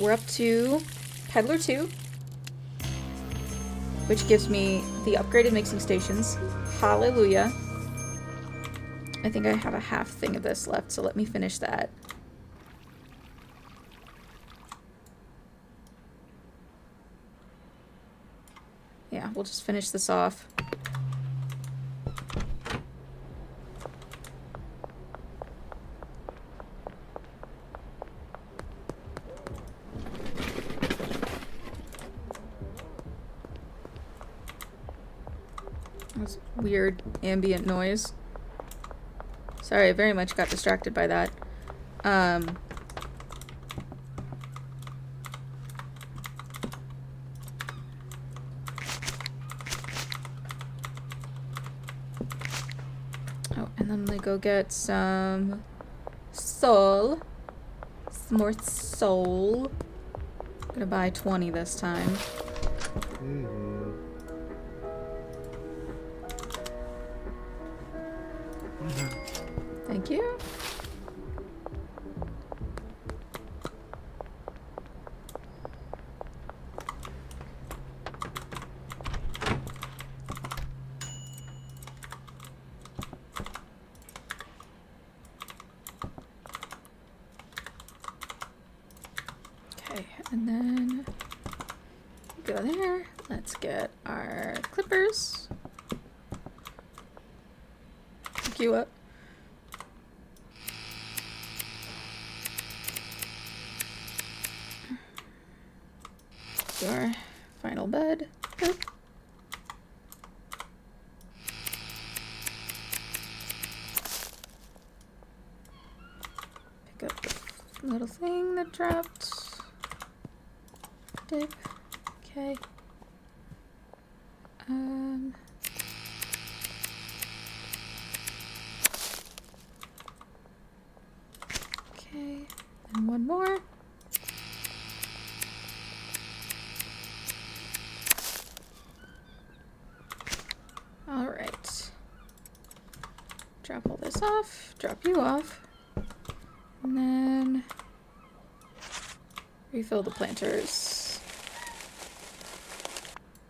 [SPEAKER 1] we're up to Peddler 2, which gives me the upgraded mixing stations. Hallelujah. I think I have a half thing of this left, so let me finish that. Yeah, we'll just finish this off. That's weird ambient noise. Sorry, I very much got distracted by that. Oh, and then they go get some soul. Some more soul. I'm gonna buy 20 this time. Thank you. Okay, and then go there. Let's get our clippers. Pick you up. Our final bed. Boop. Pick up the little thing that dropped. Dip. Okay. Okay. And one more. Alright. Drop all this off, drop you off, and then refill the planters.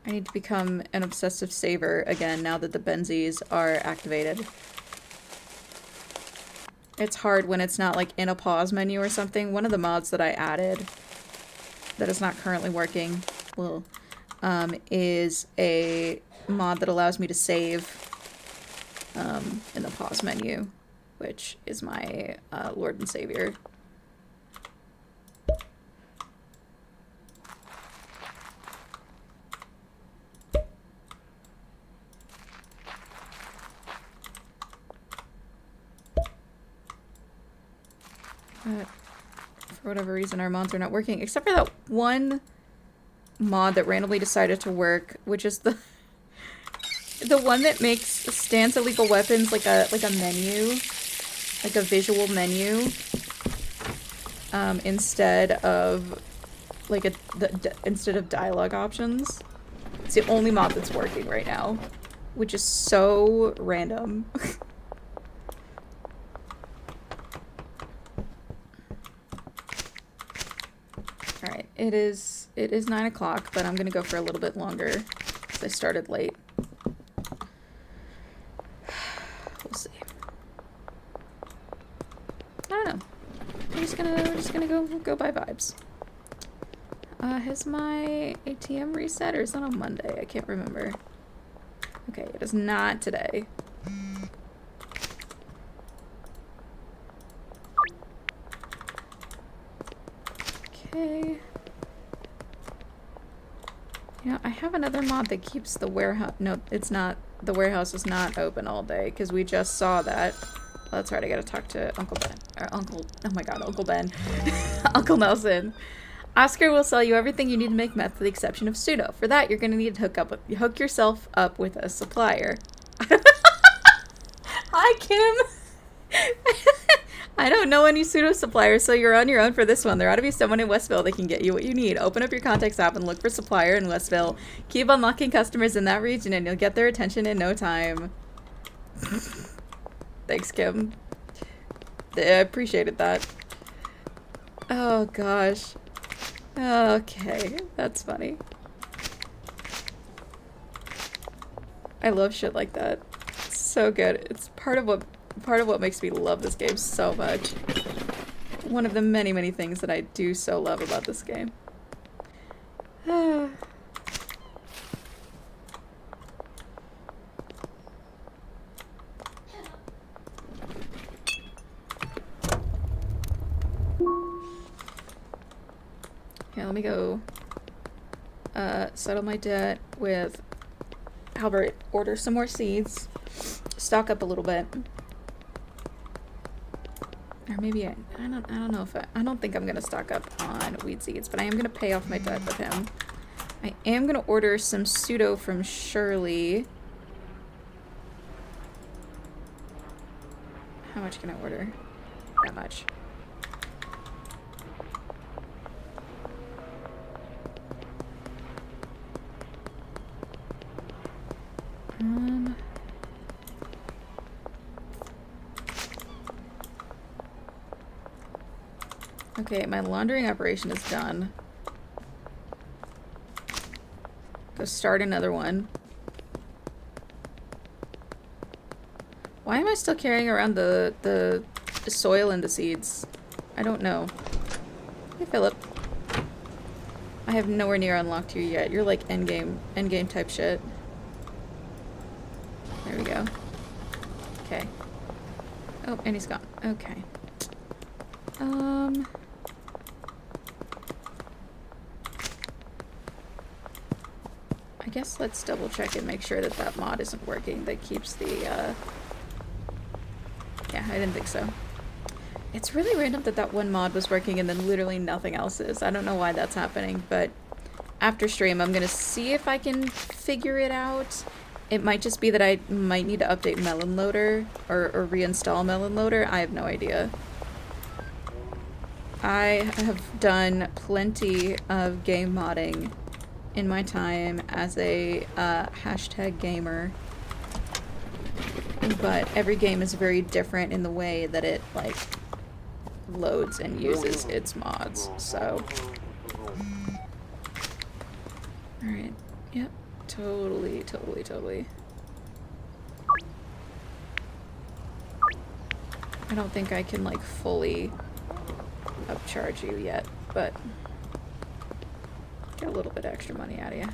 [SPEAKER 1] I need to become an obsessive saver again now that the Benzies are activated. It's hard when it's not like in a pause menu or something. One of the mods that I added that is not currently working, well, is a mod that allows me to save in the pause menu, which is my Lord and Savior. But for whatever reason, our mods are not working, except for that one mod that randomly decided to work, which is the one that makes stance illegal weapons like a menu. like a visual menu instead of like instead of dialogue options. It's the only mod that's working right now, which is so random. Alright, it is 9 o'clock, but I'm gonna go for a little bit longer because I started late. We'll see. I don't know. We're just gonna go by vibes. Has my ATM reset, or is that on Monday? I can't remember. Okay, it is not today. Okay. You know, I have another mod that keeps the warehouse. No, it's not. The warehouse is not open all day because we just saw that. Oh, that's right. I gotta talk to Uncle Ben. Or Uncle. Oh my God, Uncle Ben. Uncle Nelson. Oscar will sell you everything you need to make meth with the exception of pseudo. For that, you're gonna need to hook yourself up with a supplier. Hi, Kim. I don't know any pseudo suppliers, so you're on your own for this one. There ought to be someone in Westville that can get you what you need. Open up your contacts app and look for supplier in Westville. Keep unlocking customers in that region and you'll get their attention in no time. Thanks, Kim. I appreciated that. Oh, gosh. Okay, that's funny. I love shit like that. It's so good. It's part of what makes me love this game so much. One of the many, many things that I do so love about this game. Okay, let me go settle my debt with Albert, order some more seeds, stock up a little bit. Or maybe I don't know if I don't think I'm gonna stock up on weed seeds, but I am gonna pay off my debt with him. I am gonna order some pseudo from Shirley. How much can I order? That much. Okay, my laundering operation is done. Go start another one. Why am I still carrying around the soil and the seeds? I don't know. Hey, Philip. I have nowhere near unlocked you yet. You're like endgame type shit. There we go. Okay. Oh, and he's gone. Okay. I guess let's double check and make sure that that mod isn't working that keeps the, yeah, I didn't think so. It's really random that that one mod was working and then literally nothing else is. I don't know why that's happening, but after stream I'm gonna see if I can figure it out. It might just be that I might need to update Melon Loader or reinstall Melon Loader. I have no idea. I have done plenty of game modding in my time as a hashtag gamer, but every game is very different in the way that it like loads and uses its mods, so. Alright, yep, totally. I don't think I can like fully upcharge you yet, but get a little bit extra money out of you.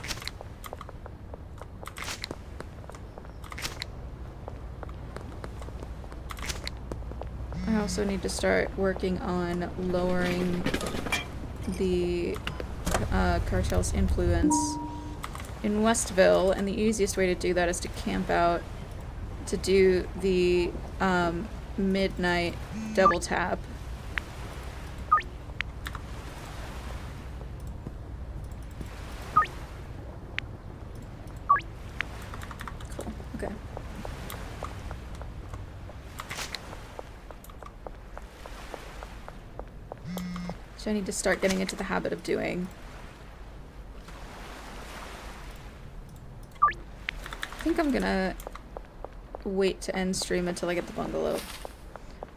[SPEAKER 1] I also need to start working on lowering the cartel's influence in Westville, and the easiest way to do that is to camp out to do the midnight double tap. which I need to start getting into the habit of doing. I think I'm gonna wait to end stream until I get the bungalow.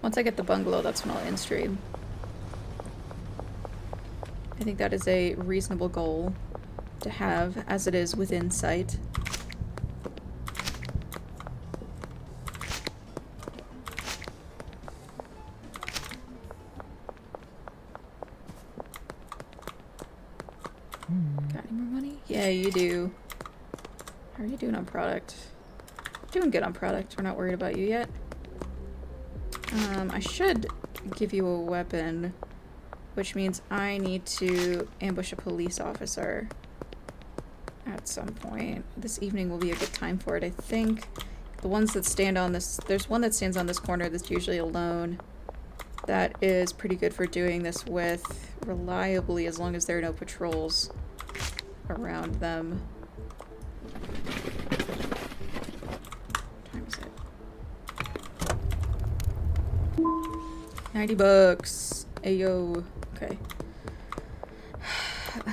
[SPEAKER 1] Once I get the bungalow, that's when I'll end stream. I think that is a reasonable goal to have, as it is within sight. Got any more money? Yeah, you do. How are you doing on product? Doing good on product. We're not worried about you yet. I should give you a weapon, which means I need to ambush a police officer at some point. This evening will be a good time for it, I think. The ones that stand on this... There's one that stands on this corner that's usually alone. That is pretty good for doing this with reliably, as long as there are no patrols around them. What time is it? $90. Ayo. Okay.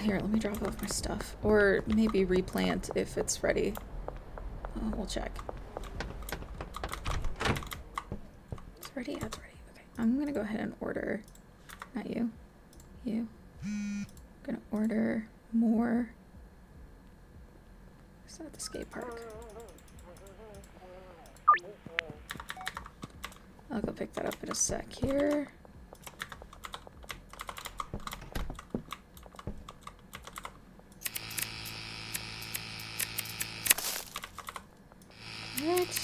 [SPEAKER 1] Here, let me drop off my stuff. Or maybe replant if it's ready. We'll check. It's ready? Yeah, it's ready. Okay. I'm gonna go ahead and order. Not you. You. I'm gonna order more. Is that the skate park? I'll go pick that up in a sec here. Right.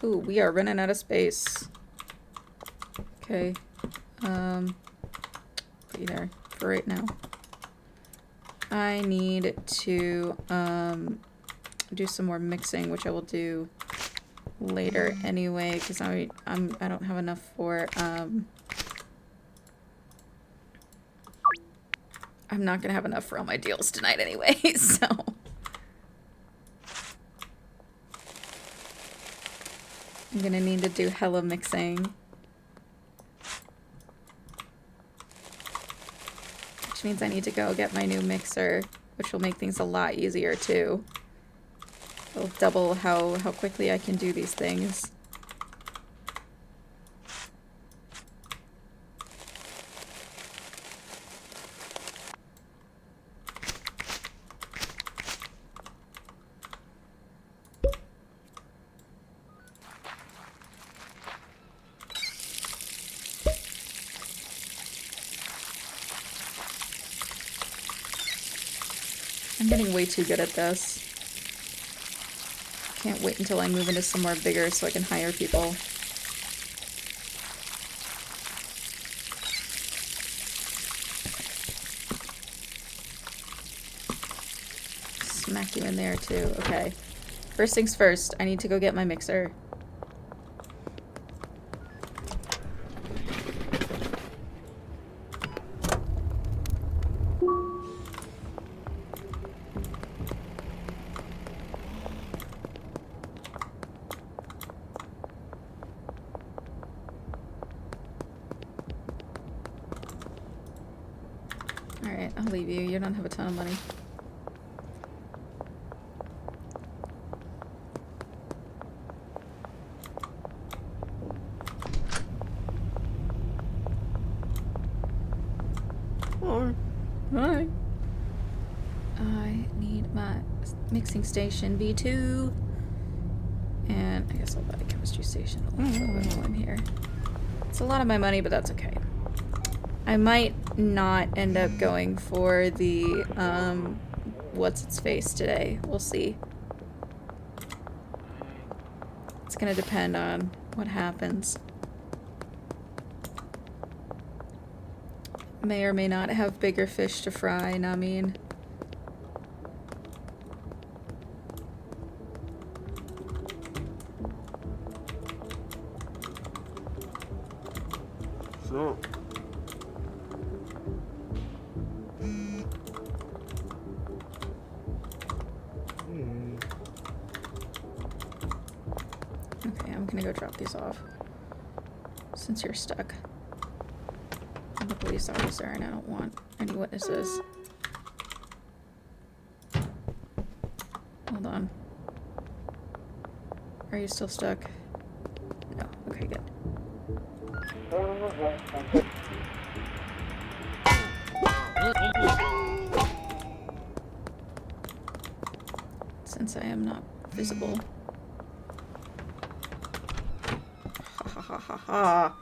[SPEAKER 1] Ooh, we are running out of space. Okay. Put you there for right now. I need to do some more mixing, which I will do later anyway, because I don't have enough for I'm not gonna have enough for all my deals tonight anyway, so I'm gonna need to do hella mixing. Which means I need to go get my new mixer, which will make things a lot easier too. It'll double how quickly I can do these things. I'm getting way too good at this. Can't wait until I move into somewhere bigger so I can hire people. Smack you in there too. Okay. First things first, I need to go get my mixer. Alright, I'll leave you. You don't have a ton of money. Alright. I need my mixing station B2. And I guess I'll buy a chemistry station while I'm here. It's a lot of my money, but that's okay. I might not end up going for the, what's its face today. We'll see. It's gonna depend on what happens. May or may not have bigger fish to fry, I mean.
[SPEAKER 2] So.
[SPEAKER 1] gonna go drop these off. Since you're stuck. I'm the police officer and I don't want any witnesses. Hold on. Are you still stuck? No. Okay, good. Since I am not visible. Ha ha ha ha ha.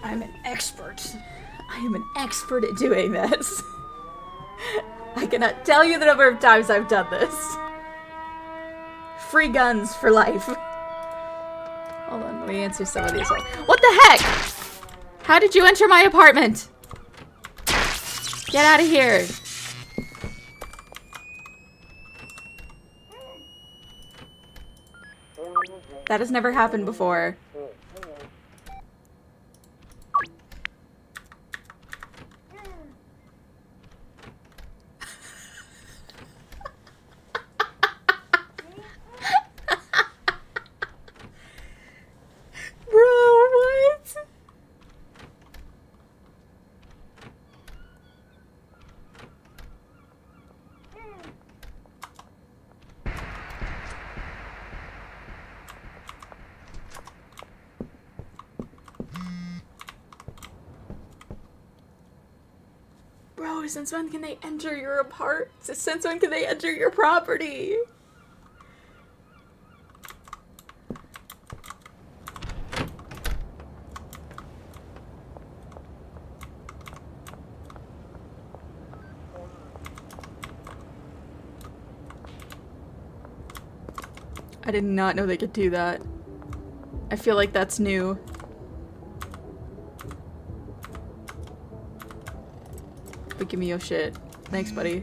[SPEAKER 1] I'm an expert. I am an expert at doing this. I cannot tell you the number of times I've done this. Free guns for life. Hold on, let me answer some of these. What the heck? How did you enter my apartment? Get out of here. That has never happened before. Bro, since when can they enter your apartment? Since when can they enter your property? I did not know they could do that. I feel like that's new. But give me your shit. Thanks, buddy.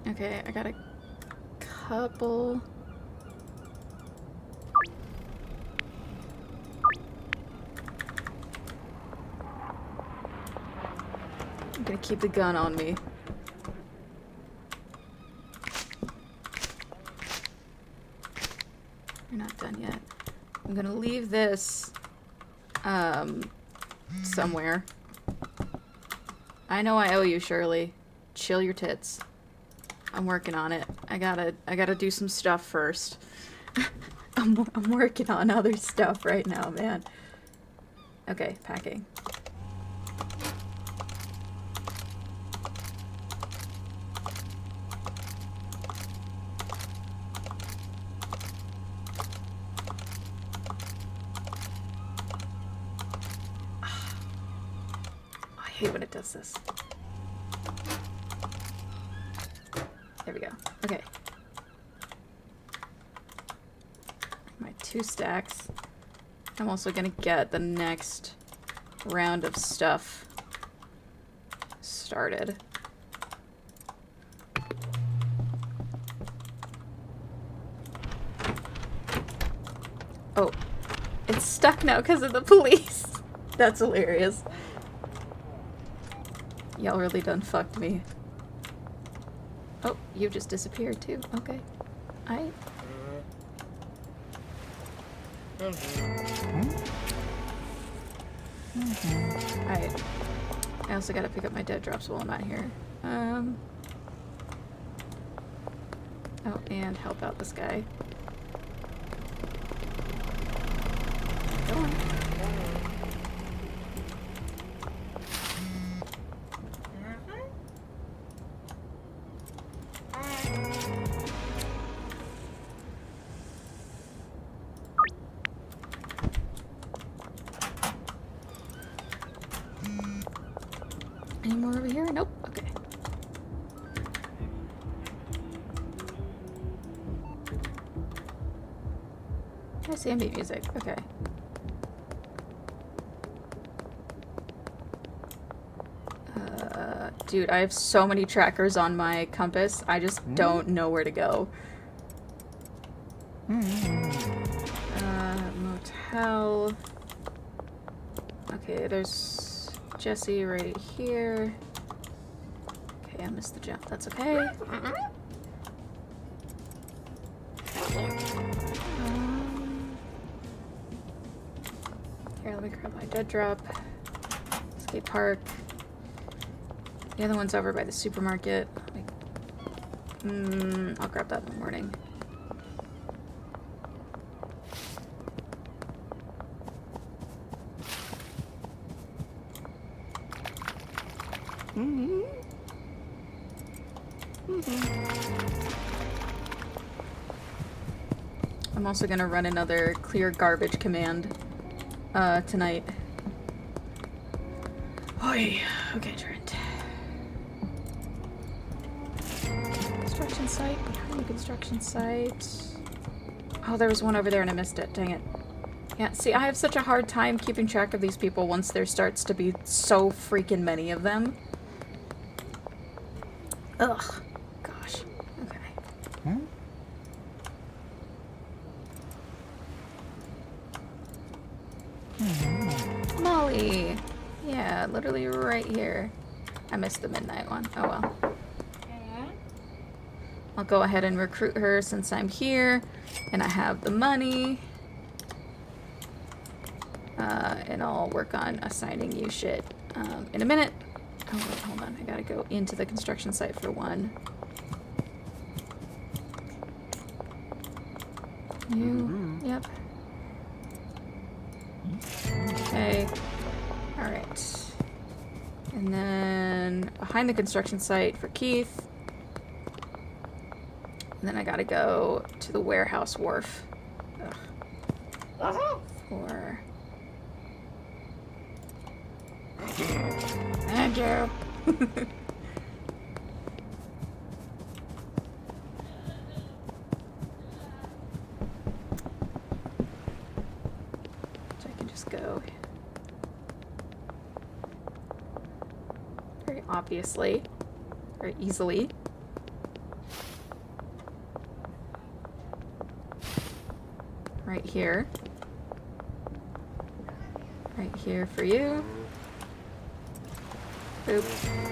[SPEAKER 1] Okay, I got a couple. I'm gonna keep the gun on me. You're not done yet. I'm gonna leave this somewhere. I know I owe you, Shirley. Chill your tits. I'm working on it. I gotta do some stuff first. I'm working on other stuff right now, man. Okay, packing. I hate when it does this. There we go. Okay. My 2 stacks. I'm also gonna get the next round of stuff started. Oh, it's stuck now because of the police. That's hilarious. Y'all really done fucked me. Oh, you just disappeared too. Okay. Alright. Alright. I also gotta pick up my dead drops while I'm out here. Oh, and help out this guy. Go on. Any more over here? Nope. Okay. Nice ambient music. Okay. Dude, I have so many trackers on my compass. I just don't know where to go. Motel. Okay, there's Jesse right here. Okay, I missed the jump. That's okay. Here, let me grab my dead drop. Skate park. The other one's over by the supermarket. I'll grab that in the morning. I'm also gonna run another clear garbage command tonight. Oi. Okay, Trent. Construction site. Behind the construction site. Oh, there was one over there and I missed it. Dang it. Yeah, see, I have such a hard time keeping track of these people once there starts to be so freaking many of them. Ugh. Gosh. Okay.
[SPEAKER 2] Huh?
[SPEAKER 1] Molly! Yeah, literally right here. I missed the midnight one. Oh well. I'll go ahead and recruit her since I'm here and I have the money. And I'll work on assigning you shit in a minute. Oh wait, hold on. I gotta go into the construction site for one. You? Yep. Okay. Alright. And then behind the construction site for Keith. And then I gotta go to the warehouse wharf. Ugh. For... Thank you. So I can just go very obviously, very easily. Right here. Right here for you. Boop.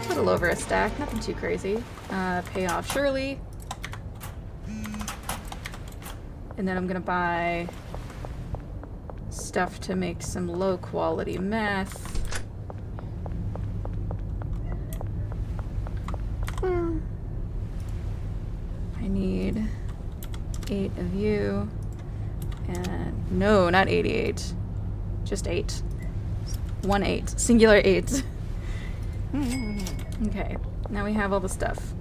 [SPEAKER 1] A little over a stack, nothing too crazy. Pay off Shirley. And then I'm gonna buy stuff to make some low quality meth. I need 8 of you. And no, not 88. Just 8. 1 8. Singular 8. Okay, now we have all the stuff.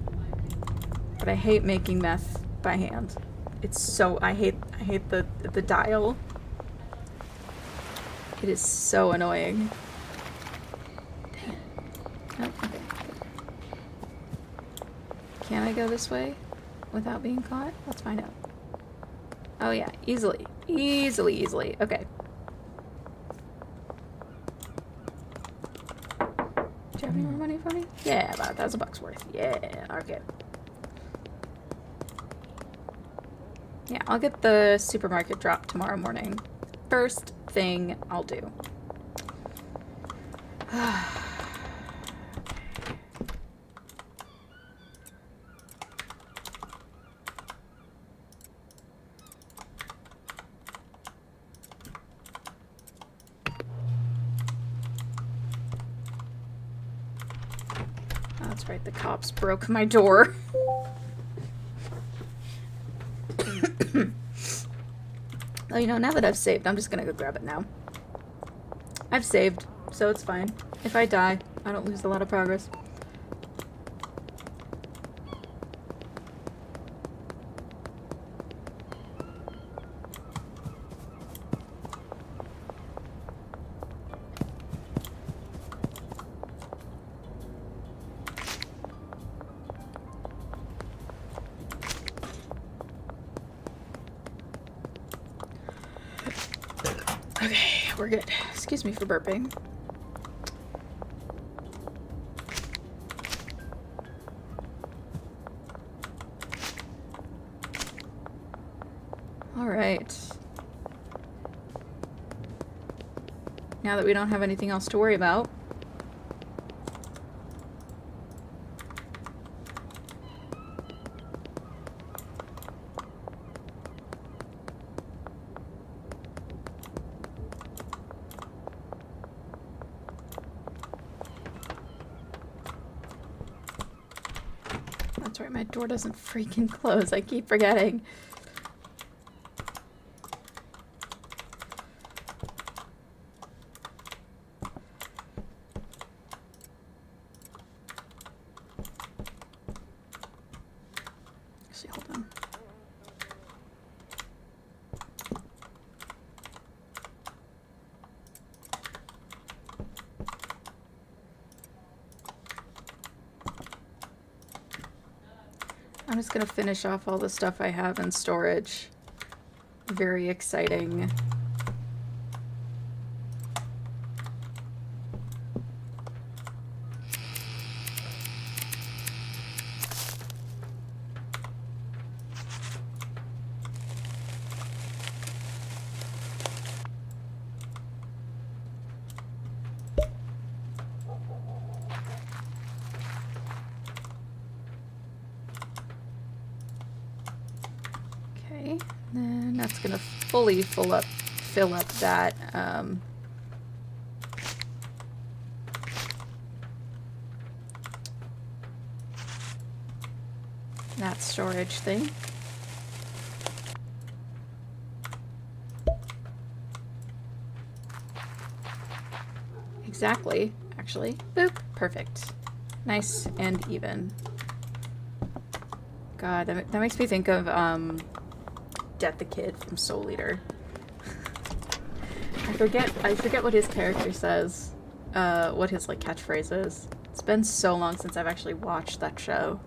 [SPEAKER 1] But I hate making meth by hand. It's so I hate the dial. It is so annoying. Dang it. Nope, okay. Can I go this way without being caught? Let's find out. Oh yeah, easily. Easily. Okay. Do you have any more money for me? Yeah, about $1,000 worth. Yeah, okay. Yeah, I'll get the supermarket drop tomorrow morning. First thing I'll do. That's right, the cops broke my door. Oh, you know, now that I've saved, I'm just gonna go grab it now. I've saved, so it's fine. If I die, I don't lose a lot of progress. Okay, we're good. Excuse me for burping. All right. Now that we don't have anything else to worry about. Sorry, my door doesn't freaking close. I keep forgetting. Actually, hold on. I'm just gonna finish off all the stuff I have in storage. Very exciting. Okay, then that's gonna fully fill up that that storage thing. Exactly, actually. Boop. Perfect. Nice and even. God, that makes me think of Death the Kid from Soul Eater. I forget what his character says, what his like catchphrase is. It's been so long since I've actually watched that show.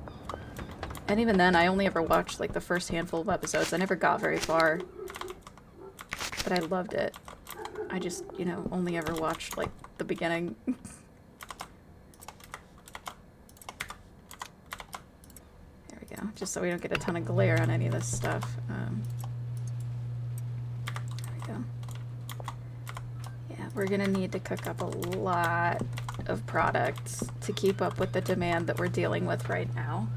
[SPEAKER 1] And even then, I only ever watched like the first handful of episodes. I never got very far. But I loved it. I just, you know, only ever watched like the beginning. There we go. Just so we don't get a ton of glare on any of this stuff. We're gonna need to cook up a lot of products to keep up with the demand that we're dealing with right now.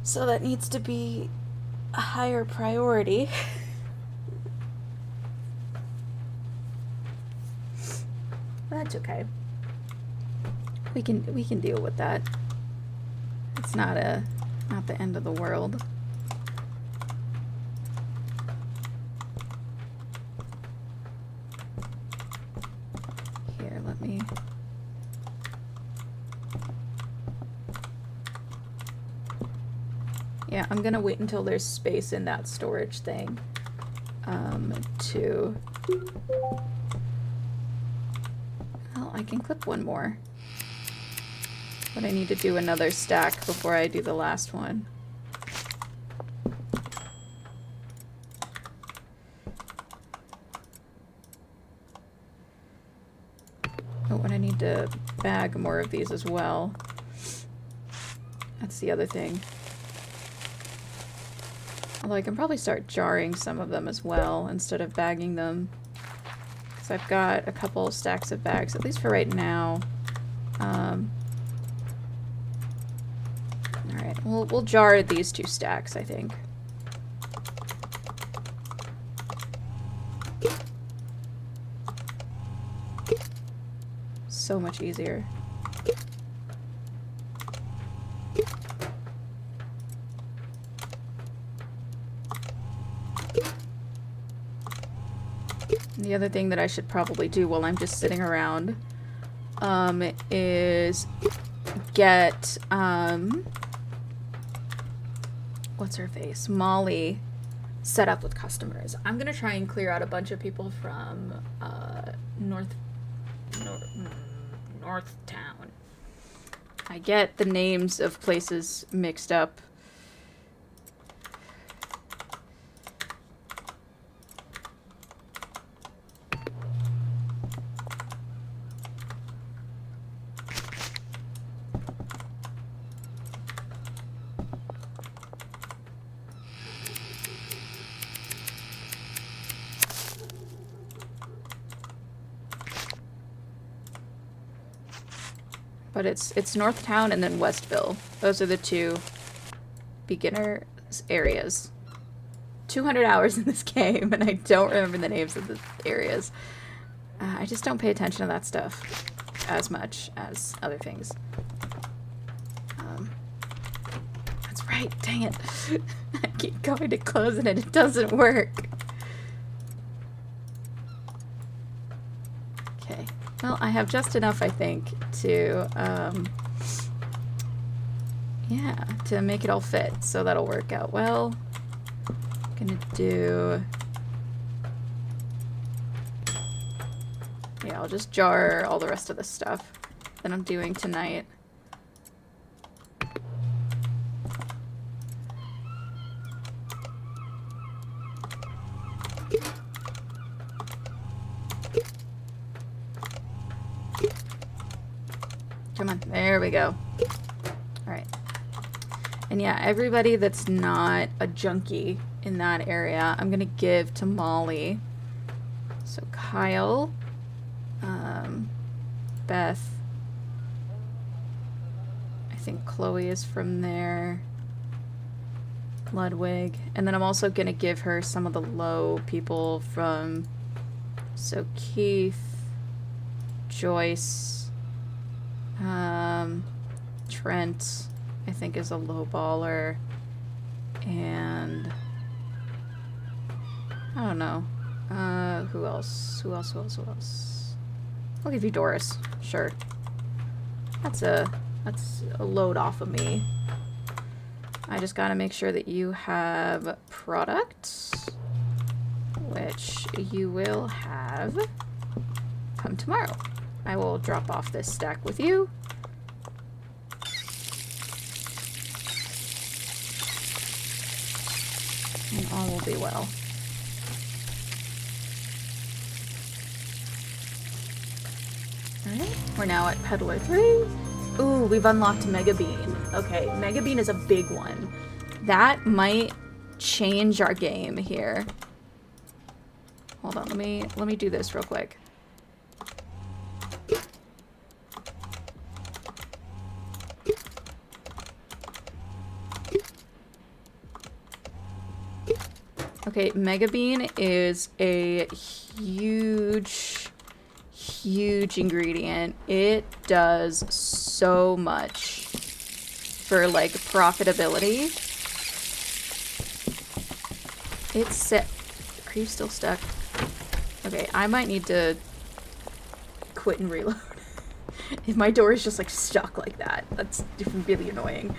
[SPEAKER 1] So that needs to be a higher priority. That's okay. We can deal with that. It's not the end of the world. Yeah, I'm gonna wait until there's space in that storage thing to... Well, I can clip one more. But I need to do another stack before I do the last one. Oh, and I need to bag more of these as well. That's the other thing. Although I can probably start jarring some of them as well instead of bagging them. Because I've got a couple stacks of bags, at least for right now. Alright, we'll jar these 2 stacks, I think. So much easier. The other thing that I should probably do while I'm just sitting around is get what's her face? Molly set up with customers. I'm gonna try and clear out a bunch of people from North Town. I get the names of places mixed up. But it's North Town and then Westville. Those are the 2 beginner areas. 200 hours in this game, and I don't remember the names of the areas. I just don't pay attention to that stuff as much as other things. right, dang it. I keep going to close it and it doesn't work. Okay. Well, I have just enough, I think, to, yeah, to make it all fit. So that'll work out well. I'm gonna do... Yeah, I'll just jar all the rest of the stuff that I'm doing tonight. Come on, there we go. Alright. And yeah, everybody that's not a junkie in that area, I'm gonna give to Molly. So Kyle, Beth, I think Chloe is from there, Ludwig, and then I'm also gonna give her some of the low people from, so Keith, Joyce, Trent, I think is a low baller, and I don't know, who else? I'll give you Doris, sure. That's a load off of me. I just gotta make sure that you have products, which you will have come tomorrow. I will drop off this stack with you. And all will be well. Alright, we're now at Peddler 3. Ooh, we've unlocked Mega Bean. Okay, Mega Bean is a big one. That might change our game here. Hold on, let me do this real quick. Okay, Mega Bean is a huge ingredient. It does so much for, like, profitability. It's set. Are you still stuck? Okay, I might need to quit and reload. If my door is just, like, stuck like that, that's really annoying.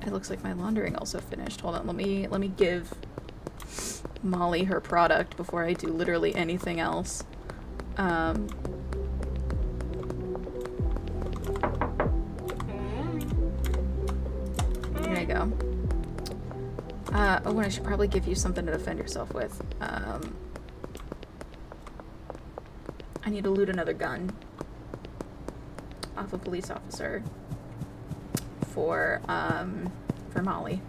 [SPEAKER 1] It looks like my laundering also finished. Hold on, let me give Molly her product before I do literally anything else. There you go. Oh, and I should probably give you something to defend yourself with. I need to loot another gun off a police officer for Molly.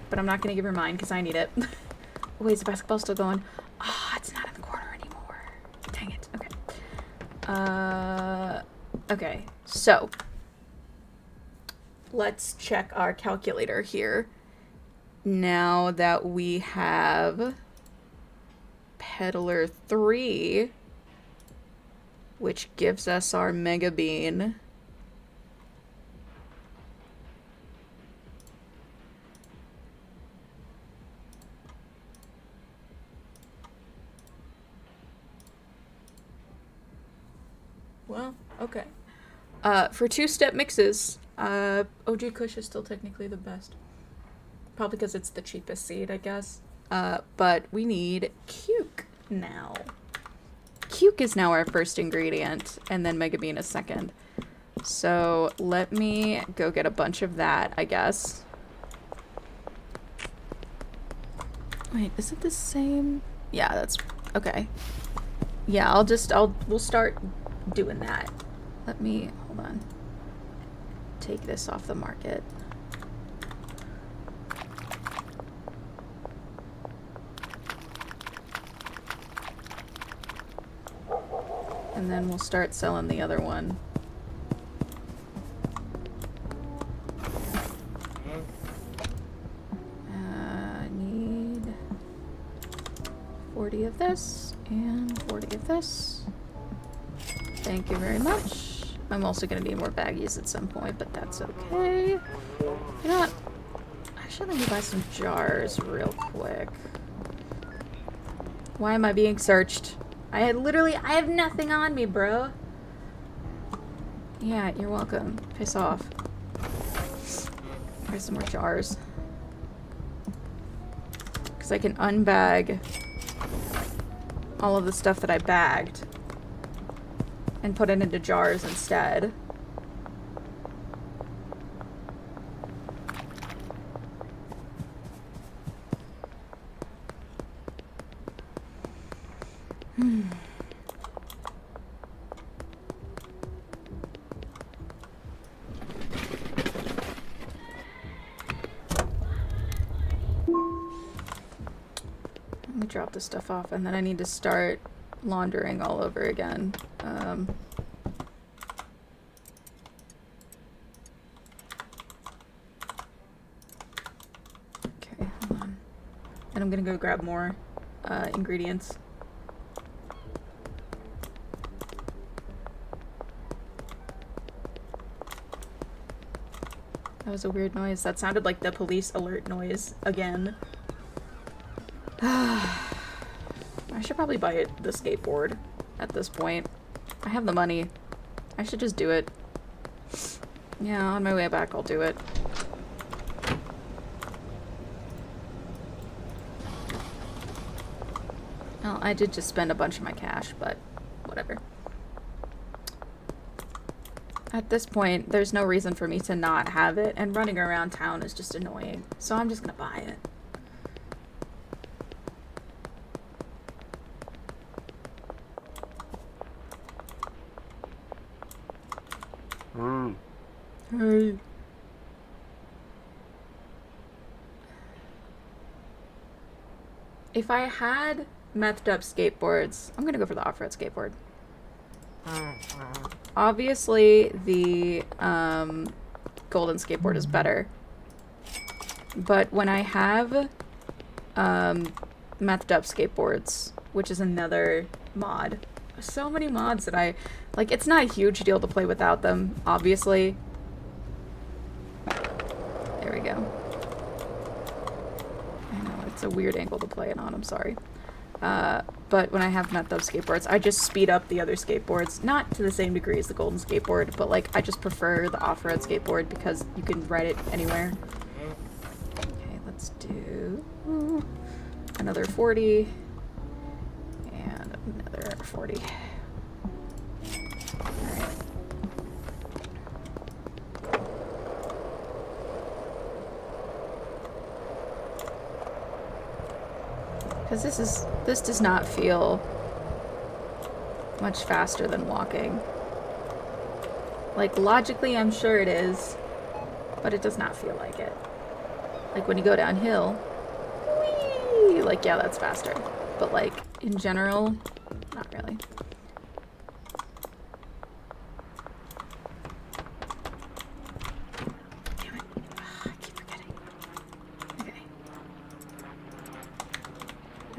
[SPEAKER 1] But I'm not gonna give her mine because I need it. Oh, wait, is the basketball still going? Ah, oh, it's not in the corner anymore. Dang it. Okay. Okay, so let's check our calculator here. Now that we have Peddler 3, which gives us our Mega Bean. Well, okay. For two-step mixes, OG Kush is still technically the best. Probably because it's the cheapest seed, I guess. But we need Cuke now. Cuke is now our first ingredient, and then Mega Bean is second. So let me go get a bunch of that, I guess. Wait, is it the same? Yeah, that's okay. Yeah, we'll start doing that. Let me, hold on. Take this off the market. And then we'll start selling the other one. I need 40 of this and 40 of this. Thank you very much. I'm also gonna need more baggies at some point, but that's okay. You know what? Actually, let me buy some jars real quick. Why am I being searched? I have nothing on me, bro. Yeah, you're welcome. Piss off. There's some more jars. Because I can unbag all of the stuff that I bagged and put it into jars instead. Let me drop this stuff off, and then I need to start laundering all over again. Okay, hold on. And I'm gonna go grab more ingredients. That was a weird noise. That sounded like the police alert noise again. I should probably buy the skateboard at this point. I have the money. I should just do it. Yeah, on my way back I'll do it. Well, I did just spend a bunch of my cash, but whatever. At this point, there's no reason for me to not have it, and running around town is just annoying. So I'm just gonna buy it. Hey. If I had methed up skateboards, I'm gonna go for the off-road skateboard. Obviously, the golden skateboard is better. But when I have methed up skateboards, which is another mod, so many mods that I like, it's not a huge deal to play without them, obviously. There we go. I know, it's a weird angle to play it on, I'm sorry. But when I have methed up skateboards, I just speed up the other skateboards. Not to the same degree as the golden skateboard, but like, I just prefer the off-road skateboard because you can ride it anywhere. Okay, let's do another 40 and another 40. Alright. Because this does not feel much faster than walking. Like, logically, I'm sure it is, but it does not feel like it. Like, when you go downhill, whee, like, yeah, that's faster. But, like, in general, not really. Damn it. Ugh, I keep forgetting. Okay.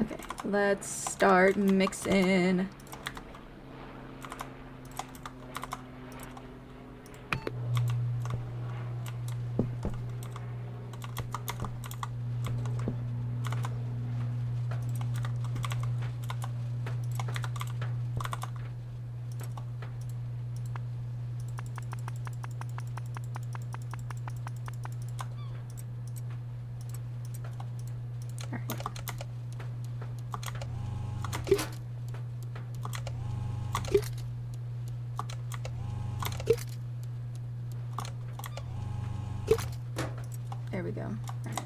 [SPEAKER 1] Okay, let's start mixing. There we go. All right.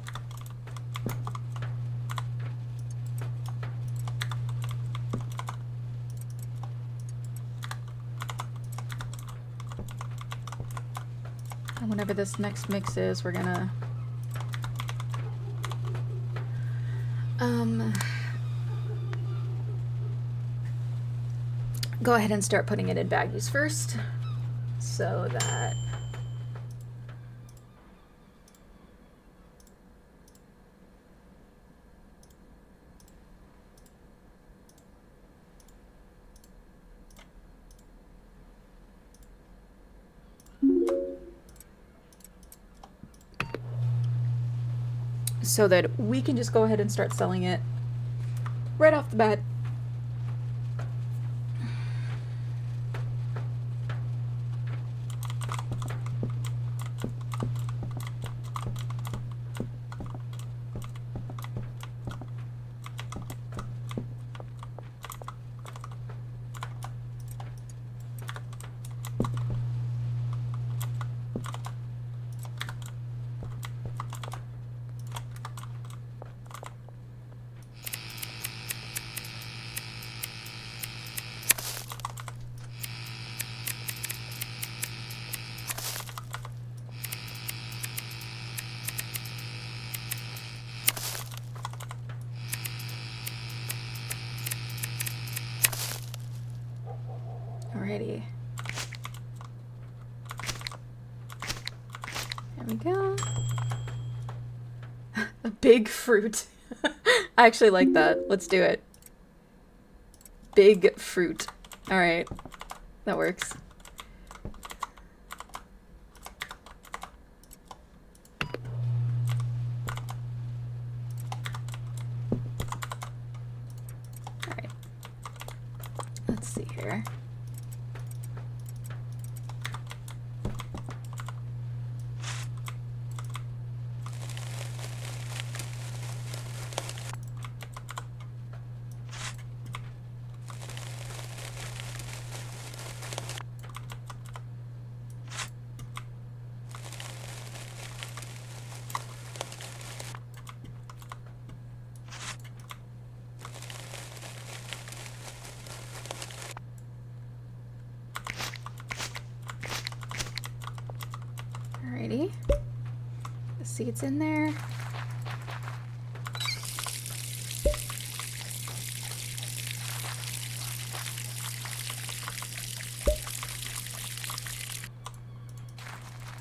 [SPEAKER 1] And whenever this next mix is, we're gonna go ahead and start putting it in baggies first, so that so that we can just go ahead and start selling it right off the bat. Alrighty. There we go. A big fruit. I actually like that. Let's do it. Big fruit. Alright. That works. Alright. Let's see here. Alrighty. The seeds in there.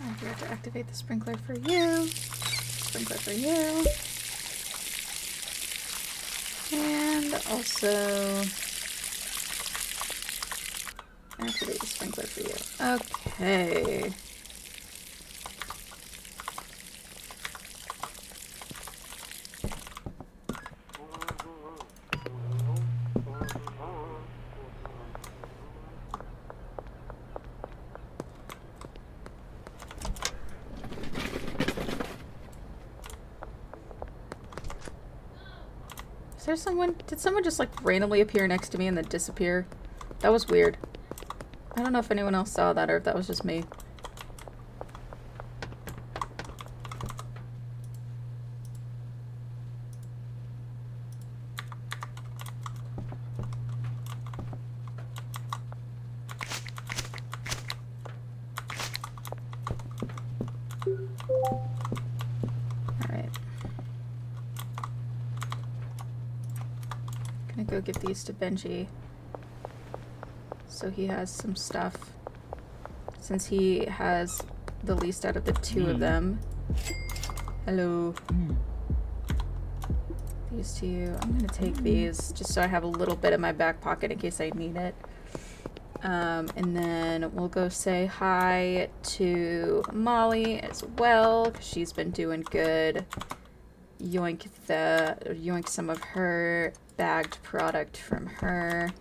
[SPEAKER 1] I forgot to activate the sprinkler for you. Sprinkler for you. And also activate the sprinkler for you. Okay. Is there someone? Did someone just like randomly appear next to me and then disappear? That was weird. I don't know if anyone else saw that or if that was just me. Alright. Gonna go give these to Benji. So he has some stuff. Since he has the least out of the two of them. Hello. These to you. I'm gonna take these just so I have a little bit in my back pocket in case I need it. And then we'll go say hi to Molly as well, because she's been doing good. Yoink some of her bagged product from her.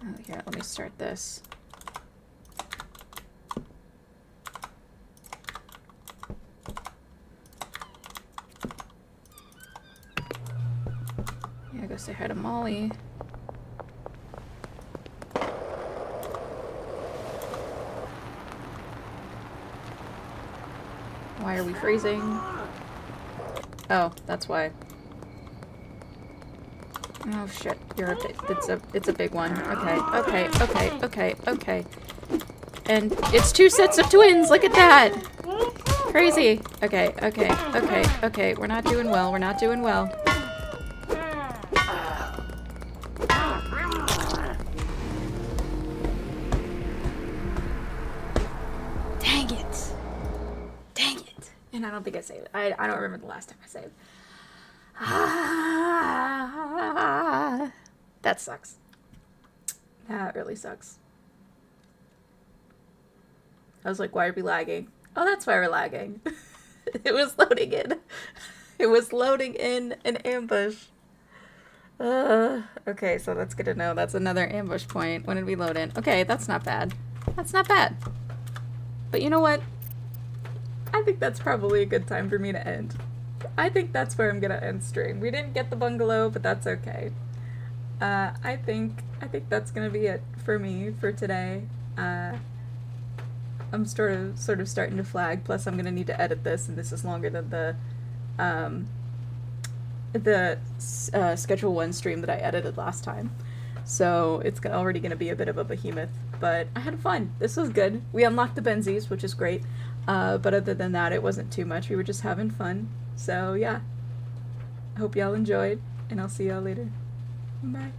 [SPEAKER 1] Oh, here, let me start this. Yeah, go say hi to Molly. Why are we freezing? Oh, that's why. Oh shit, you're a big, it's a big one. Okay. And it's two sets of twins, look at that! Crazy. Okay. We're not doing well. Dang it. And I don't think I saved it. I don't remember the last time I saved. That sucks. That really sucks. I was like, why are we lagging? Oh, that's why we're lagging. It was loading in. It was loading in an ambush. Okay, so that's good to know. That's another ambush point. When did we load in? Okay, that's not bad. That's not bad. But you know what? I think that's probably a good time for me to end. I think that's where I'm gonna end stream. We didn't get the bungalow, but that's okay. I think that's gonna be it for me for today. I'm sort of starting to flag. Plus, I'm gonna need to edit this, and this is longer than the Schedule 1 stream that I edited last time. So it's already going to be a bit of a behemoth. But I had fun. This was good. We unlocked the Benzies, which is great. But other than that, it wasn't too much. We were just having fun. So yeah. I hope y'all enjoyed, and I'll see y'all later. Bye.